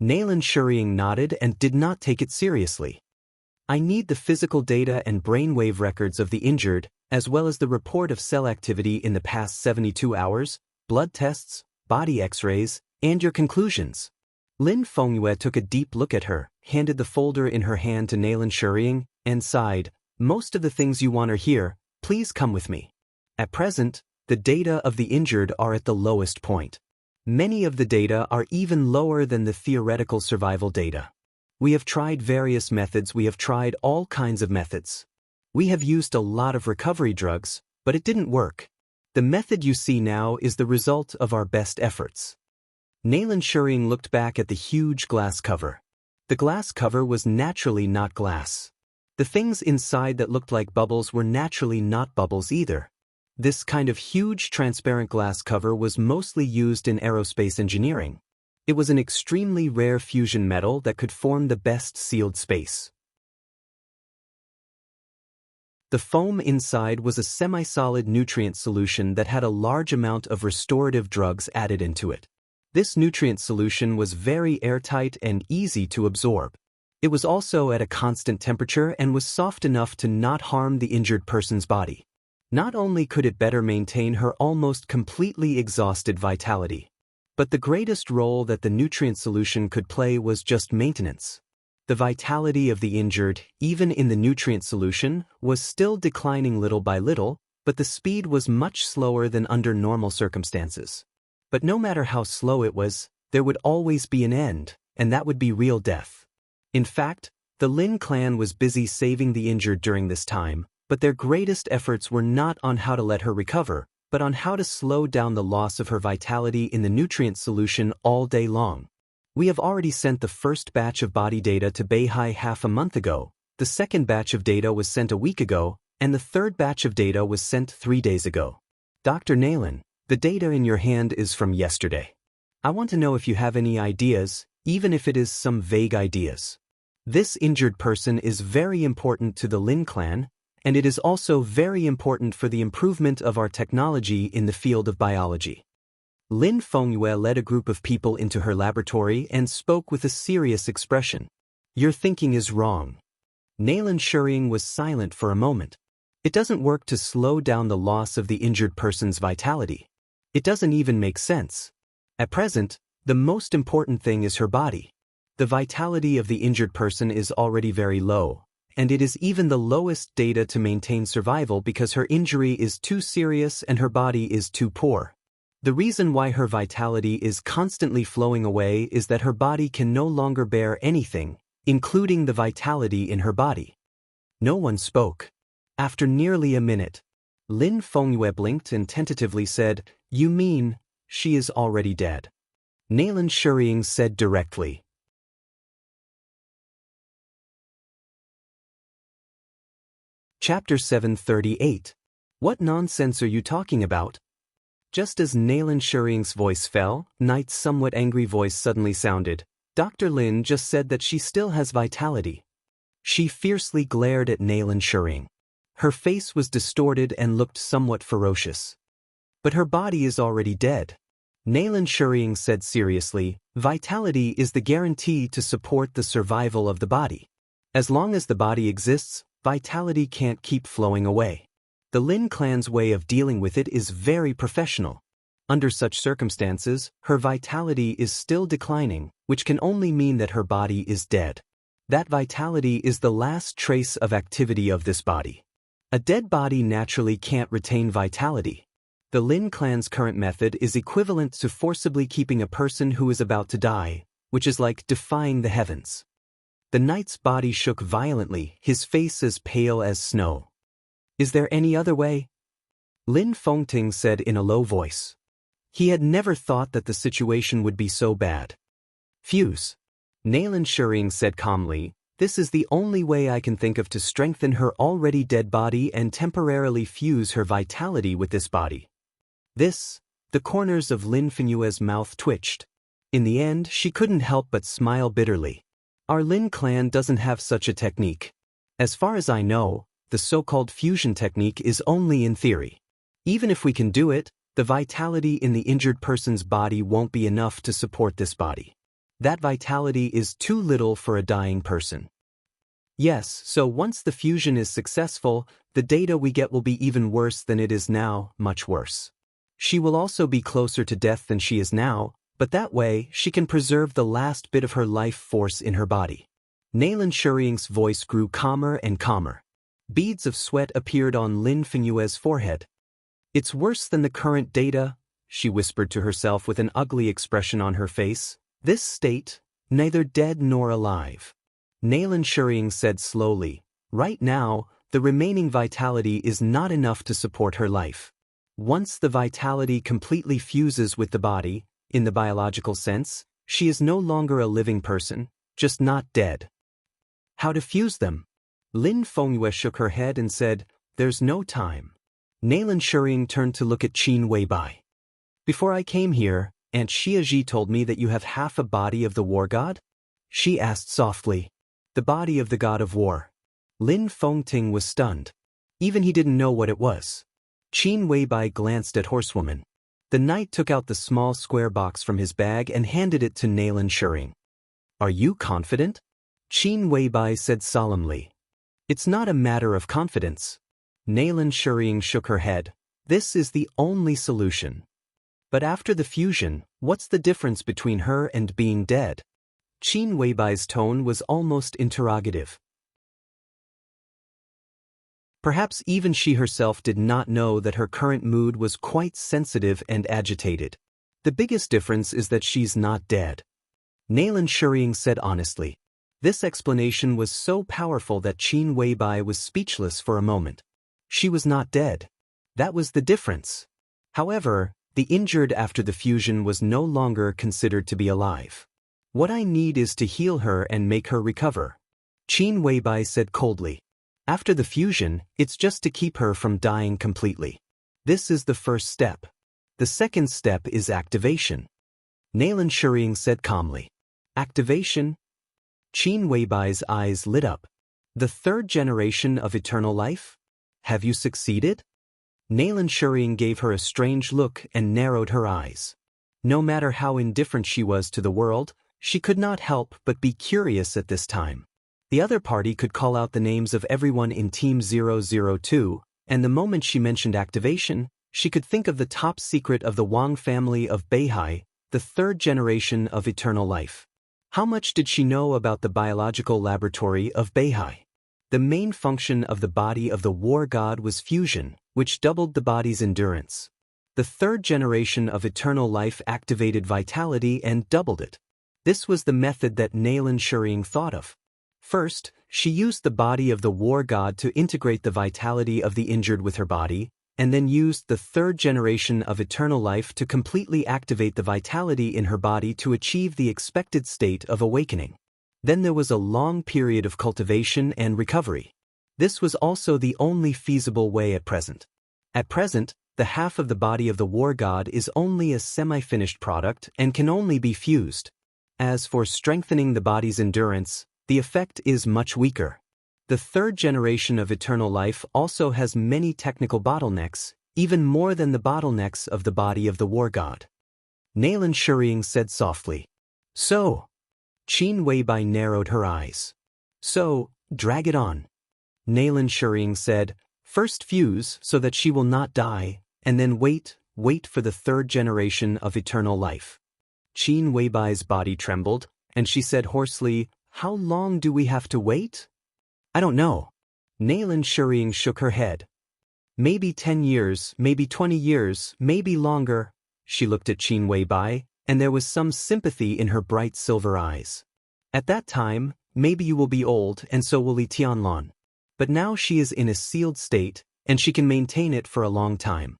Nailan Shuriying nodded and did not take it seriously. "I need the physical data and brainwave records of the injured, as well as the report of cell activity in the past 72 hours, blood tests, body x-rays, and your conclusions." Lin Fengyue took a deep look at her, handed the folder in her hand to Nailan Shuriying, and sighed, "Most of the things you want are here, please come with me." At present, the data of the injured are at the lowest point. Many of the data are even lower than the theoretical survival data. We have tried various methods, we have tried all kinds of methods. We have used a lot of recovery drugs, but it didn't work. The method you see now is the result of our best efforts. Nailan Shuriying looked back at the huge glass cover. The glass cover was naturally not glass. The things inside that looked like bubbles were naturally not bubbles either. This kind of huge transparent glass cover was mostly used in aerospace engineering. It was an extremely rare fusion metal that could form the best sealed space. The foam inside was a semi-solid nutrient solution that had a large amount of restorative drugs added into it. This nutrient solution was very airtight and easy to absorb. It was also at a constant temperature and was soft enough to not harm the injured person's body. Not only could it better maintain her almost completely exhausted vitality, but the greatest role that the nutrient solution could play was just maintenance. The vitality of the injured, even in the nutrient solution, was still declining little by little, but the speed was much slower than under normal circumstances. But no matter how slow it was, there would always be an end, and that would be real death. In fact, the Lin clan was busy saving the injured during this time, but their greatest efforts were not on how to let her recover, but on how to slow down the loss of her vitality in the nutrient solution all day long. We have already sent the first batch of body data to Beihai half a month ago, the second batch of data was sent a week ago, And the third batch of data was sent 3 days ago. Dr. Naylan, the data in your hand is from yesterday. I want to know if you have any ideas, even if it is some vague ideas. This injured person is very important to the Lin clan, and it is also very important for the improvement of our technology in the field of biology. Lin Fengyue led a group of people into her laboratory and spoke with a serious expression. Your thinking is wrong. Naylan Shuriying was silent for a moment. It doesn't work to slow down the loss of the injured person's vitality. It doesn't even make sense. At present, the most important thing is her body. The vitality of the injured person is already very low, and it is even the lowest data to maintain survival because her injury is too serious and her body is too poor. The reason why her vitality is constantly flowing away is that her body can no longer bear anything, including the vitality in her body. No one spoke. After nearly a minute, Lin Fengyue blinked and tentatively said, You mean, she is already dead? Naylan Shuriying said directly. Chapter 738. What nonsense are you talking about? Just as Naylan Shuriying's voice fell, Knight's somewhat angry voice suddenly sounded. Dr. Lin just said that she still has vitality. She fiercely glared at Naylan Shuriying. Her face was distorted and looked somewhat ferocious. But her body is already dead. Naylan Shuriying said seriously, Vitality is the guarantee to support the survival of the body. As long as the body exists, vitality can't keep flowing away. The Lin clan's way of dealing with it is very professional. Under such circumstances, her vitality is still declining, which can only mean that her body is dead. That vitality is the last trace of activity of this body. A dead body naturally can't retain vitality. The Lin clan's current method is equivalent to forcibly keeping a person who is about to die, which is like defying the heavens. The knight's body shook violently, his face as pale as snow. Is there any other way? Lin Fengting said in a low voice. He had never thought that the situation would be so bad. Fuse. Naylan Shuriying said calmly, This is the only way I can think of to strengthen her already dead body and temporarily fuse her vitality with this body. The corners of Lin Fengyue's mouth twitched. In the end, she couldn't help but smile bitterly. Our Lin clan doesn't have such a technique. As far as I know, the so-called fusion technique is only in theory. Even if we can do it, the vitality in the injured person's body won't be enough to support this body. That vitality is too little for a dying person. Yes, so once the fusion is successful, the data we get will be even worse than it is now, much worse. She will also be closer to death than she is now, but that way she can preserve the last bit of her life force in her body. Naylan Shuriying's voice grew calmer and calmer. Beads of sweat appeared on Lin Fengyue's forehead. It's worse than the current data, she whispered to herself with an ugly expression on her face. This state, neither dead nor alive. Naylan Shuriying said slowly, Right now, the remaining vitality is not enough to support her life. Once the vitality completely fuses with the body, in the biological sense, she is no longer a living person, just not dead. How to fuse them? Lin Fengyue shook her head and said, There's no time. Naylan Shuriying turned to look at Qin Weibai. Before I came here, Aunt Xiaxia told me that you have half a body of the war god? She asked softly. The body of the god of war. Lin Fengting was stunned. Even he didn't know what it was. Qin Weibai glanced at Horsewoman. The knight took out the small square box from his bag and handed it to Naylan Shuriying. Are you confident? Qin Weibai said solemnly. It's not a matter of confidence. Naylan Shuriying shook her head. This is the only solution. But after the fusion, what's the difference between her and being dead? Qin Weibai's tone was almost interrogative. Perhaps even she herself did not know that her current mood was quite sensitive and agitated. The biggest difference is that she's not dead. Naylan Shuriying said honestly. This explanation was so powerful that Qin Weibai was speechless for a moment. She was not dead. That was the difference. However, the injured after the fusion was no longer considered to be alive. What I need is to heal her and make her recover. Qin Weibai said coldly. After the fusion, it's just to keep her from dying completely. This is the first step. The second step is activation. Nalan Shuriying said calmly. Activation? Qin Weibai's eyes lit up. The third generation of eternal life? Have you succeeded? Nalan Shuriying gave her a strange look and narrowed her eyes. No matter how indifferent she was to the world, she could not help but be curious at this time. The other party could call out the names of everyone in Team 002, and the moment she mentioned activation, she could think of the top secret of the Wang family of Beihai, the third generation of eternal life. How much did she know about the biological laboratory of Beihai? The main function of the body of the war god was fusion, which doubled the body's endurance. The third generation of eternal life activated vitality and doubled it. This was the method that Nalan Shuriying thought of. First, she used the body of the war god to integrate the vitality of the injured with her body, and then used the third generation of eternal life to completely activate the vitality in her body to achieve the expected state of awakening. Then there was a long period of cultivation and recovery. This was also the only feasible way at present. At present, the half of the body of the war god is only a semi-finished product and can only be fused. As for strengthening the body's endurance, the effect is much weaker. The third generation of eternal life also has many technical bottlenecks, even more than the bottlenecks of the body of the war god. Nalan Shuriying said softly. So? Qin Weibai narrowed her eyes. So, drag it on. Nalan Shuriying said, first fuse so that she will not die, and then wait for the third generation of eternal life. Qin Weibai's body trembled, and she said hoarsely, how long do we have to wait? I don't know. Nalan Shuriying shook her head. Maybe 10 years, maybe 20 years, maybe longer. She looked at Qin Weibai, and there was some sympathy in her bright silver eyes. At that time, maybe you will be old and so will Li Tianlan. But now she is in a sealed state, and she can maintain it for a long time.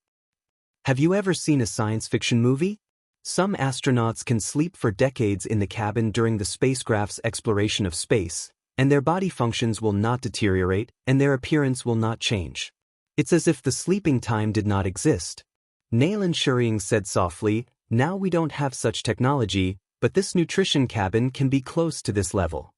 Have you ever seen a science fiction movie? Some astronauts can sleep for decades in the cabin during the spacecraft's exploration of space, and their body functions will not deteriorate and their appearance will not change. It's as if the sleeping time did not exist. Nalan Shuriying said softly, now we don't have such technology, but this nutrition cabin can be close to this level.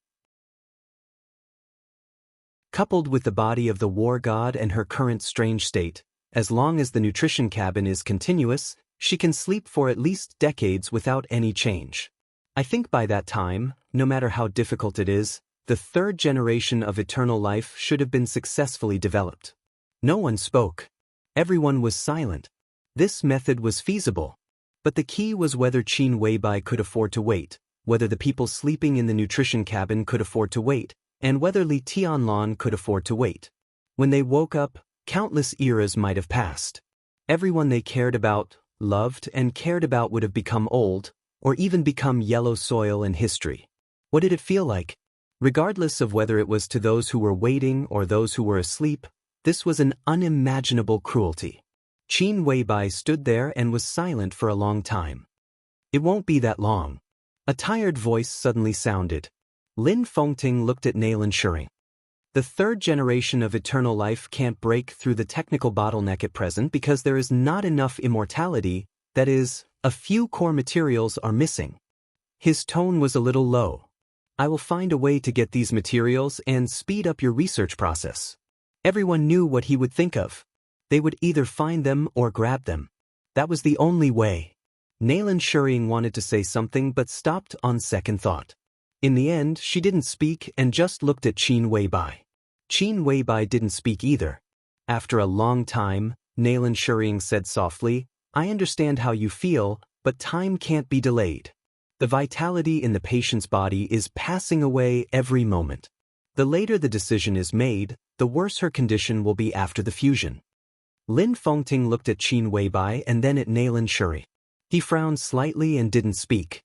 Coupled with the body of the war god and her current strange state, as long as the nutrition cabin is continuous, she can sleep for at least decades without any change. I think by that time, no matter how difficult it is, the third generation of eternal life should have been successfully developed. No one spoke. Everyone was silent. This method was feasible. But the key was whether Qin Weibai could afford to wait, whether the people sleeping in the nutrition cabin could afford to wait, and whether Li Tianlan could afford to wait. When they woke up, countless eras might have passed. Everyone they cared about, loved and cared about would have become old, or even become yellow soil in history. What did it feel like? Regardless of whether it was to those who were waiting or those who were asleep, this was an unimaginable cruelty. Qin Weibai stood there and was silent for a long time. It won't be that long. A tired voice suddenly sounded. Lin Fengting looked at Nalan Shuriying. The third generation of eternal life can't break through the technical bottleneck at present because there is not enough immortality, that is, a few core materials are missing. His tone was a little low. I will find a way to get these materials and speed up your research process. Everyone knew what he would think of. They would either find them or grab them. That was the only way. Nalan Shuriying wanted to say something but stopped on second thought. In the end, she didn't speak and just looked at Qin Weibai. Qin Weibai didn't speak either. After a long time, Nalan Shuriying said softly, I understand how you feel, but time can't be delayed. The vitality in the patient's body is passing away every moment. The later the decision is made, the worse her condition will be after the fusion. Lin Fengting looked at Qin Weibai and then at Nalan Shuriying. He frowned slightly and didn't speak.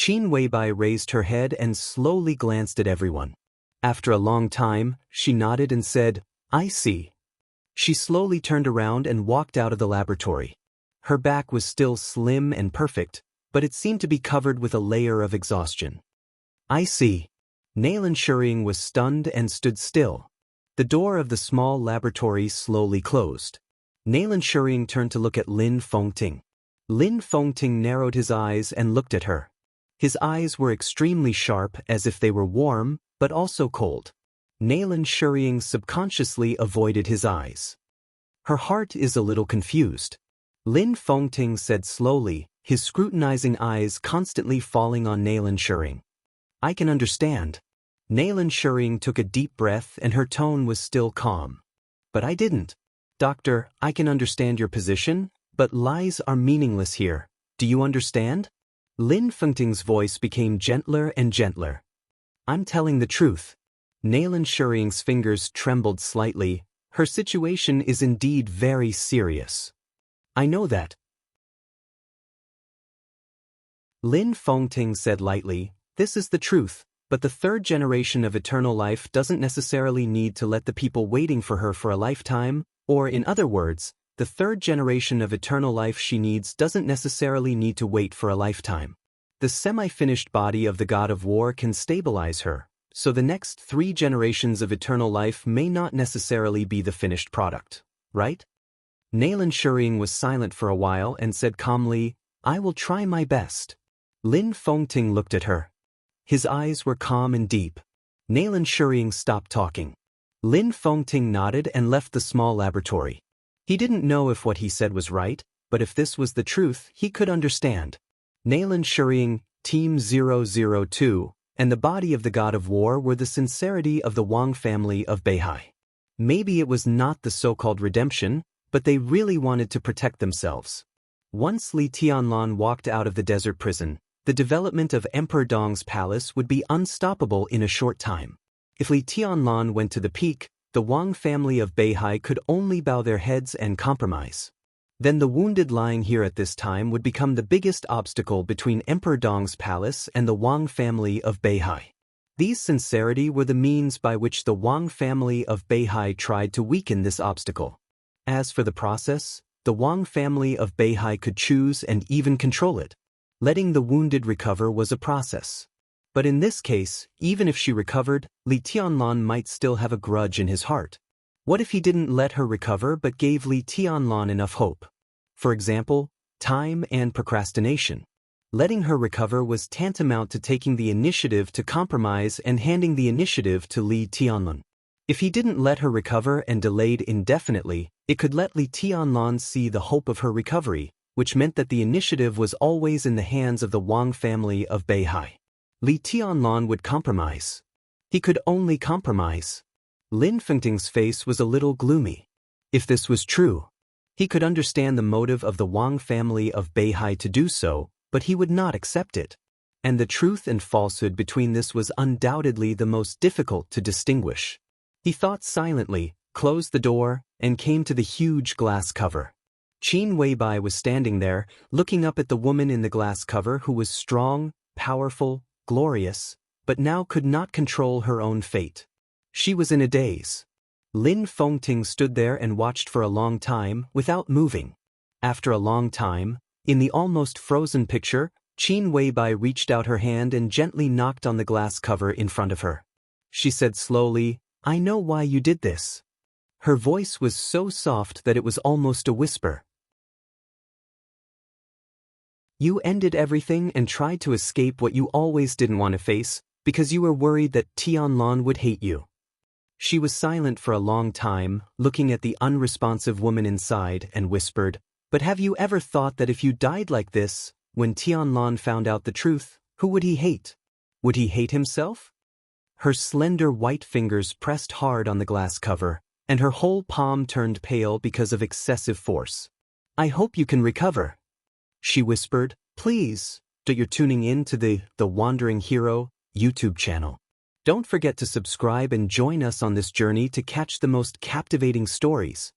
Qin Weibai raised her head and slowly glanced at everyone. After a long time, she nodded and said, I see. She slowly turned around and walked out of the laboratory. Her back was still slim and perfect, but it seemed to be covered with a layer of exhaustion. I see. Nalan Shuriying was stunned and stood still. The door of the small laboratory slowly closed. Naylan Shurring turned to look at Lin Fengting. Lin Fengting narrowed his eyes and looked at her. His eyes were extremely sharp, as if they were warm, but also cold. Naylan Shurring subconsciously avoided his eyes. Her heart is a little confused. Lin Fengting said slowly, his scrutinizing eyes constantly falling on Naylan Shurring. I can understand. Naylan Shurring took a deep breath and her tone was still calm. But I didn't. Doctor, I can understand your position, but lies are meaningless here. Do you understand? Lin Fengting's voice became gentler and gentler. I'm telling the truth. Naylan Shurring's fingers trembled slightly. Her situation is indeed very serious. I know that. Lin Fengting said lightly, this is the truth, but the third generation of eternal life doesn't necessarily need to let the people waiting for her for a lifetime, or in other words, the third generation of eternal life she needs doesn't necessarily need to wait for a lifetime. The semi-finished body of the god of war can stabilize her, so the next 3 generations of eternal life may not necessarily be the finished product, right? Naylan Shurring was silent for a while and said calmly, I will try my best. Lin Fengting looked at her. His eyes were calm and deep. Naylan Shurring stopped talking. Lin Fengting nodded and left the small laboratory. He didn't know if what he said was right, but if this was the truth, he could understand. Naylan Shurring, Team 002, and the body of the god of war were the sincerity of the Wang family of Beihai. Maybe it was not the so-called redemption, but they really wanted to protect themselves. Once Li Tianlan walked out of the desert prison, the development of Emperor Dong's palace would be unstoppable in a short time. If Li Tianlan went to the peak, the Wang family of Beihai could only bow their heads and compromise. Then the wounded lying here at this time would become the biggest obstacle between Emperor Dong's palace and the Wang family of Beihai. These sincerity were the means by which the Wang family of Beihai tried to weaken this obstacle. As for the process, the Wang family of Beihai could choose and even control it. Letting the wounded recover was a process. But in this case, even if she recovered, Li Tianlan might still have a grudge in his heart. What if he didn't let her recover but gave Li Tianlan enough hope? For example, time and procrastination. Letting her recover was tantamount to taking the initiative to compromise and handing the initiative to Li Tianlan. If he didn't let her recover and delayed indefinitely, it could let Li Tianlan see the hope of her recovery, which meant that the initiative was always in the hands of the Wang family of Beihai. Li Tianlan would compromise. He could only compromise. Lin Fengting's face was a little gloomy. If this was true, he could understand the motive of the Wang family of Beihai to do so, but he would not accept it. And the truth and falsehood between this was undoubtedly the most difficult to distinguish. He thought silently, closed the door, and came to the huge glass cover. Qin Weibai was standing there, looking up at the woman in the glass cover who was strong, powerful, glorious, but now could not control her own fate. She was in a daze. Lin Fengting stood there and watched for a long time without moving. After a long time, in the almost frozen picture, Qin Weibai reached out her hand and gently knocked on the glass cover in front of her. She said slowly, I know why you did this. Her voice was so soft that it was almost a whisper. You ended everything and tried to escape what you always didn't want to face, because you were worried that Tianlan would hate you. She was silent for a long time, looking at the unresponsive woman inside, and whispered, But have you ever thought that if you died like this, when Tianlan found out the truth, who would he hate? Would he hate himself? Her slender white fingers pressed hard on the glass cover, and her whole palm turned pale because of excessive force. I hope you can recover. She whispered, Please, you're tuning in to the Wandering Hero YouTube channel. Don't forget to subscribe and join us on this journey to catch the most captivating stories.